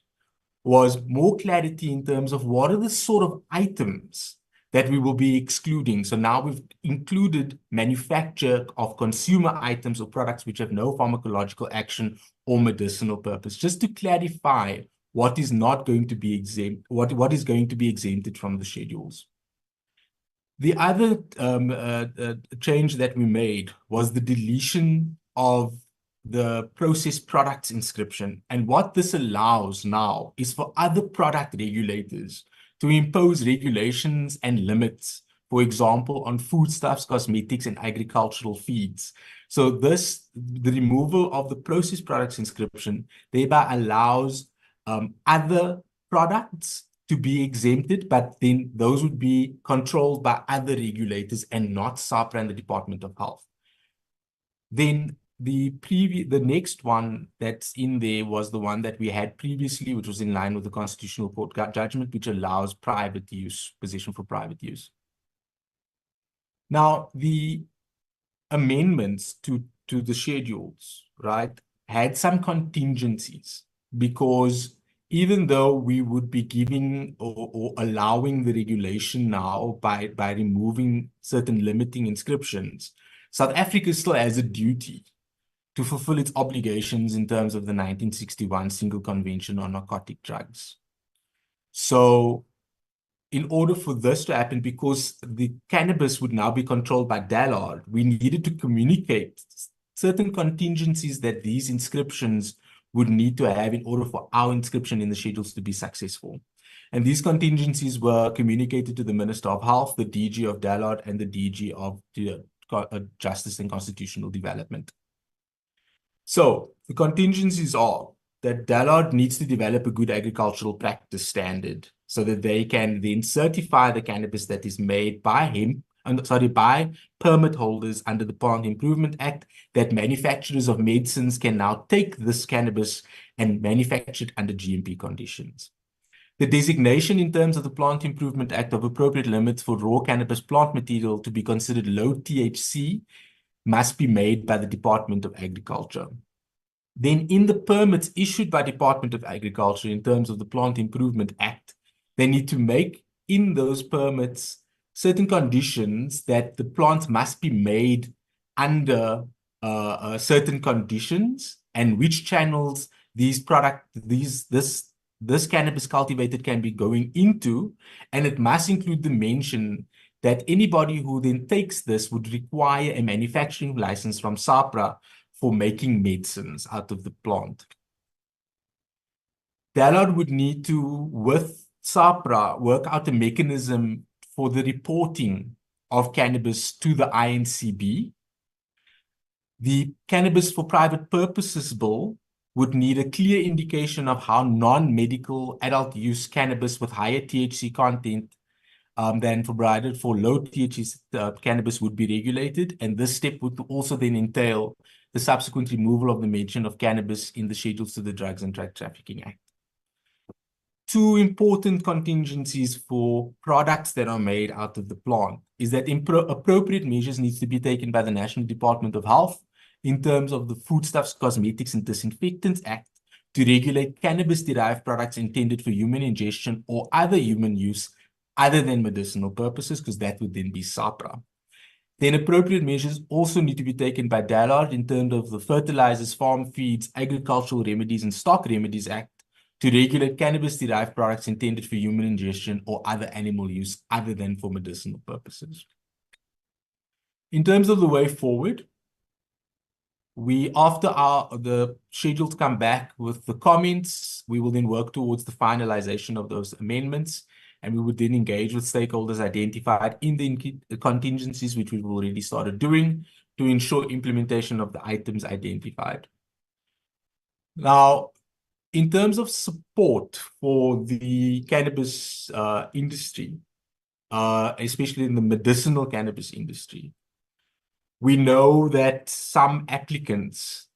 S14: was more clarity in terms of what are the sort of items that we will be excluding. So now we've included manufacture of consumer items or products which have no pharmacological action or medicinal purpose, just to clarify what is not going to be exempt, what is going to be exempted from the schedules. The other change that we made was the deletion of the processed products inscription. And what this allows now is for other product regulators to impose regulations and limits, for example, on foodstuffs, cosmetics, and agricultural feeds. So the removal of the processed products inscription thereby allows other products to be exempted, but then those would be controlled by other regulators and not SAHPRA and the Department of Health. Then the next one that's in there was the one that we had previously, which was in line with the Constitutional Court judgment, which allows private use, possession for private use. Now, the amendments to the schedules, right, had some contingencies, because even though we would be giving or allowing the regulation now by removing certain limiting inscriptions, South Africa still has a duty to fulfill its obligations in terms of the 1961 Single Convention on Narcotic Drugs. So in order for this to happen, because the cannabis would now be controlled by DALRRD, we needed to communicate certain contingencies that these inscriptions would need to have in order for our inscription in the schedules to be successful. And these contingencies were communicated to the Minister of Health, the DG of DALRRD, and the DG of Justice and Constitutional Development. So the contingencies are that DALRRD needs to develop a good agricultural practice standard so that they can then certify the cannabis that is made by by permit holders under the Plant Improvement Act, that manufacturers of medicines can now take this cannabis and manufacture it under GMP conditions. The designation in terms of the Plant Improvement Act of appropriate limits for raw cannabis plant material to be considered low THC must be made by the Department of Agriculture. Then in the permits issued by Department of Agriculture in terms of the Plant Improvement Act, they need to make in those permits certain conditions that the plants must be made under certain conditions, and which channels this cannabis cultivated can be going into, and it must include the mention that anybody who then takes this would require a manufacturing license from SAHPRA for making medicines out of the plant. DALRRD would need to, with SAHPRA, work out a mechanism for the reporting of cannabis to the INCB. The Cannabis for Private Purposes Bill would need a clear indication of how non-medical adult use cannabis with higher THC content than provided for low THC cannabis would be regulated. And this step would also then entail the subsequent removal of the mention of cannabis in the schedules to the Drugs and Drug Trafficking Act. Two important contingencies for products that are made out of the plant is that appropriate measures needs to be taken by the National Department of Health in terms of the Foodstuffs, Cosmetics and Disinfectants Act to regulate cannabis-derived products intended for human ingestion or other human use other than medicinal purposes, because that would then be SAHPRA. Then appropriate measures also need to be taken by DALRRD in terms of the Fertilizers, Farm Feeds, Agricultural Remedies and Stock Remedies Act to regulate cannabis-derived products intended for human ingestion or other animal use other than for medicinal purposes. In terms of the way forward, after the schedules come back with the comments, we will then work towards the finalization of those amendments, and we would then engage with stakeholders identified in the contingencies, which we've already started doing, to ensure implementation of the items identified. Now, in terms of support for the cannabis industry, especially in the medicinal cannabis industry, we know that some applicants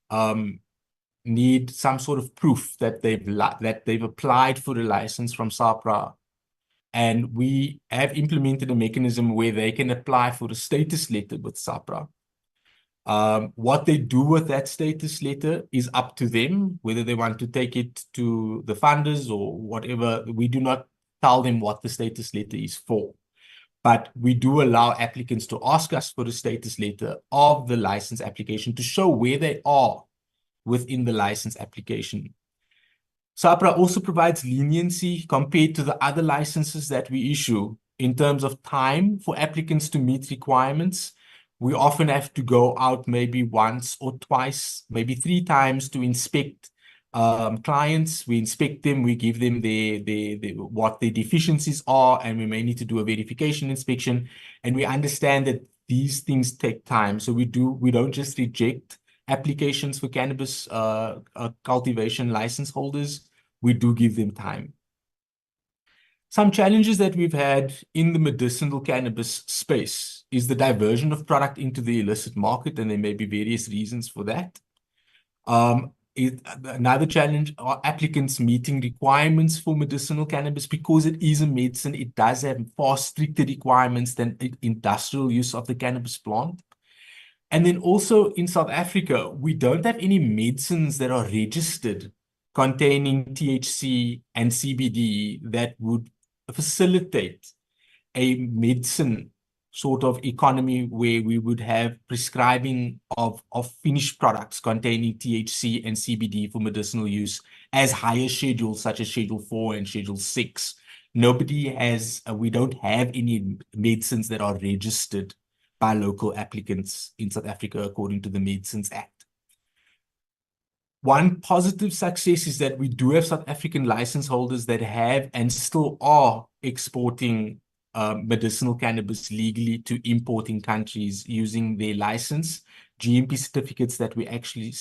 S14: need some sort of proof that they've applied for a license from SAHPRA, and we have implemented a mechanism where they can apply for a status letter with SAHPRA. What they do with that status letter is up to them, whether they want to take it to the funders or whatever. We do not tell them what the status letter is for. But we do allow applicants to ask us for a status letter of the license application to show where they are within the license application. SAHPRA also provides leniency compared to the other licenses that we issue in terms of time for applicants to meet requirements. We often have to go out maybe once or twice, maybe 3 times to inspect clients. We inspect them, we give them what their deficiencies are, and we may need to do a verification inspection. And we understand that these things take time. So we don't just reject applications for cannabis cultivation license holders. We do give them time. Some challenges that we've had in the medicinal cannabis space is the diversion of product into the illicit market, and there may be various reasons for that. Another challenge are applicants meeting requirements for medicinal cannabis. Because it is a medicine, it does have far stricter requirements than industrial use of the cannabis plant. And then also in South Africa, we don't have any medicines that are registered containing THC and CBD that would facilitate a medicine sort of economy where we would have prescribing of finished products containing THC and CBD for medicinal use as higher schedules such as Schedule 4 and Schedule 6. We don't have any medicines that are registered by local applicants in South Africa according to the Medicines Act. One positive success is that we do have South African license holders that have and still are exporting medicinal cannabis legally to importing countries using their license, GMP certificates that we actually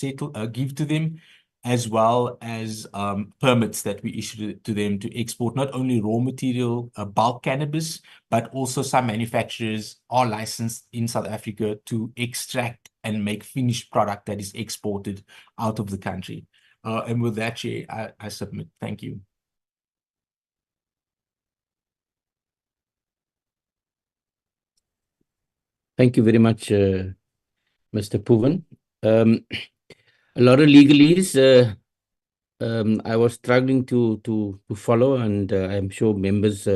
S14: give to them, as well as permits that we issue to them to export not only raw material, bulk cannabis, but also some manufacturers are licensed in South Africa to extract and make finished product that is exported out of the country. And with that, Chair, I submit. Thank you.
S5: Thank you very much, Mr. Puven. A lot of legalese I was struggling to follow, and I'm sure members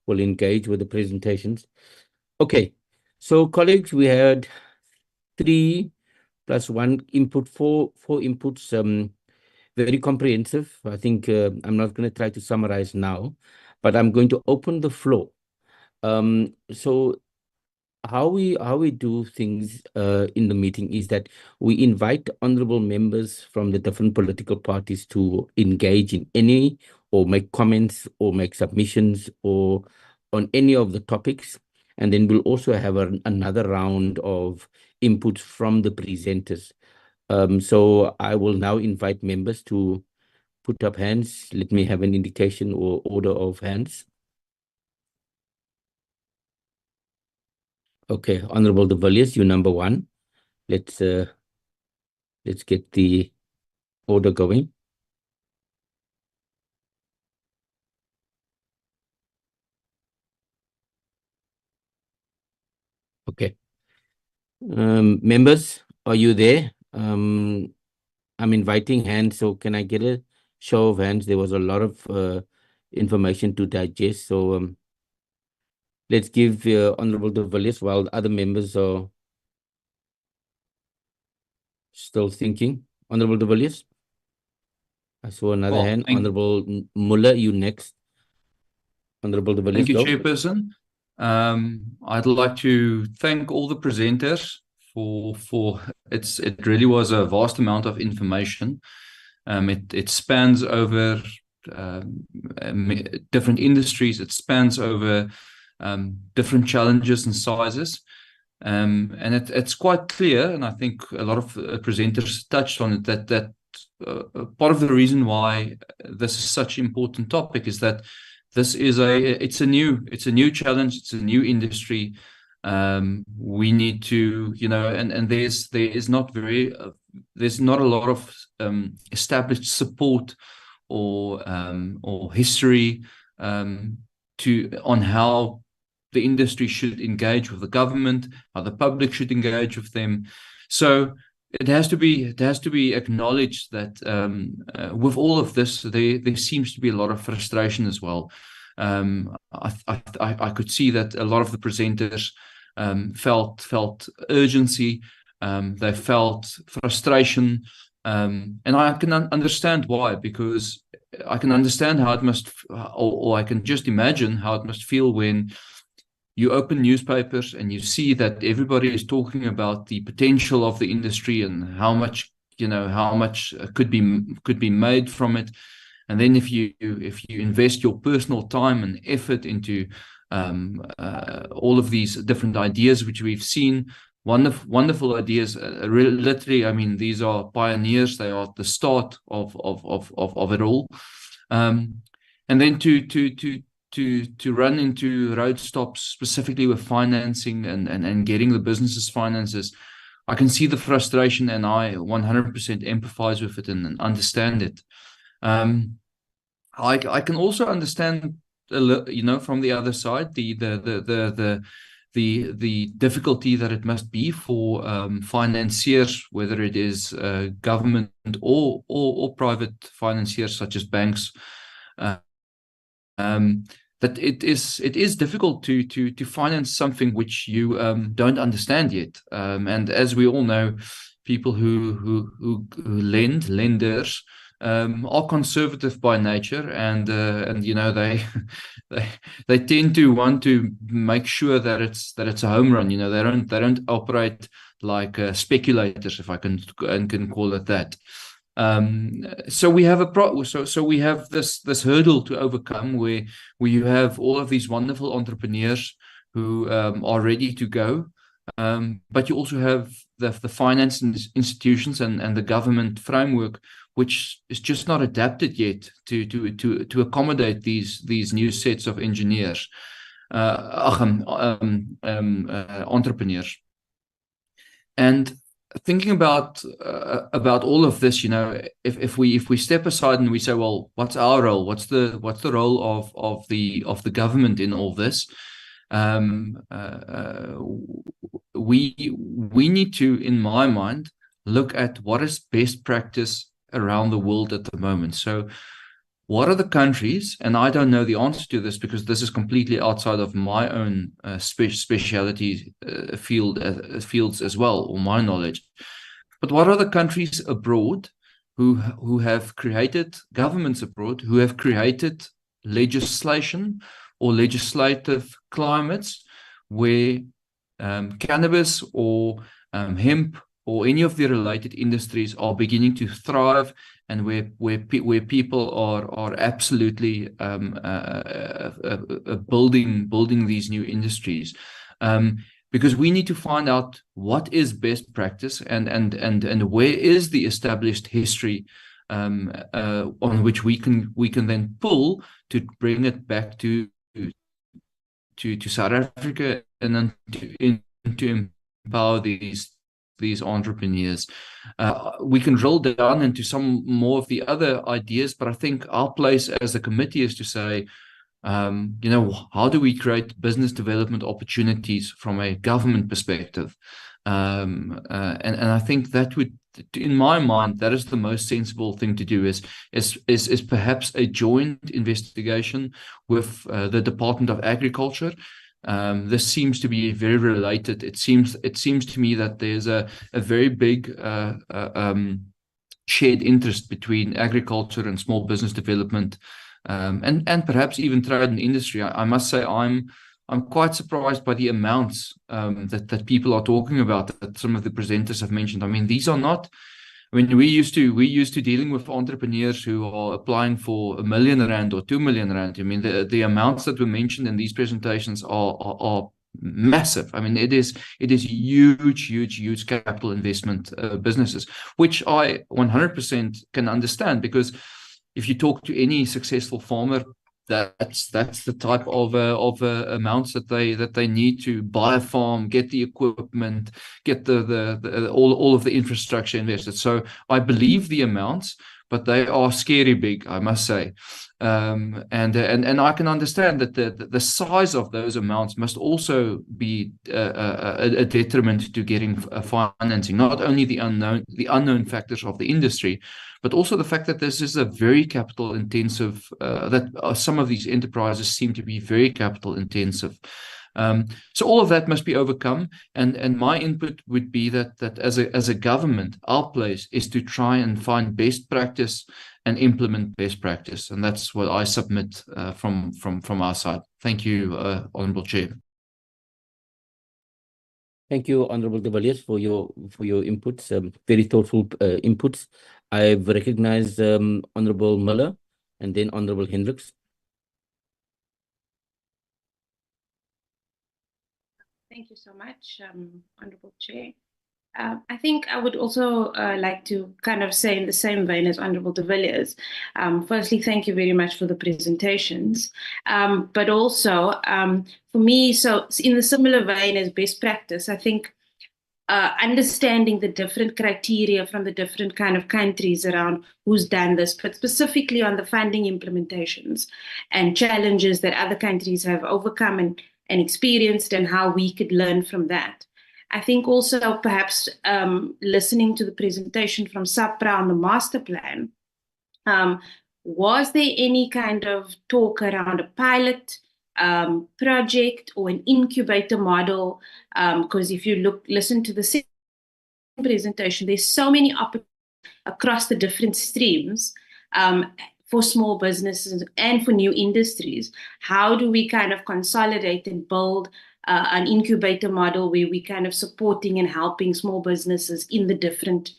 S5: will engage with the presentations. Okay, so colleagues, we had 3 + 1 input, 4 inputs, very comprehensive. I think I'm not going to try to summarize now, but I'm going to open the floor. So how we do things in the meeting is that we invite honorable members from the different political parties to engage in any or make comments or make submissions or on any of the topics. And then we'll also have another round of inputs from the presenters. So I will now invite members to put up hands. Let me have an indication or order of hands. Okay, Honorable de Villiers, you're number 1. Let's get the order going. Okay. Members, are you there? I'm inviting hands, so can I get a show of hands? There was a lot of information to digest, so let's give Honorable de Villiers while other members are still thinking. Honorable de Villiers? I saw another hand. Honorable Muller, you next. Honorable de Villiers,
S15: thank you,
S5: go.
S15: Chairperson. I'd like to thank all the presenters for it really was a vast amount of information. It spans over different industries. It spans over different challenges and sizes. And it's quite clear, and I think a lot of presenters touched on it, that part of the reason why this is such an important topic is that this is it's a new challenge, it's a new industry. We need to, and there's not a lot of established support or history on how the industry should engage with the government, how the public should engage with them. So it has to be acknowledged that with all of this, there seems to be a lot of frustration as well. I could see that a lot of the presenters felt urgency, they felt frustration, and I can understand why, because I can understand how it must, or I can just imagine how it must feel when you open newspapers and you see that everybody is talking about the potential of the industry and how much, how much could be made from it. And then if you invest your personal time and effort into all of these different ideas which we've seen, wonderful ideas, literally, I mean, these are pioneers. They are the start of it all. And then to run into road stops specifically with financing and getting the business's finances, I can see the frustration, and I 100% empathize with it and understand it. I can also understand, from the other side, the difficulty that it must be for financiers, whether it is government or private financiers such as banks, that it is difficult to finance something which you don't understand yet. And as we all know, people who lenders, are conservative by nature, and they tend to want to make sure that it's a home run. They don't operate like speculators, if I can call it that. So we have so we have this hurdle to overcome, where you have all of these wonderful entrepreneurs who are ready to go, but you also have the finance institutions and the government framework, which is just not adapted yet to accommodate these new sets of engineers, entrepreneurs. And thinking about all of this, if we step aside and we say, well, what's our role? What's the role of the government in all this? We need to, in my mind, look at what is best practice around the world at the moment. So what are the countries, and I don't know the answer to this because this is completely outside of my own specialty fields as well, or my knowledge, but what are the countries abroad who have created, governments abroad who have created legislation or legislative climates where cannabis or hemp or any of the related industries are beginning to thrive, and where people are absolutely building these new industries, because we need to find out what is best practice and where is the established history on which we can then pull to bring it back to South Africa, and then to empower these entrepreneurs. We can drill down into some more of the other ideas, but I think our place as a committee is to say, how do we create business development opportunities from a government perspective? And I think that would, in my mind, that is the most sensible thing to do, is perhaps a joint investigation with the Department of Agriculture. This seems to be very related. It seems to me that there's a very big shared interest between agriculture and small business development, and perhaps even trade and industry. I must say I'm quite surprised by the amounts that people are talking about, that some of the presenters have mentioned. I mean, these are not. I mean, we used to dealing with entrepreneurs who are applying for R1 million or 2 million rand. I mean, the amounts that were mentioned in these presentations are massive. I mean, it is huge capital investment businesses, which I 100% can understand, because if you talk to any successful farmer, that's the type of amounts that they need to buy a farm, get the equipment, get the all of the infrastructure invested. So I believe the amounts, but they are scary big, I must say. And I can understand that the size of those amounts must also be a detriment to getting financing. Not only the unknown factors of the industry, but also the fact that this is a very capital intensive, that some of these enterprises seem to be very capital intensive. So all of that must be overcome. And my input would be that as a government, our place is to try and find best practice and implement best practice. And that's what I submit from our side. Thank you, Honourable Chair.
S5: Thank you, Honourable de Villiers, for your inputs, very thoughtful inputs. I've recognized Honourable Miller and then Honourable Hendricks.
S16: Thank you so much, Honourable Chair. I think I would also like to kind of say in the same vein as Honourable de Villiers, firstly, thank you very much for the presentations, but also for me, so in the similar vein as best practice, I think understanding the different criteria from the different kind of countries around who's done this, but specifically on the funding implementations and challenges that other countries have overcome and experienced and how we could learn from that. I think also perhaps listening to the presentation from SAHPRA on the master plan, was there any kind of talk around a pilot project or an incubator model? Because if you listen to the same presentation, there's so many opportunities across the different streams for small businesses and for new industries. How do we kind of consolidate and build an incubator model where we kind of supporting and helping small businesses in the different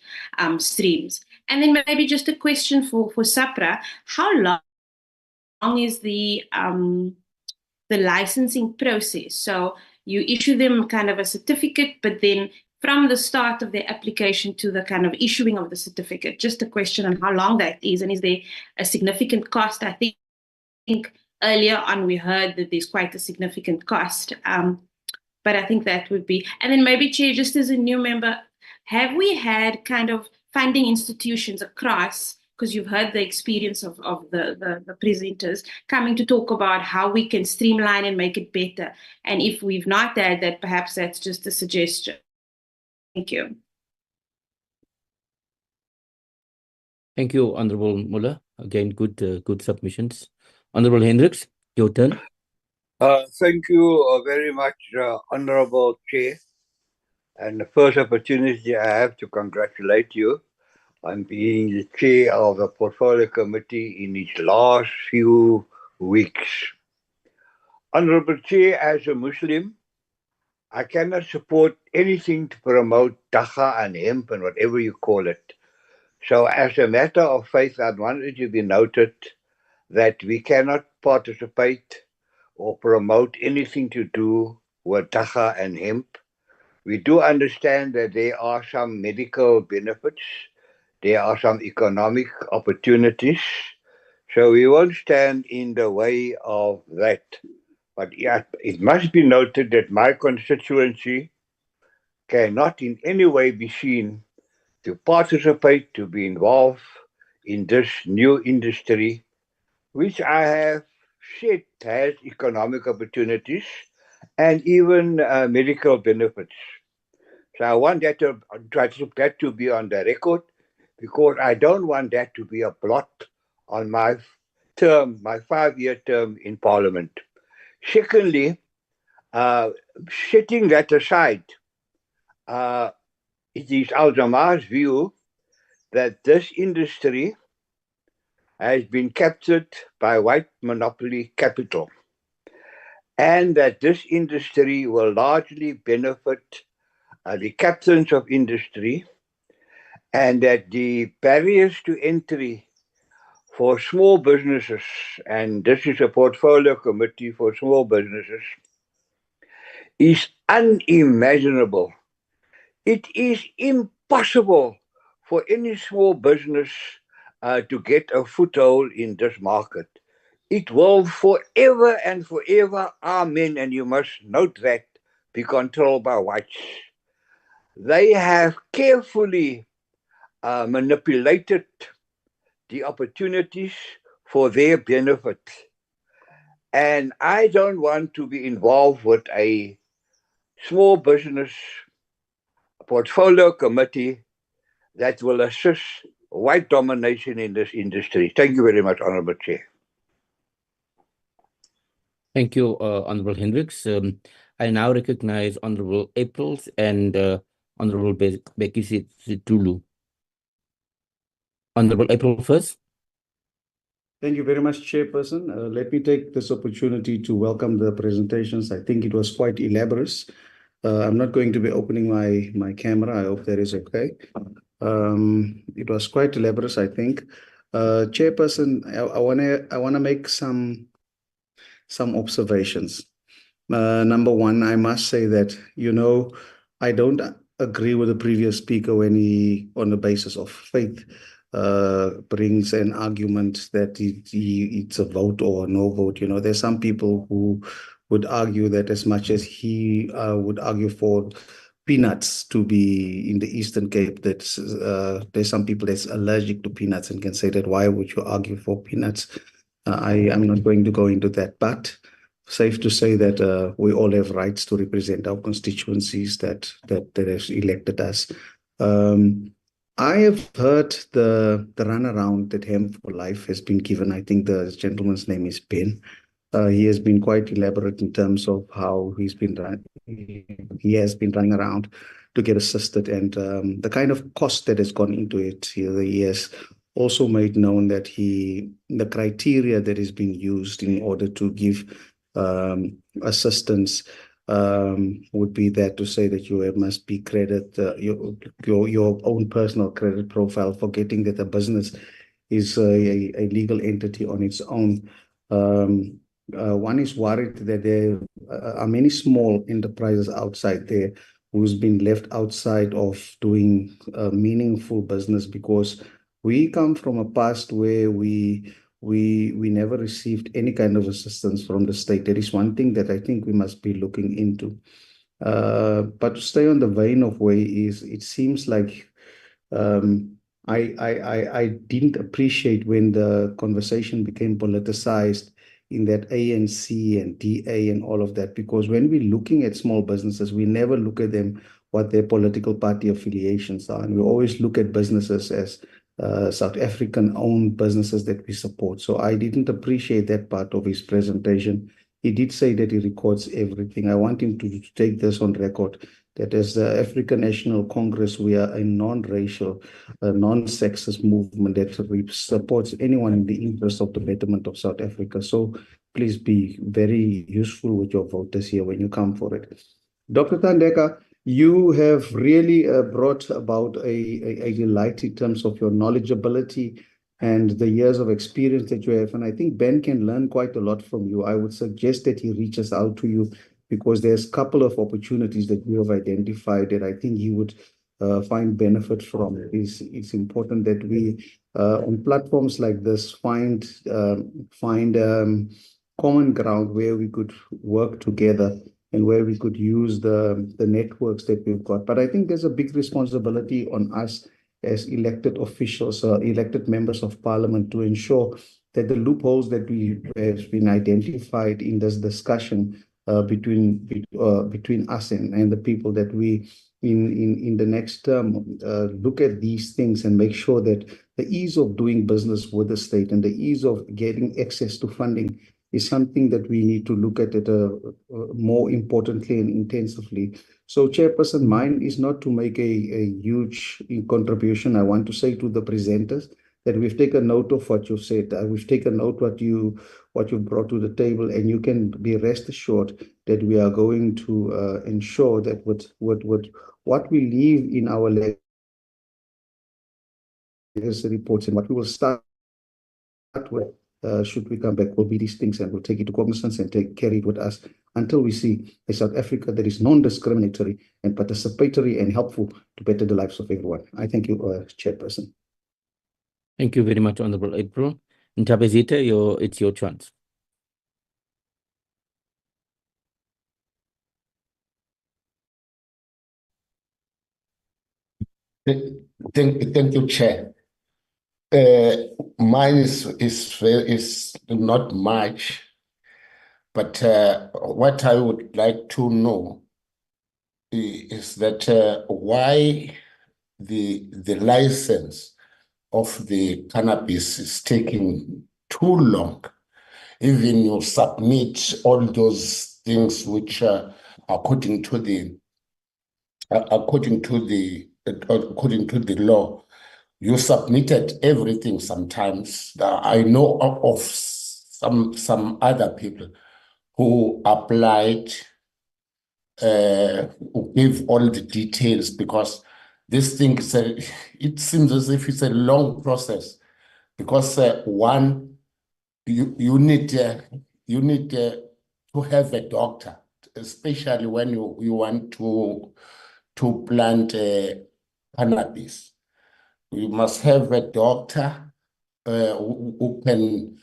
S16: streams? And then maybe just a question for SAHPRA, how long is the licensing process? So you issue them kind of a certificate, but then from the start of their application to the kind of issuing of the certificate, just a question on how long that is, and is there a significant cost? I think earlier on we heard that there's quite a significant cost, but I think that would be, and then maybe Chair, just as a new member, have we had kind of funding institutions across, because you've heard the experience of the presenters coming to talk about how we can streamline and make it better, and if we've not had that, perhaps that's just a suggestion. Thank you.
S5: Thank you, Honourable Muller. Again, good submissions. Honourable Hendricks, your turn.
S17: Thank you very much, Honourable Chair. And the first opportunity I have to congratulate you on being the chair of the Portfolio Committee in its last few weeks. Honourable Chair, as a Muslim, I cannot support anything to promote dacha and hemp and whatever you call it. So as a matter of faith, I want it to be noted that we cannot participate or promote anything to do with dacha and hemp. We do understand that there are some medical benefits, there are some economic opportunities, so we won't stand in the way of that. But yeah, it must be noted that my constituency cannot in any way be seen to participate, to be involved in this new industry, which I have said has economic opportunities and even medical benefits. So I want that to be on the record, because I don't want that to be a blot on my term, my 5-year term in Parliament. Secondly, setting that aside, it is Al-Jamaah's view that this industry has been captured by white monopoly capital, and that this industry will largely benefit the captains of industry, and that the barriers to entry for small businesses, and this is a portfolio committee for small businesses, is unimaginable. It is impossible for any small business to get a foothold in this market. It will forever and forever, amen, and you must note that, be controlled by whites. They have carefully manipulated the opportunities for their benefit. And I don't want to be involved with a small business portfolio committee that will assist white domination in this industry. Thank you very much, Honourable Chair.
S5: Thank you, Honourable Hendricks. I now recognize Honorable Aprils and Honorable Becky Situlu. Honorable April first.
S18: Thank you very much, Chairperson. Let me take this opportunity to welcome the presentations. I think it was quite elaborate. I'm not going to be opening my camera. I hope that is okay. It was quite elaborate, I think. Chairperson, I wanna make some observations. Number one, I must say that, I don't agree with the previous speaker when he, on the basis of faith, brings an argument that it's a vote or a no vote. There's some people who would argue that as much as he would argue for peanuts to be in the Eastern Cape, that there's some people that's allergic to peanuts and can say that why would you argue for peanuts? I am not going to go into that, but safe to say that we all have rights to represent our constituencies that has elected us. I have heard the runaround that Hemp for Life has been given. I think the gentleman's name is Ben. He has been quite elaborate in terms of how he has been running around to get assisted, and the kind of cost that has gone into it. He has also made known that the criteria that is being used in order to give assistance would be that to say that you must be credit your own personal credit profile, forgetting that a business is a legal entity on its own. One is worried that there are many small enterprises outside there who's been left outside of doing meaningful business, because we come from a past where we never received any kind of assistance from the state. That is one thing that I think we must be looking into. But to stay on the vein of way is, it seems like I didn't appreciate when the conversation became politicized in that ANC and DA and all of that, because when we're looking at small businesses, we never look at them what their political party affiliations are, and we always look at businesses as South African-owned businesses that we support. So I didn't appreciate that part of his presentation. He did say that he records everything. I want him to take this on record, that as the African National Congress, we are a non-racial, non-sexist movement that supports anyone in the interest of the betterment of South Africa. So please be very useful with your voters here when you come for it. Dr. Thandeka, you have really brought about a delight in terms of your knowledgeability and the years of experience that you have. And I think Ben can learn quite a lot from you. I would suggest that he reaches out to you, because there's a couple of opportunities that you have identified that I think he would find benefit from. It's important that we, on platforms like this, find common ground where we could work together and where we could use the networks that we've got. But I think there's a big responsibility on us as elected officials, elected members of parliament, to ensure that the loopholes that we have been identified in this discussion between us and the people, that we in the next term look at these things and make sure that the ease of doing business with the state and the ease of getting access to funding is something that we need to look at more importantly and intensively. So, Chairperson, mine is not to make a huge contribution. I want to say to the presenters that we've taken note of what you've said. We've taken note what you've brought to the table, and you can be rest assured that we are going to ensure that what we leave in our legacy reports and what we will start with, should we come back, will be these things, and we'll take it to cognizance and carry it with us until we see a South Africa that is non-discriminatory and participatory and helpful to better the lives of everyone. I thank you, Chairperson.
S5: Thank you very much, Honorable April. Ntabezita, it's your chance.
S2: Thank you, Chair. Mine is not much, but what I would like to know is that why the license of the cannabis is taking too long. Even you submit all those things which according to the law, you submitted everything sometimes. I know of some other people who applied, who gave all the details, because this thing it seems as if it's a long process, because one, you need to have a doctor, especially when you want to plant cannabis. You must have a doctor who can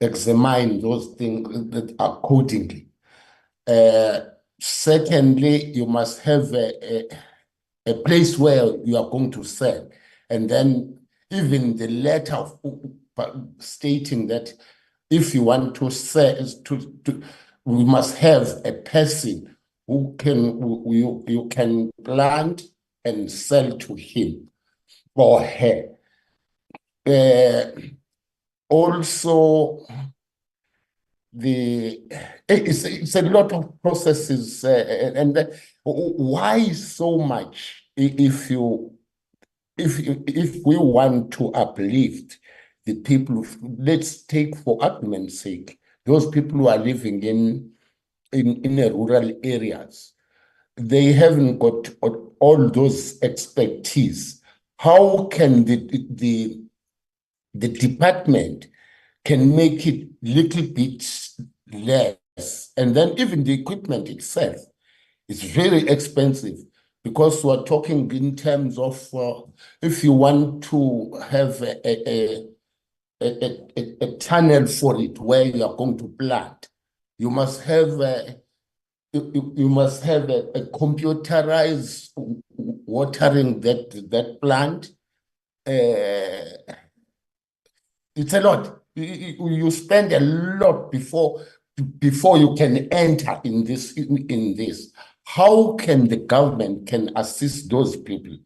S2: examine those things accordingly. Secondly, you must have a place where you are going to sell, and then even the letter stating that if you want to sell, we must have a person who can you can plant and sell to him or her. Also, it's a lot of processes, and why so much? If we want to uplift the people, let's take, for argument's sake, those people who are living in rural areas. They haven't got all those expertise. How can the department can make it little bit less? And then even the equipment itself is very expensive, because we're talking in terms of if you want to have a tunnel for it where you are going to plant, you must have a computerized watering that plant. It's a lot. You spend a lot before you can enter in this. How can the government can assist those people?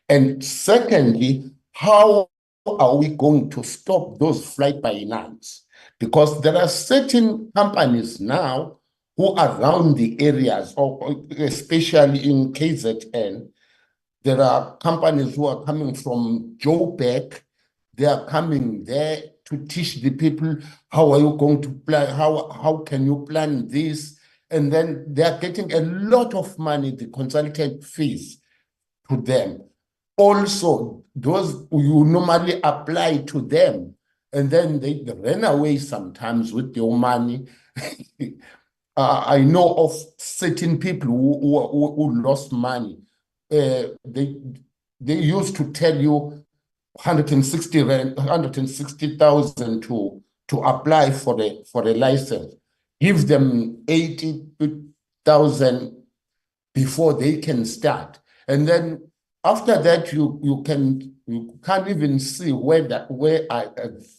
S2: And secondly, how are we going to stop those fly-by nights? Because there are certain companies now who are around the areas, or especially in KZN, there are companies who are coming from Joburg. They are coming there to teach the people, how are you going to plan, how can you plan this? And then they are getting a lot of money, the consultant fees to them. Also, those you normally apply to them, and then they run away sometimes with your money. I know of certain people who lost money. They used to tell you 160,000 to apply for a license. Give them 80,000 before they can start, and then after that you can't even see where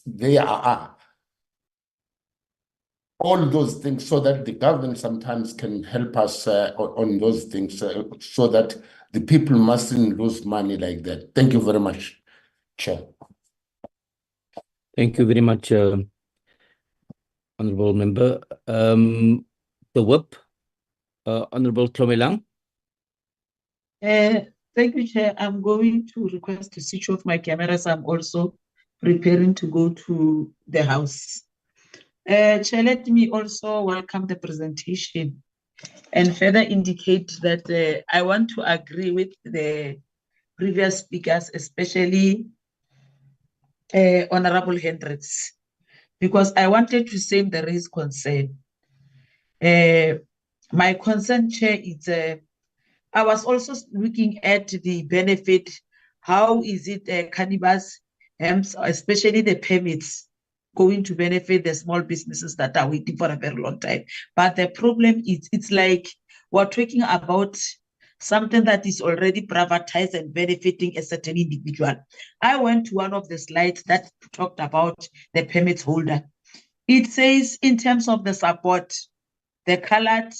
S2: they are. All those things, so that the government sometimes can help us on those things, so that the people mustn't lose money like that. Thank you very much, Chair.
S5: Thank you very much, Honorable Member. The whip, Honorable Tlomelang.
S7: Thank you, Chair. I'm going to request to switch off my cameras. I'm also preparing to go to the House. Chair, let me also welcome the presentation and further indicate that I want to agree with the previous speakers, especially Honorable Hendricks, because I wanted to say there is concern. My concern, Chair, is I was also looking at the benefit. How is it cannabis, hemp, especially the permits, going to benefit the small businesses that are waiting for a very long time? But the problem is, it's like we're talking about something that is already privatized and benefiting a certain individual. I went to one of the slides that talked about the permits holder. It says in terms of the support, the colored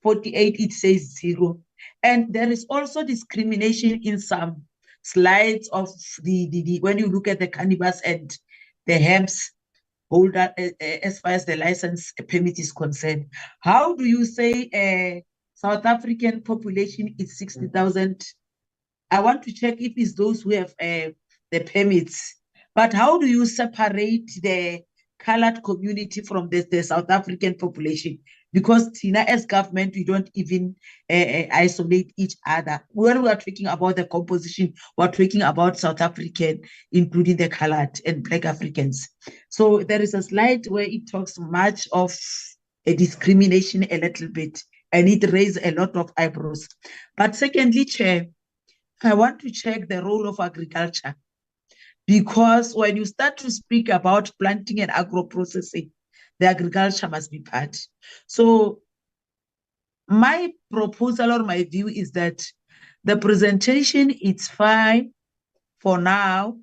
S7: 48, it says 0. And there is also discrimination in some slides of the when you look at the cannabis and the hemps holder as far as the license permit is concerned. How do you say South African population is 60,000. I want to check if it's those who have the permits. But how do you separate the colored community from the South African population? Because Tina, as government, we don't even isolate each other. When we are talking about the composition, we're talking about South African, including the colored and Black Africans. So there is a slide where it talks much of a discrimination a little bit, and it raises a lot of eyebrows. But secondly, Chair, I want to check the role of agriculture, because when you start to speak about planting and agro-processing, the agriculture must be part. So my proposal or my view is that the presentation is fine for now,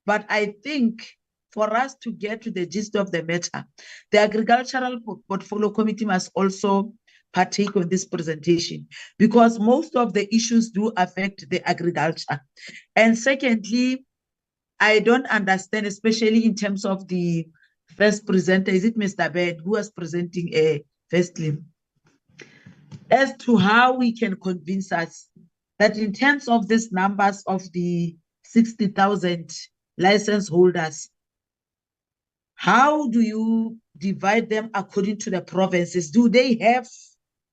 S7: but I think for us to get to the gist of the matter, the Agricultural Portfolio Committee must also partake on this presentation, because most of the issues do affect the agriculture. And secondly, I don't understand, especially in terms of the first presenter, is it Mr. Bed who was presenting firstly, as to how we can convince us that in terms of these numbers of the 60,000 license holders, how do you divide them according to the provinces? Do they have,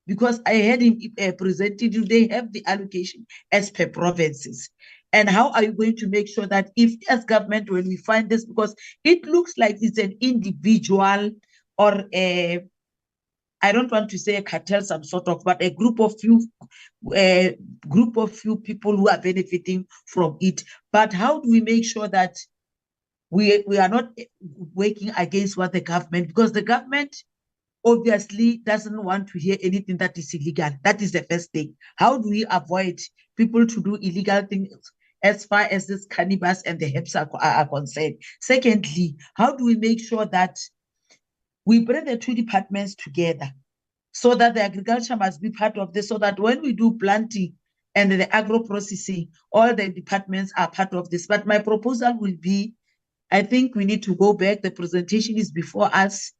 S7: because I had him presented, do they have the allocation as per provinces? And how are you going to make sure that if as government, when we find this, because it looks like it's an individual or a, I don't want to say a cartel, some sort of, but a group of few people who are benefiting from it. But how do we make sure that we are not working against what the government, because the government obviously doesn't want to hear anything that is illegal. That is the first thing. How do we avoid people to do illegal things as far as this cannabis and the herbs are concerned? Secondly, how do we make sure that we bring the two departments together, so that the agriculture must be part of this, so that when we do planting and the agro-processing, all the departments are part of this. But my proposal will be, I think we need to go back. The presentation is before us.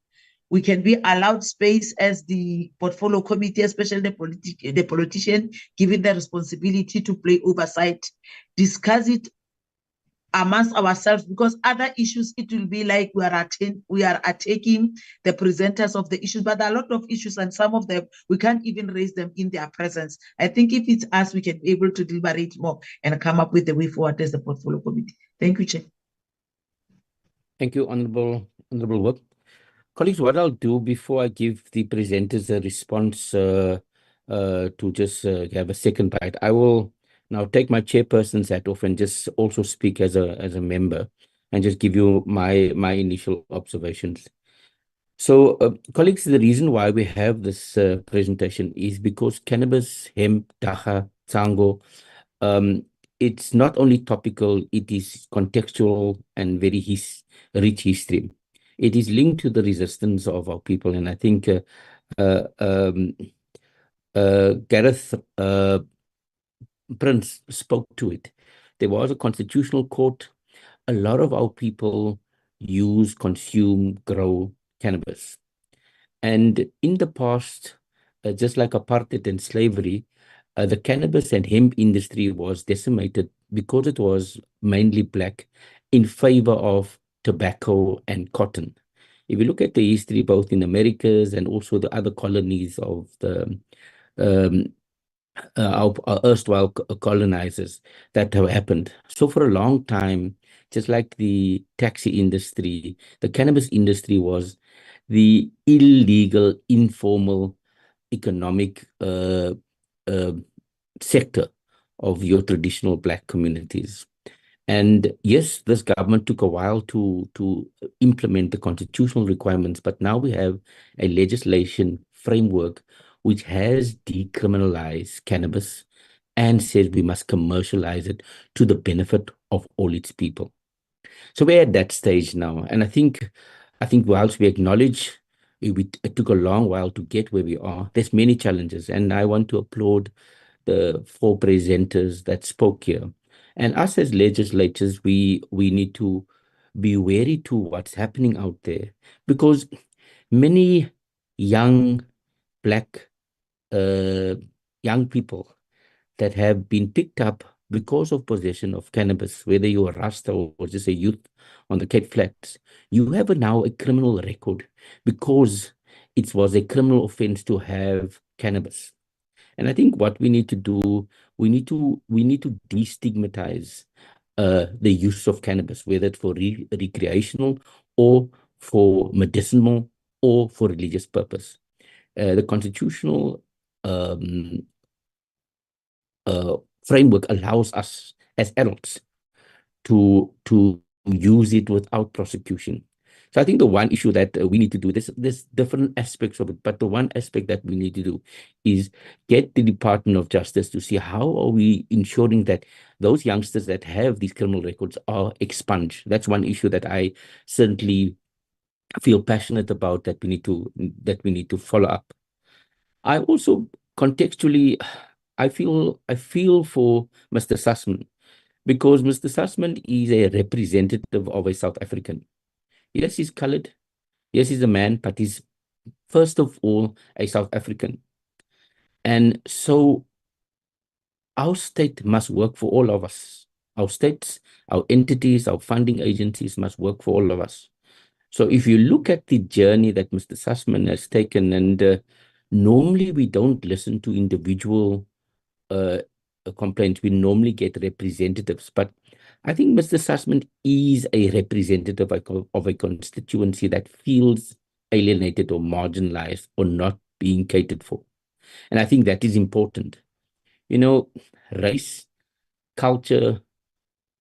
S7: We can be allowed space as the portfolio committee, especially the politician, given the responsibility to play oversight, discuss it amongst ourselves, because other issues, it will be like we are attacking the presenters of the issues, but there are a lot of issues, and some of them we can't even raise them in their presence. I think if it's us, we can be able to deliberate more and come up with the way forward as the portfolio committee. Thank you, Chair.
S5: Thank you, Honorable Work. Colleagues, what I'll do before I give the presenters a response to just have a second bite, I will now take my chairperson's hat off and just also speak as a member and just give you my initial observations. So, colleagues, the reason why we have this presentation is because cannabis, hemp, dacha, tsango, it's not only topical, it is contextual and very rich history. It is linked to the resistance of our people, and I think Gareth Prince spoke to it. There was a constitutional court. A lot of our people use, consume, grow cannabis. And in the past, just like apartheid and slavery, the cannabis and hemp industry was decimated because it was mainly black in favor of tobacco and cotton. If you look at the history, both in Americas and also the other colonies of the our erstwhile colonizers, that have happened. So for a long time, just like the taxi industry, the cannabis industry was the illegal, informal economic sector of your traditional black communities. And yes, this government took a while to implement the constitutional requirements, but now we have a legislation framework which has decriminalized cannabis and says we must commercialize it to the benefit of all its people. So we're at that stage now, and I think whilst we acknowledge it took a long while to get where we are, there's many challenges, and I want to applaud the 4 presenters that spoke here. And us as legislators, we need to be wary to what's happening out there, because many young black young people that have been picked up because of possession of cannabis, whether you're a Rasta or just a youth on the Cape Flats, you have now a criminal record because it was a criminal offense to have cannabis. And I think what we need to do, we need to destigmatize the use of cannabis, whether it's for recreational or for medicinal or for religious purpose. The constitutional framework allows us as adults to use it without prosecution. So I think the one issue that we need to do, there's different aspects of it, but the one aspect that we need to do is get the Department of Justice to see how are we ensuring that those youngsters that have these criminal records are expunged. That's one issue that I certainly feel passionate about, that we need to follow up. I also contextually, I feel for Mr. Sussman, because Mr. Sussman is a representative of a South African. Yes, he's colored. Yes, he's a man, but he's first of all a South African. And so our state must work for all of us. Our states, our entities, our funding agencies must work for all of us. So if you look at the journey that Mr. Sussman has taken, and normally we don't listen to individual complaints, we normally get representatives. But I think Mr. Sussman is a representative of a constituency that feels alienated or marginalized or not being catered for. And I think that is important. You know, race, culture,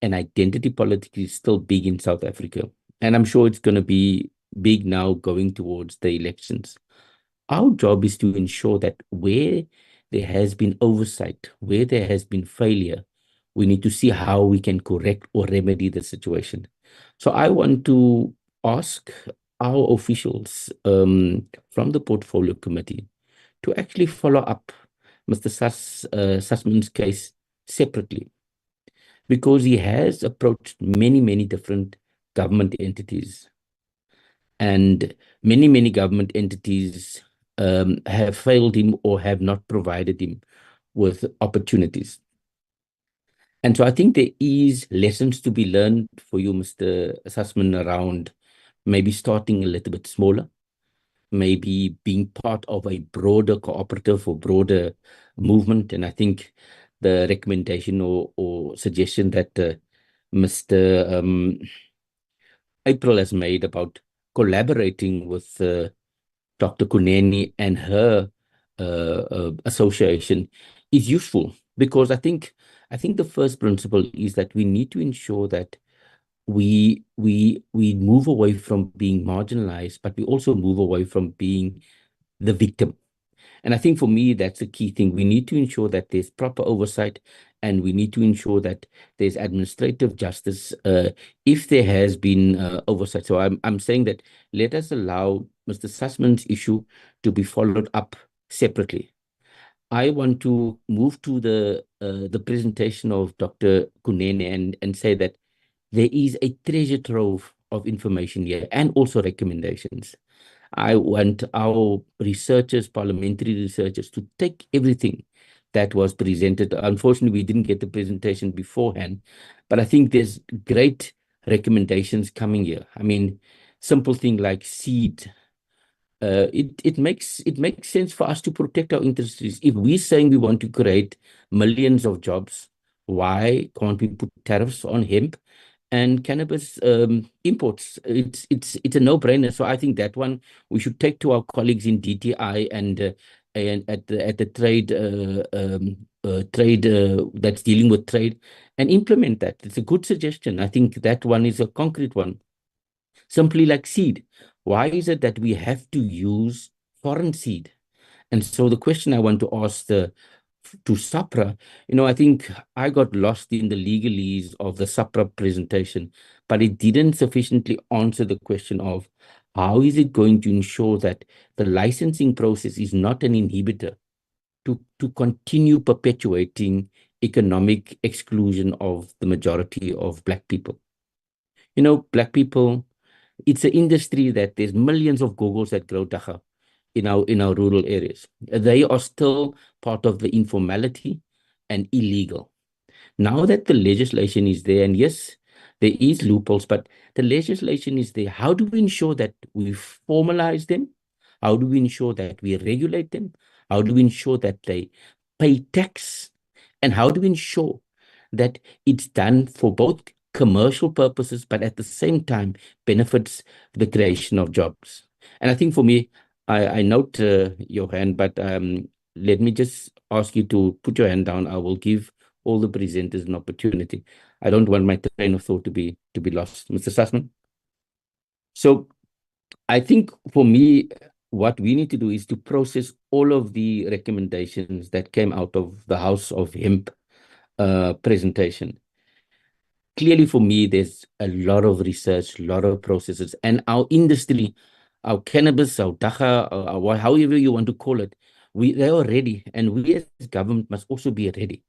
S5: and identity politics is still big in South Africa. And I'm sure it's going to be big now going towards the elections. Our job is to ensure that where there has been oversight, where there has been failure, we need to see how we can correct or remedy the situation. So I want to ask our officials from the Portfolio Committee to actually follow up Mr. Sussman's case separately, because he has approached many different government entities, and many government entities have failed him or have not provided him with opportunities. And so I think there is lessons to be learned for you, Mr. Sussman, around maybe starting a little bit smaller, maybe being part of a broader cooperative or broader movement. And I think the recommendation or suggestion that Mr. April has made about collaborating with Dr. Kuneni and her association is useful, because I think the first principle is that we need to ensure that we move away from being marginalized, but we also move away from being the victim. And I think for me, that's a key thing. We need to ensure that there's proper oversight, and we need to ensure that there's administrative justice if there has been oversight. So I'm saying that let us allow Mr. Sussman's issue to be followed up separately. I want to move to the presentation of Dr. Kunene and say that there is a treasure trove of information here and also recommendations. I want our researchers, parliamentary researchers, to take everything that was presented. Unfortunately, we didn't get the presentation beforehand, but I think there's great recommendations coming here. I mean, simple thing like seed. It makes sense for us to protect our industries. If we're saying we want to create millions of jobs, why can't we put tariffs on hemp and cannabis imports? It's a no-brainer. So I think that one we should take to our colleagues in DTI and at the trade that's dealing with trade, and implement that. It's a good suggestion. I think that one is a concrete one. Simply like seed. Why is it that we have to use foreign seed? And so the question I want to ask to SAHPRA, I think I got lost in the legalese of the SAHPRA presentation, but it didn't sufficiently answer the question of how is it going to ensure that the licensing process is not an inhibitor to continue perpetuating economic exclusion of the majority of Black people. Black people, it's an industry that there's millions of Gogos that grow dagga. in our rural areas. They are still part of the informality and illegal. Now that the legislation is there, and yes, there is loopholes, but the legislation is there. How do we ensure that we formalize them? How do we ensure that we regulate them? How do we ensure that they pay tax? And how do we ensure that it's done for both commercial purposes, but at the same time benefits the creation of jobs? And I think for me, I note your hand, but let me just ask you to put your hand down. I will give all the presenters an opportunity. I don't want my train of thought to be lost. Mr. Sussman? So I think for me, what we need to do is to process all of the recommendations that came out of the House of Hemp presentation. Clearly for me, there's a lot of research, a lot of processes, and our industry, our cannabis, our dacha, however you want to call it, they are ready, and we as government must also be ready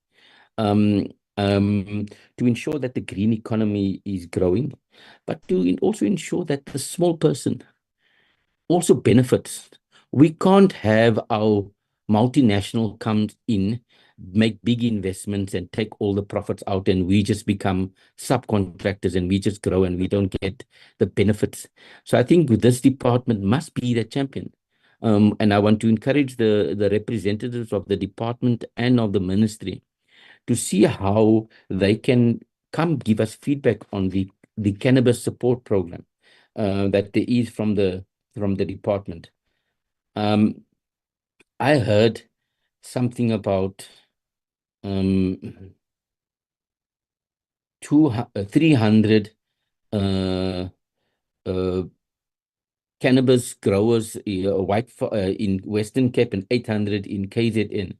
S5: to ensure that the green economy is growing, but to also ensure that the small person also benefits. We can't have our multinational come in, make big investments and take all the profits out, and we just become subcontractors and we just grow and we don't get the benefits. So I think this department must be the champion. And I want to encourage the representatives of the department and of the ministry to see how they can come give us feedback on the cannabis support program that there is from the department. I heard something about 300 cannabis growers in Western Cape and 800 in KZN.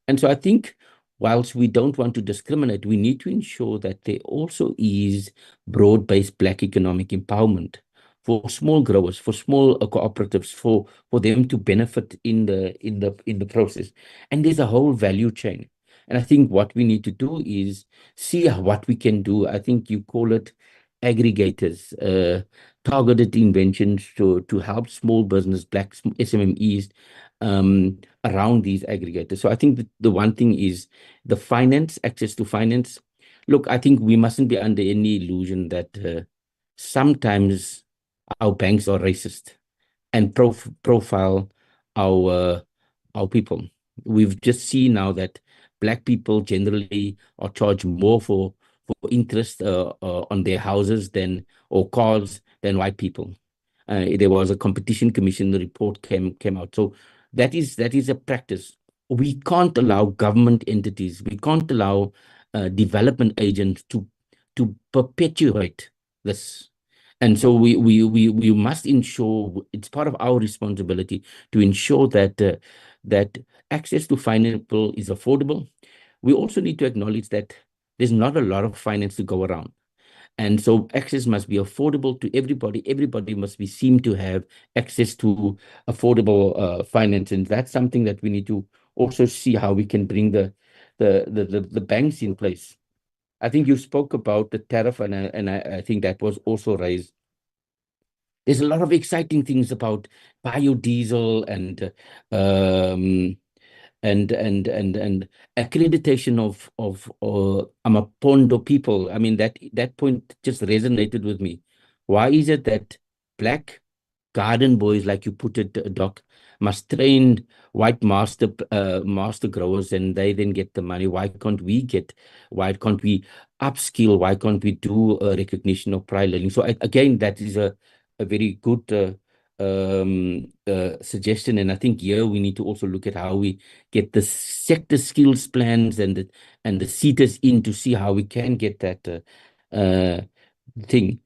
S5: And so I think whilst we don't want to discriminate, we need to ensure that there also is broad-based Black economic empowerment for small growers, for small cooperatives, for them to benefit in the process. And there's a whole value chain. And I think what we need to do is see what we can do. I think you call it aggregators, targeted inventions to help small business, Black SMMEs, around these aggregators. So I think that the one thing is the finance, access to finance. Look, I think we mustn't be under any illusion that sometimes our banks are racist and profile our people. We've just seen now that Black people generally are charged more for interest on their houses or cars than white people. There was a competition commission report came out. So that is a practice. We can't allow government entities, we can't allow development agents to perpetuate this. And so we must ensure, it's part of our responsibility to ensure that that access to finance is affordable. We also need to acknowledge that there's not a lot of finance to go around. And so access must be affordable to everybody. Everybody must be seen to have access to affordable finance. And that's something that we need to also see how we can bring the banks in place. I think you spoke about the tariff, and I think that was also raised. There's a lot of exciting things about biodiesel and accreditation of Amapondo people. I mean, that point just resonated with me. Why is it that Black garden boys, like you put it, Doc, must train white master growers and they then get the money? Why can't we upskill? Why can't we do a recognition of prior learning? So again, that is a very good suggestion. And I think here we need to also look at how we get the sector skills plans and the CETAs in to see how we can get that thing.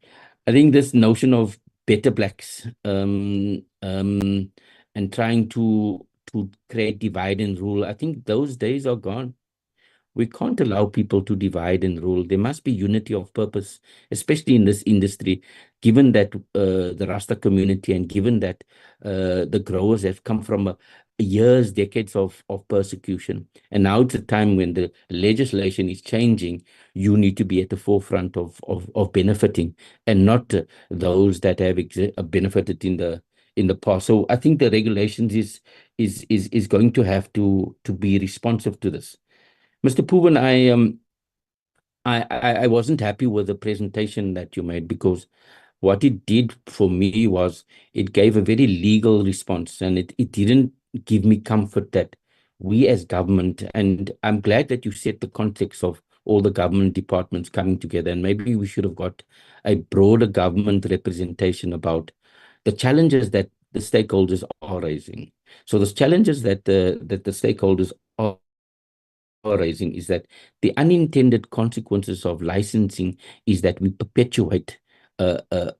S5: I think this notion of better Blacks and trying to create divide and rule, I think those days are gone. We can't allow people to divide and rule. There must be unity of purpose, especially in this industry, given that the Rasta community and given that the growers have come from years, decades of persecution. And now it's a time when the legislation is changing. You need to be at the forefront of benefiting, and not those that have benefited in in the past. So I think the regulations is going to have to be responsive to this. Mr. Pooven, I wasn't happy with the presentation that you made, because what it did for me was it gave a very legal response, and it didn't give me comfort that we as government, and I'm glad that you set the context of all the government departments coming together, and maybe we should have got a broader government representation about the challenges that the stakeholders are raising. So the challenges that the stakeholders are raising is that the unintended consequences of licensing is that we perpetuate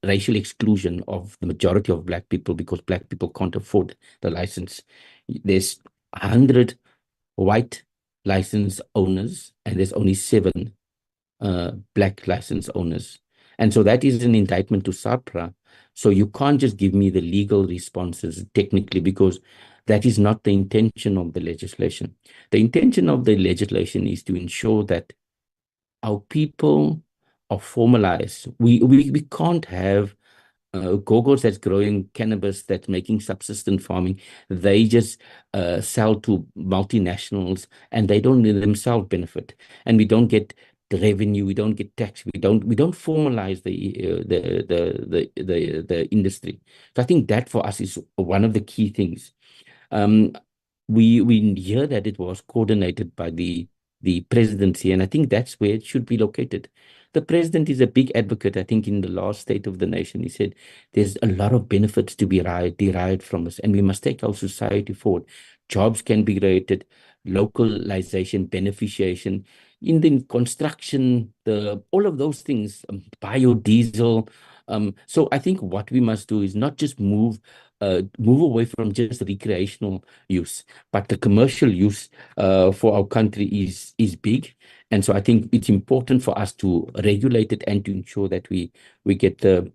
S5: racial exclusion of the majority of Black people, because Black people can't afford the license. There's 100 white license owners, and there's only 7 Black license owners. And so that is an indictment to SAHPRA. So you can't just give me the legal responses technically, because that is not the intention of the legislation. The intention of the legislation is to ensure that our people are formalized. We can't have gogos that's growing cannabis, that's making subsistence farming. They just sell to multinationals, and they don't themselves benefit. And we don't get the revenue, we don't get tax, we don't formalize the industry. So I think that for us is one of the key things. We hear that it was coordinated by the presidency, and I think that's where it should be located. The president is a big advocate. I think in the last State of the Nation, he said there's a lot of benefits to be derived from this, and we must take our society forward. Jobs can be created, localization, beneficiation, in the construction, all of those things, biodiesel. So I think what we must do is not just move away from just recreational use, but the commercial use for our country is big. And so I think it's important for us to regulate it and to ensure that we get the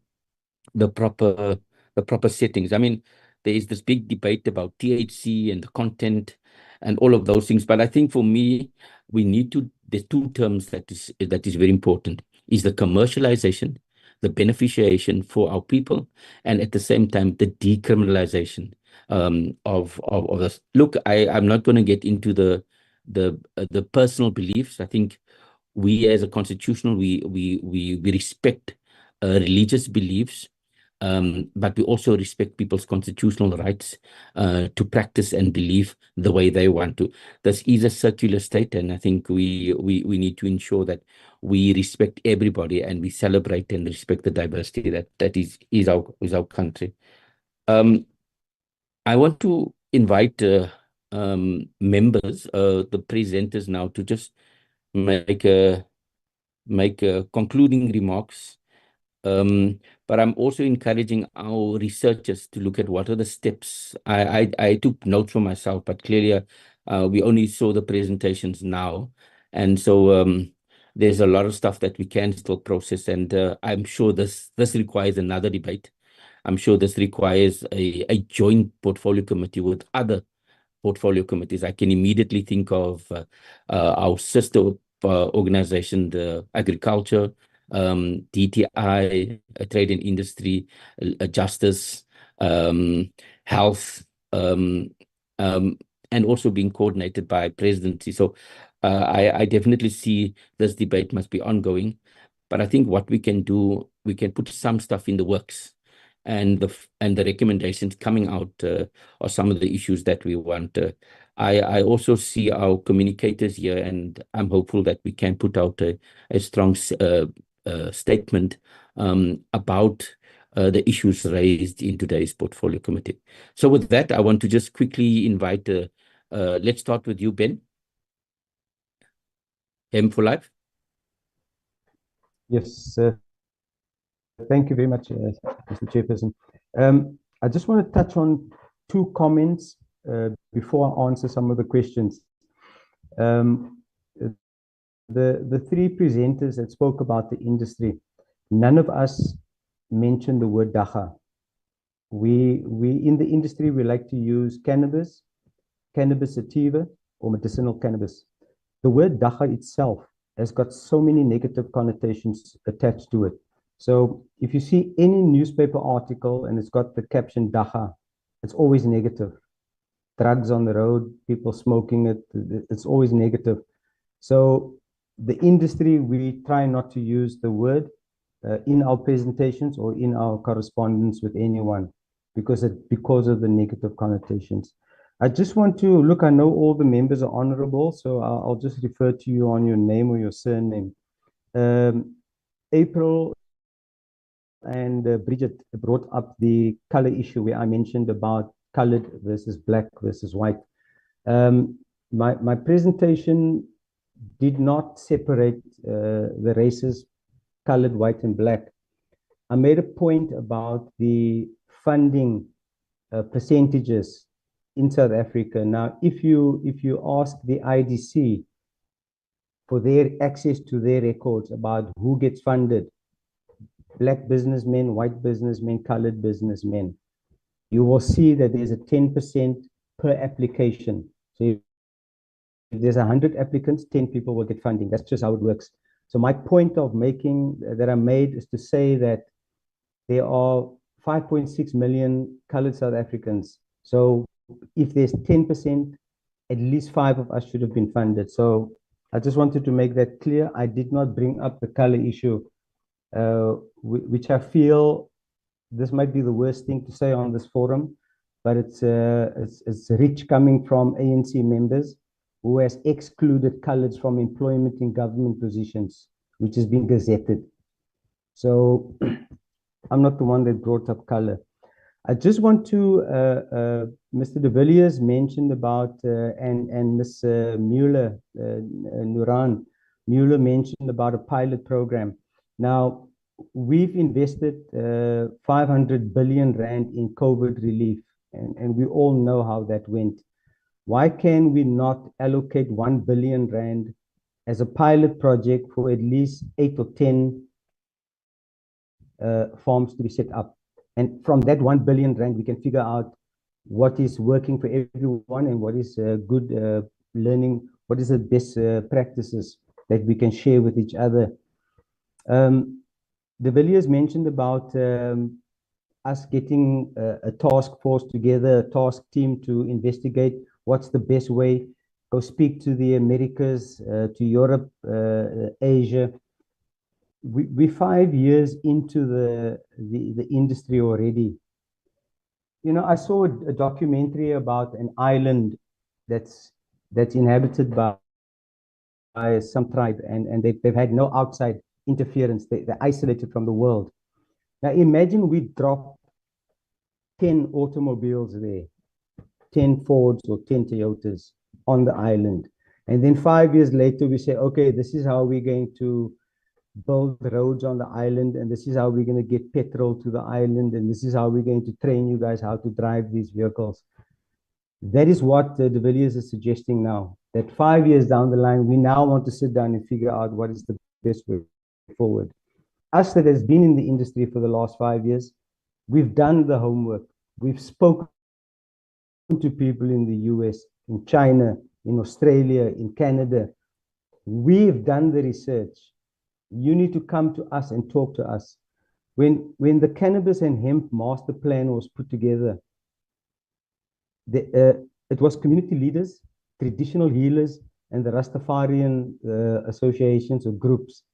S5: proper settings. I mean, there is this big debate about THC and the content and all of those things. But I think for me, there's 2 terms that is very important, is the commercialization, the beneficiation for our people, and at the same time, the decriminalization of this. Look, I'm not going to get into the personal beliefs. I think we as a constitutional, we respect religious beliefs, but we also respect people's constitutional rights to practice and believe the way they want to. This is a circular state, and I think we need to ensure that we respect everybody and we celebrate and respect the diversity that is our country. I want to invite members, the presenters now, to just make concluding remarks. But I'm also encouraging our researchers to look at what are the steps. I took notes for myself, but clearly we only saw the presentations now. And so there's a lot of stuff that we can still process. And I'm sure this requires another debate. I'm sure this requires a joint portfolio committee with other portfolio committees. I can immediately think of our sister organization, the agriculture, DTI, trade and industry, justice, health, and also being coordinated by presidency. So I definitely see this debate must be ongoing. But I think what we can do, we can put some stuff in the works, and the recommendations coming out are some of the issues that we want. I also see our communicators here, and I'm hopeful that we can put out a strong statement about the issues raised in today's portfolio committee. So with that, I want to just quickly invite, let's start with you, Ben. Hemp for Life.
S4: Yes, thank you very much, Mr. Chairperson. I just want to touch on 2 comments before I answer some of the questions. The 3 presenters that spoke about the industry, none of us mentioned the word dagga. We in the industry, we like to use cannabis sativa, or medicinal cannabis. The word dagga itself has got so many negative connotations attached to it. So if you see any newspaper article and it's got the caption Dacha, it's always negative. Drugs on the road, people smoking it, it's always negative. So the industry, we try not to use the word in our presentations or in our correspondence with anyone because of the negative connotations. I just want to look, I know all the members are honorable, so I'll just refer to you on your name or your surname. April and Bridget brought up the color issue where I mentioned about colored versus black versus white. My presentation did not separate the races, colored, white, and black. I made a point about the funding percentages in South Africa. Now, if you ask the IDC for their access to their records about who gets funded, black businessmen, white businessmen, colored businessmen, you will see that there's a 10% per application. So if there's 100 applicants, 10 people will get funding. That's just how it works. So my point of making that I made is to say that there are 5.6 million colored South Africans. So if there's 10%, at least 5 of us should have been funded. So I just wanted to make that clear. I did not bring up the color issue, which I feel this might be the worst thing to say on this forum, but it's rich coming from ANC members who has excluded coloreds from employment in government positions, which has been gazetted. So I'm not the one that brought up color. I just want to, Mr. de Villiers mentioned about, and Ms. Mueller, Nuran Mueller mentioned about a pilot program. Now, we've invested 500 billion rand in COVID relief, and we all know how that went. Why can we not allocate 1 billion rand as a pilot project for at least 8 or 10 farms to be set up? And from that 1 billion rand, we can figure out what is working for everyone and what is good learning, what is the best practices that we can share with each other. De Villiers mentioned about us getting a task force together, a task team to investigate what's the best way, go speak to the Americas, to Europe, Asia. We're 5 years into the industry already. You know, I saw a documentary about an island that's inhabited by some tribe, and they've had no outside interference. They're isolated from the world. Now imagine we drop 10 automobiles there, 10 Fords or 10 Toyotas on the island. And then 5 years later, we say, okay, this is how we're going to build roads on the island, and this is how we're going to get petrol to the island, and this is how we're going to train you guys how to drive these vehicles. That is what de Villiers is suggesting now, that 5 years down the line, we now want to sit down and figure out what is the best way forward. Us that has been in the industry for the last 5 years, we've done the homework. We've spoken to people in the US, in China, in Australia, in Canada. We've done the research. You need to come to us and talk to us. When the Cannabis and Hemp Master Plan was put together, it was community leaders, traditional healers, and the Rastafarian associations or groups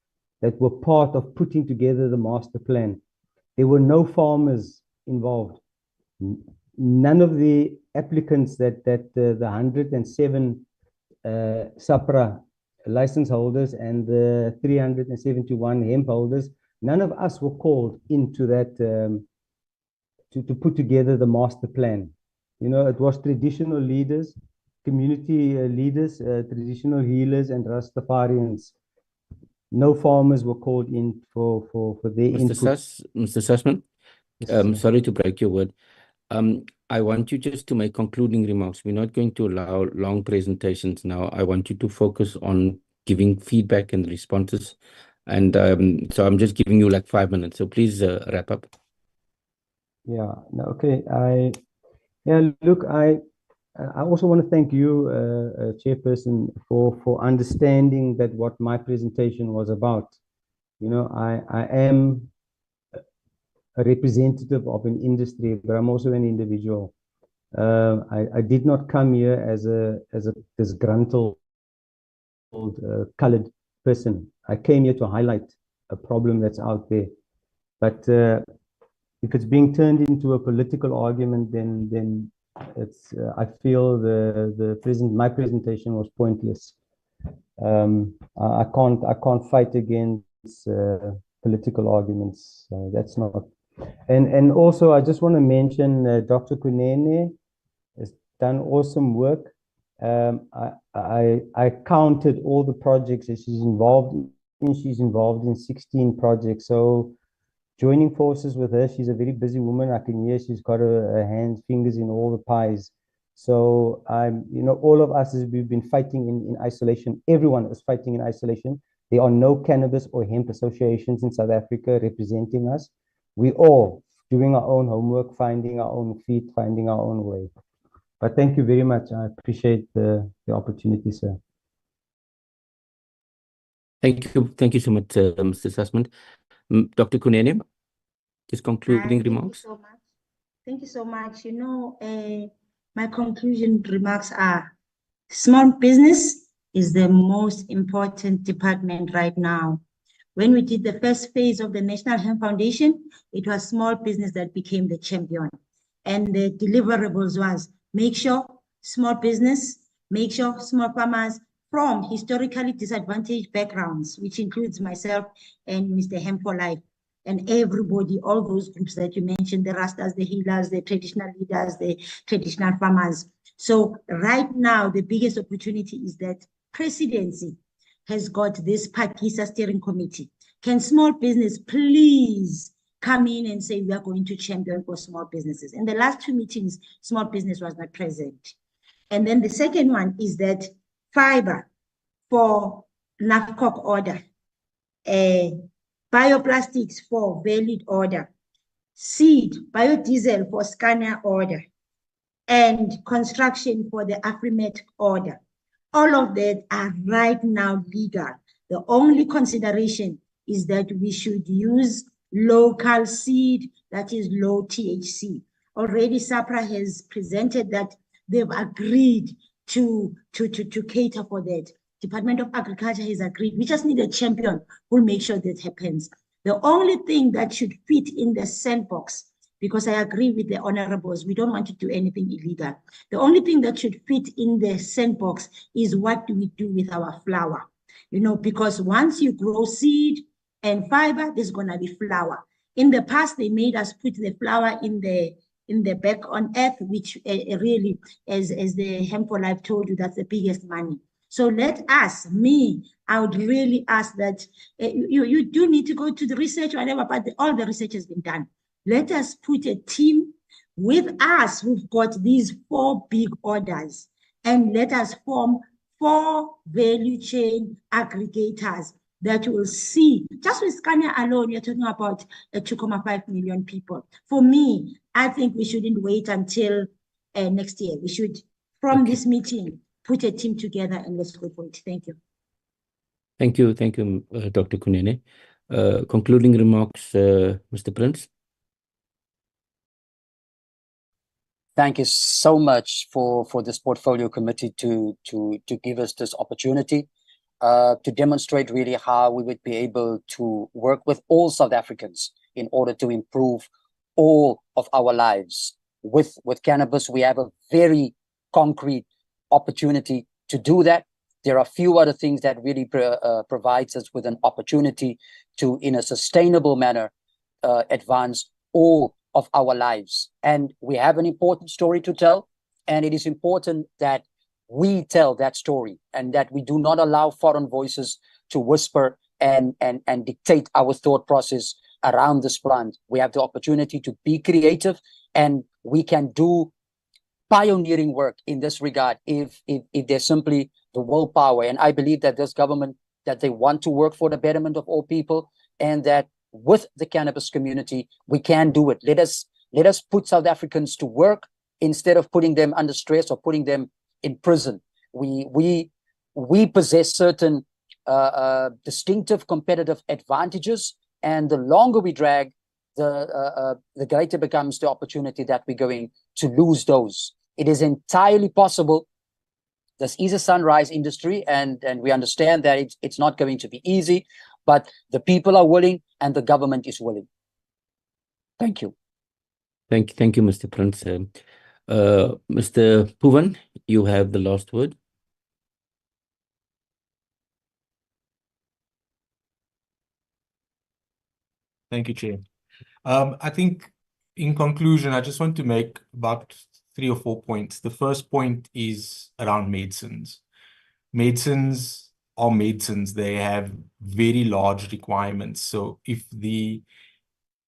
S4: that were part of putting together the master plan. There were no farmers involved. None of the applicants that the 107 SAHPRA license holders and the 371 hemp holders, none of us were called into that to put together the master plan. You know, it was traditional leaders, community leaders, traditional healers, and Rastafarians. No farmers were called in for their input.
S5: Mr. Sussman, sorry to break your word. I want you just to make concluding remarks. We're not going to allow long presentations now. I want you to focus on giving feedback and responses. And so I'm just giving you like 5 minutes. So please wrap up.
S4: Yeah, no, okay. Look, I also want to thank you, Chairperson, for understanding that what my presentation was about. You know, I am a representative of an industry, but I'm also an individual. I did not come here as a disgruntled colored person. I came here to highlight a problem that's out there. But if it's being turned into a political argument, then it's I feel my presentation was pointless. I can't fight against political arguments. That's not. And also I just want to mention Dr. Kunene has done awesome work. I counted all the projects that she's involved in. She's involved in 16 projects. So joining forces with her, she's a very busy woman. I can hear she's got her hands, fingers in all the pies. So all of us, we've been fighting in isolation. Everyone is fighting in isolation. There are no cannabis or hemp associations in South Africa representing us. We all doing our own homework, finding our own feet, finding our own way. But thank you very much. I appreciate the opportunity, sir.
S5: Thank you so much, Mr. Sussman. Dr. Kunene, just concluding remarks.
S12: Thank you so much. My conclusion remarks are small business is the most important department right now. When we did the first phase of the National Hemp Foundation, it was small business that became the champion. And the deliverables was make sure small business, make sure small farmers from historically disadvantaged backgrounds, which includes myself and Mr. Hemp for Life, and everybody, all those groups that you mentioned, the Rastas, the healers, the traditional leaders, the traditional farmers. So right now, the biggest opportunity is that presidency has got this Pakisa steering committee. Can small business please come in and say we are going to champion for small businesses? In the last 2 meetings, small business was not present. And then the second one is that fiber for NAFCOC order, bioplastics for valid order, seed, biodiesel for Scania order, and construction for the AfriMet order. All of that are right now legal. The only consideration is that we should use local seed that is low THC. Already SAHPRA has presented that they've agreed to cater for that. Department of Agriculture has agreed. We just need a champion who will make sure that happens. The only thing that should fit in the sandbox, because I agree with the honorables, we don't want to do anything illegal. The only thing that should fit in the sandbox is what do we do with our flour? Because once you grow seed and fiber, there's going to be flour. In the past, they made us put the flour in the back on earth, which really, as the Hemp for Life told you, that's the biggest money. So let us, I would really ask that you do need to go to the research or whatever, but all the research has been done. Let us put a team with us who've got these 4 big orders, and let us form 4 value chain aggregators that will see. Just with Scania alone, you're talking about 2.5 million people. For me, I think we shouldn't wait until next year. We should, from this meeting, put a team together and let's go for it. Thank you.
S5: Thank you, Dr. Kunene. Concluding remarks, Mr. Prince.
S13: Thank you so much for this portfolio committee to give us this opportunity to demonstrate really how we would be able to work with all South Africans in order to improve all of our lives. With cannabis, we have a very concrete opportunity to do that. There are a few other things that really provides us with an opportunity to, in a sustainable manner, advance all of our lives. And we have an important story to tell, and it is important that we tell that story and that we do not allow foreign voices to whisper and dictate our thought process around this plant. We have the opportunity to be creative, and we can do pioneering work in this regard if there's simply the willpower. And I believe that this government, that they want to work for the betterment of all people, and that with the cannabis community, we can do it. Let us put South Africans to work instead of putting them under stress or putting them in prison. We possess certain distinctive competitive advantages, and the longer we drag, the greater becomes the opportunity that we're going to lose those. It is entirely possible. This is a sunrise industry, and we understand that it's not going to be easy, but the people are willing and the government is willing. Thank you.
S5: Thank you, Mr. Prince. Mr. Puvan, you have the last word.
S14: Thank you, Chair. I think in conclusion, I just want to make about 3 or 4 points. The first point is around medicines. Medicines are medicines. They have very large requirements. So if the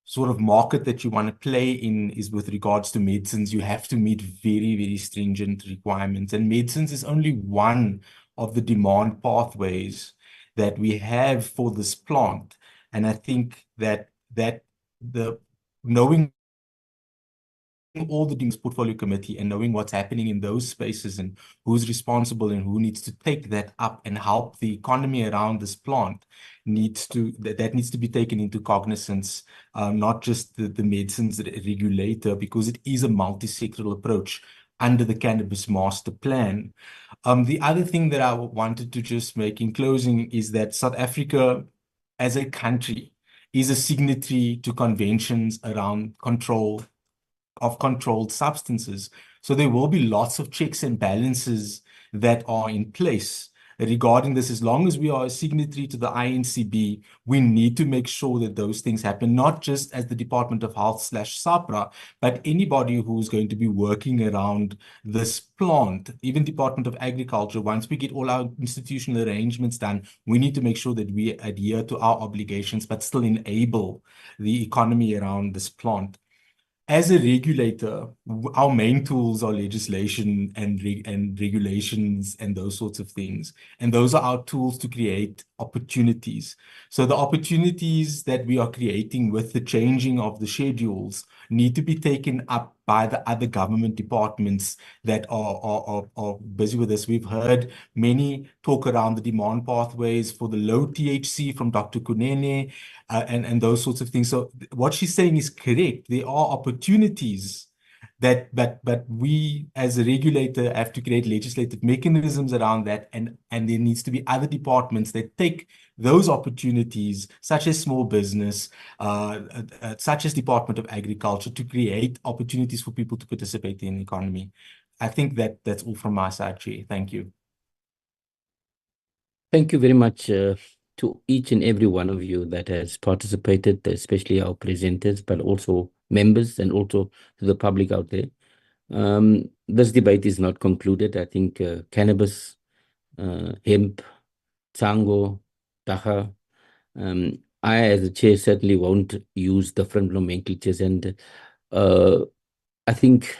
S14: sort of market that you want to play in is with regards to medicines, you have to meet very, very stringent requirements. And medicines is only one of the demand pathways that we have for this plant. And I think that the knowing all the things portfolio committee and knowing what's happening in those spaces and who's responsible and who needs to take that up and help the economy around this plant needs to be taken into cognizance, not just the medicines regulator, because it is a multi-sectoral approach under the Cannabis Master Plan. The other thing that I wanted to just make in closing is that South Africa as a country is a signatory to conventions around control of controlled substances. So there will be lots of checks and balances that are in place regarding this. As long as we are a signatory to the INCB, we need to make sure that those things happen, not just as the Department of Health / SAHPRA, but anybody who's going to be working around this plant, even Department of Agriculture. Once we get all our institutional arrangements done, we need to make sure that we adhere to our obligations, but still enable the economy around this plant. As a regulator, our main tools are legislation and regulations and those sorts of things. And those are our tools to create opportunities. So the opportunities that we are creating with the changing of the schedules need to be taken up by the other government departments that are busy with this. We've heard many talk around the demand pathways for the low THC from Dr. Kunene and those sorts of things. So what she's saying is correct. There are opportunities but we as a regulator have to create legislative mechanisms around that, and there needs to be other departments that take those opportunities, such as small business, such as Department of Agriculture, to create opportunities for people to participate in the economy. I think that's all from my side, Chair. Thank you.
S5: Thank you very much to each and every one of you that has participated, especially our presenters, but also members and also to the public out there. This debate is not concluded. I think cannabis, hemp, tango, dacha. I, as a chair, certainly won't use different nomenclatures, and I think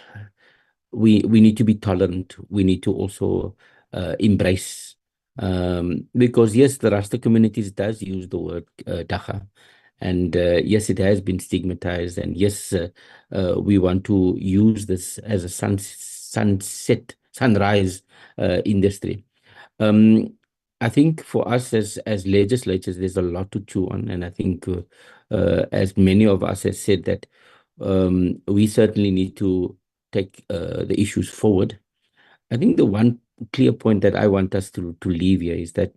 S5: we need to be tolerant. We need to also embrace, because yes, the Rasta communities does use the word dacha. And yes, it has been stigmatized. And yes, we want to use this as a sunrise industry. I think for us as legislators, there's a lot to chew on. And I think as many of us have said that we certainly need to take the issues forward. I think the one clear point that I want us to leave here is that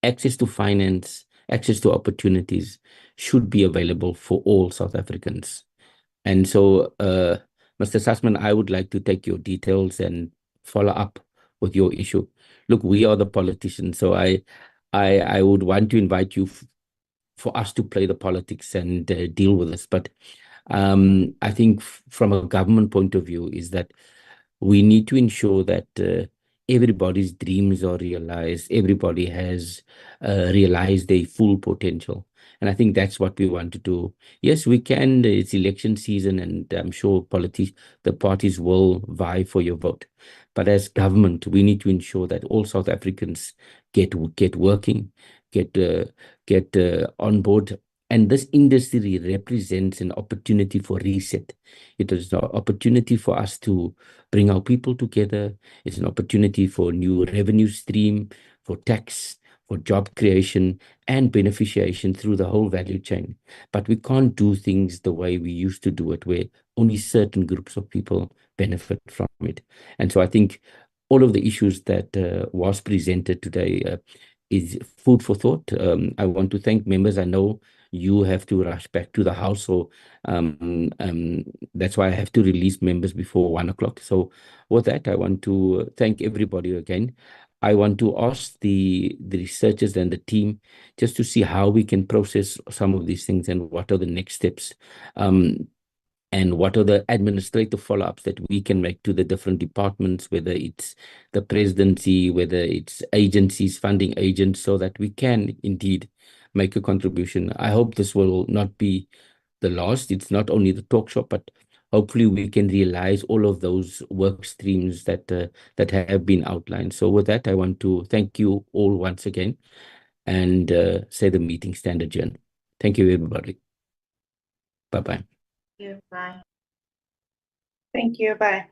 S5: access to finance, access to opportunities should be available for all South Africans. And so, Mr. Sussman, I would like to take your details and follow up with your issue. Look, we are the politicians, so I would want to invite you for us to play the politics and deal with this. But I think from a government point of view is that we need to ensure that everybody's dreams are realized, everybody has realized their full potential. And I think that's what we want to do. Yes, we can. It's election season, and I'm sure the parties will vie for your vote. But as government, we need to ensure that all South Africans get working, get on board. And this industry represents an opportunity for reset. It is an opportunity for us to bring our people together. It's an opportunity for new revenue stream, for tax, for job creation and beneficiation through the whole value chain. But we can't do things the way we used to do it, where only certain groups of people benefit from it. And so I think all of the issues that was presented today is food for thought. I want to thank members. I know you have to rush back to the house, so that's why I have to release members before 1 o'clock. So with that, I want to thank everybody again. I want to ask the researchers and the team just to see how we can process some of these things and what are the next steps. And what are the administrative follow-ups that we can make to the different departments, whether it's the presidency, whether it's agencies, funding agents, so that we can indeed make a contribution. I hope this will not be the last. It's not only the talk shop, but hopefully we can realize all of those work streams that that have been outlined. So with that, I want to thank you all once again and say the meeting stand adjourned. Thank you, everybody. Bye-bye.
S12: Bye.
S16: Thank you. Bye.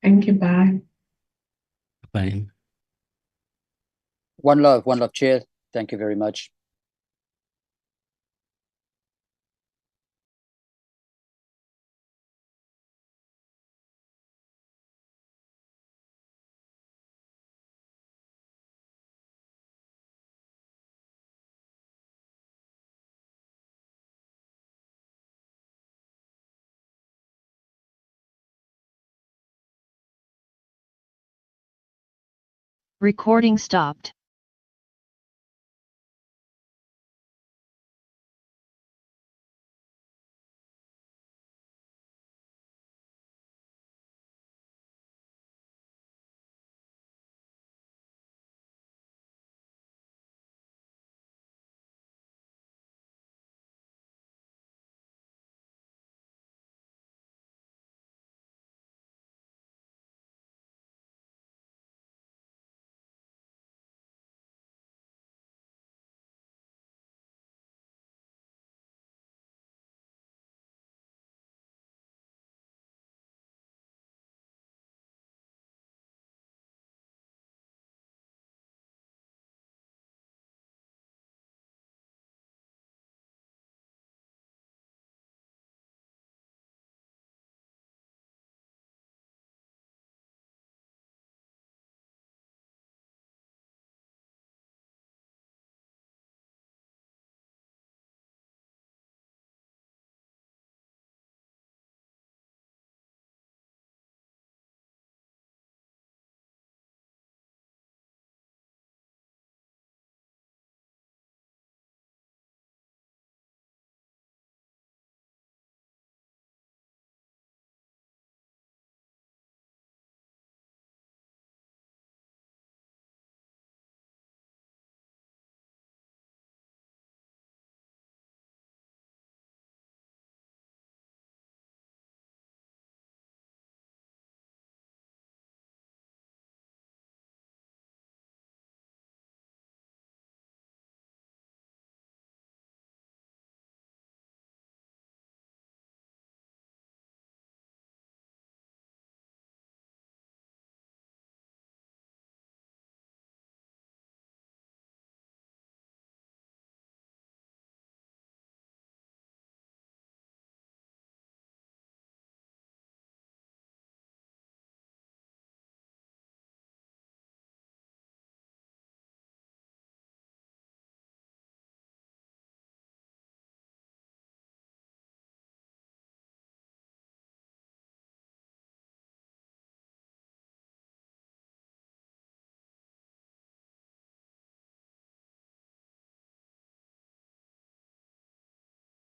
S8: Thank you. Bye.
S5: Bye.
S13: One love, Chair. Thank you very much.
S6: Recording stopped.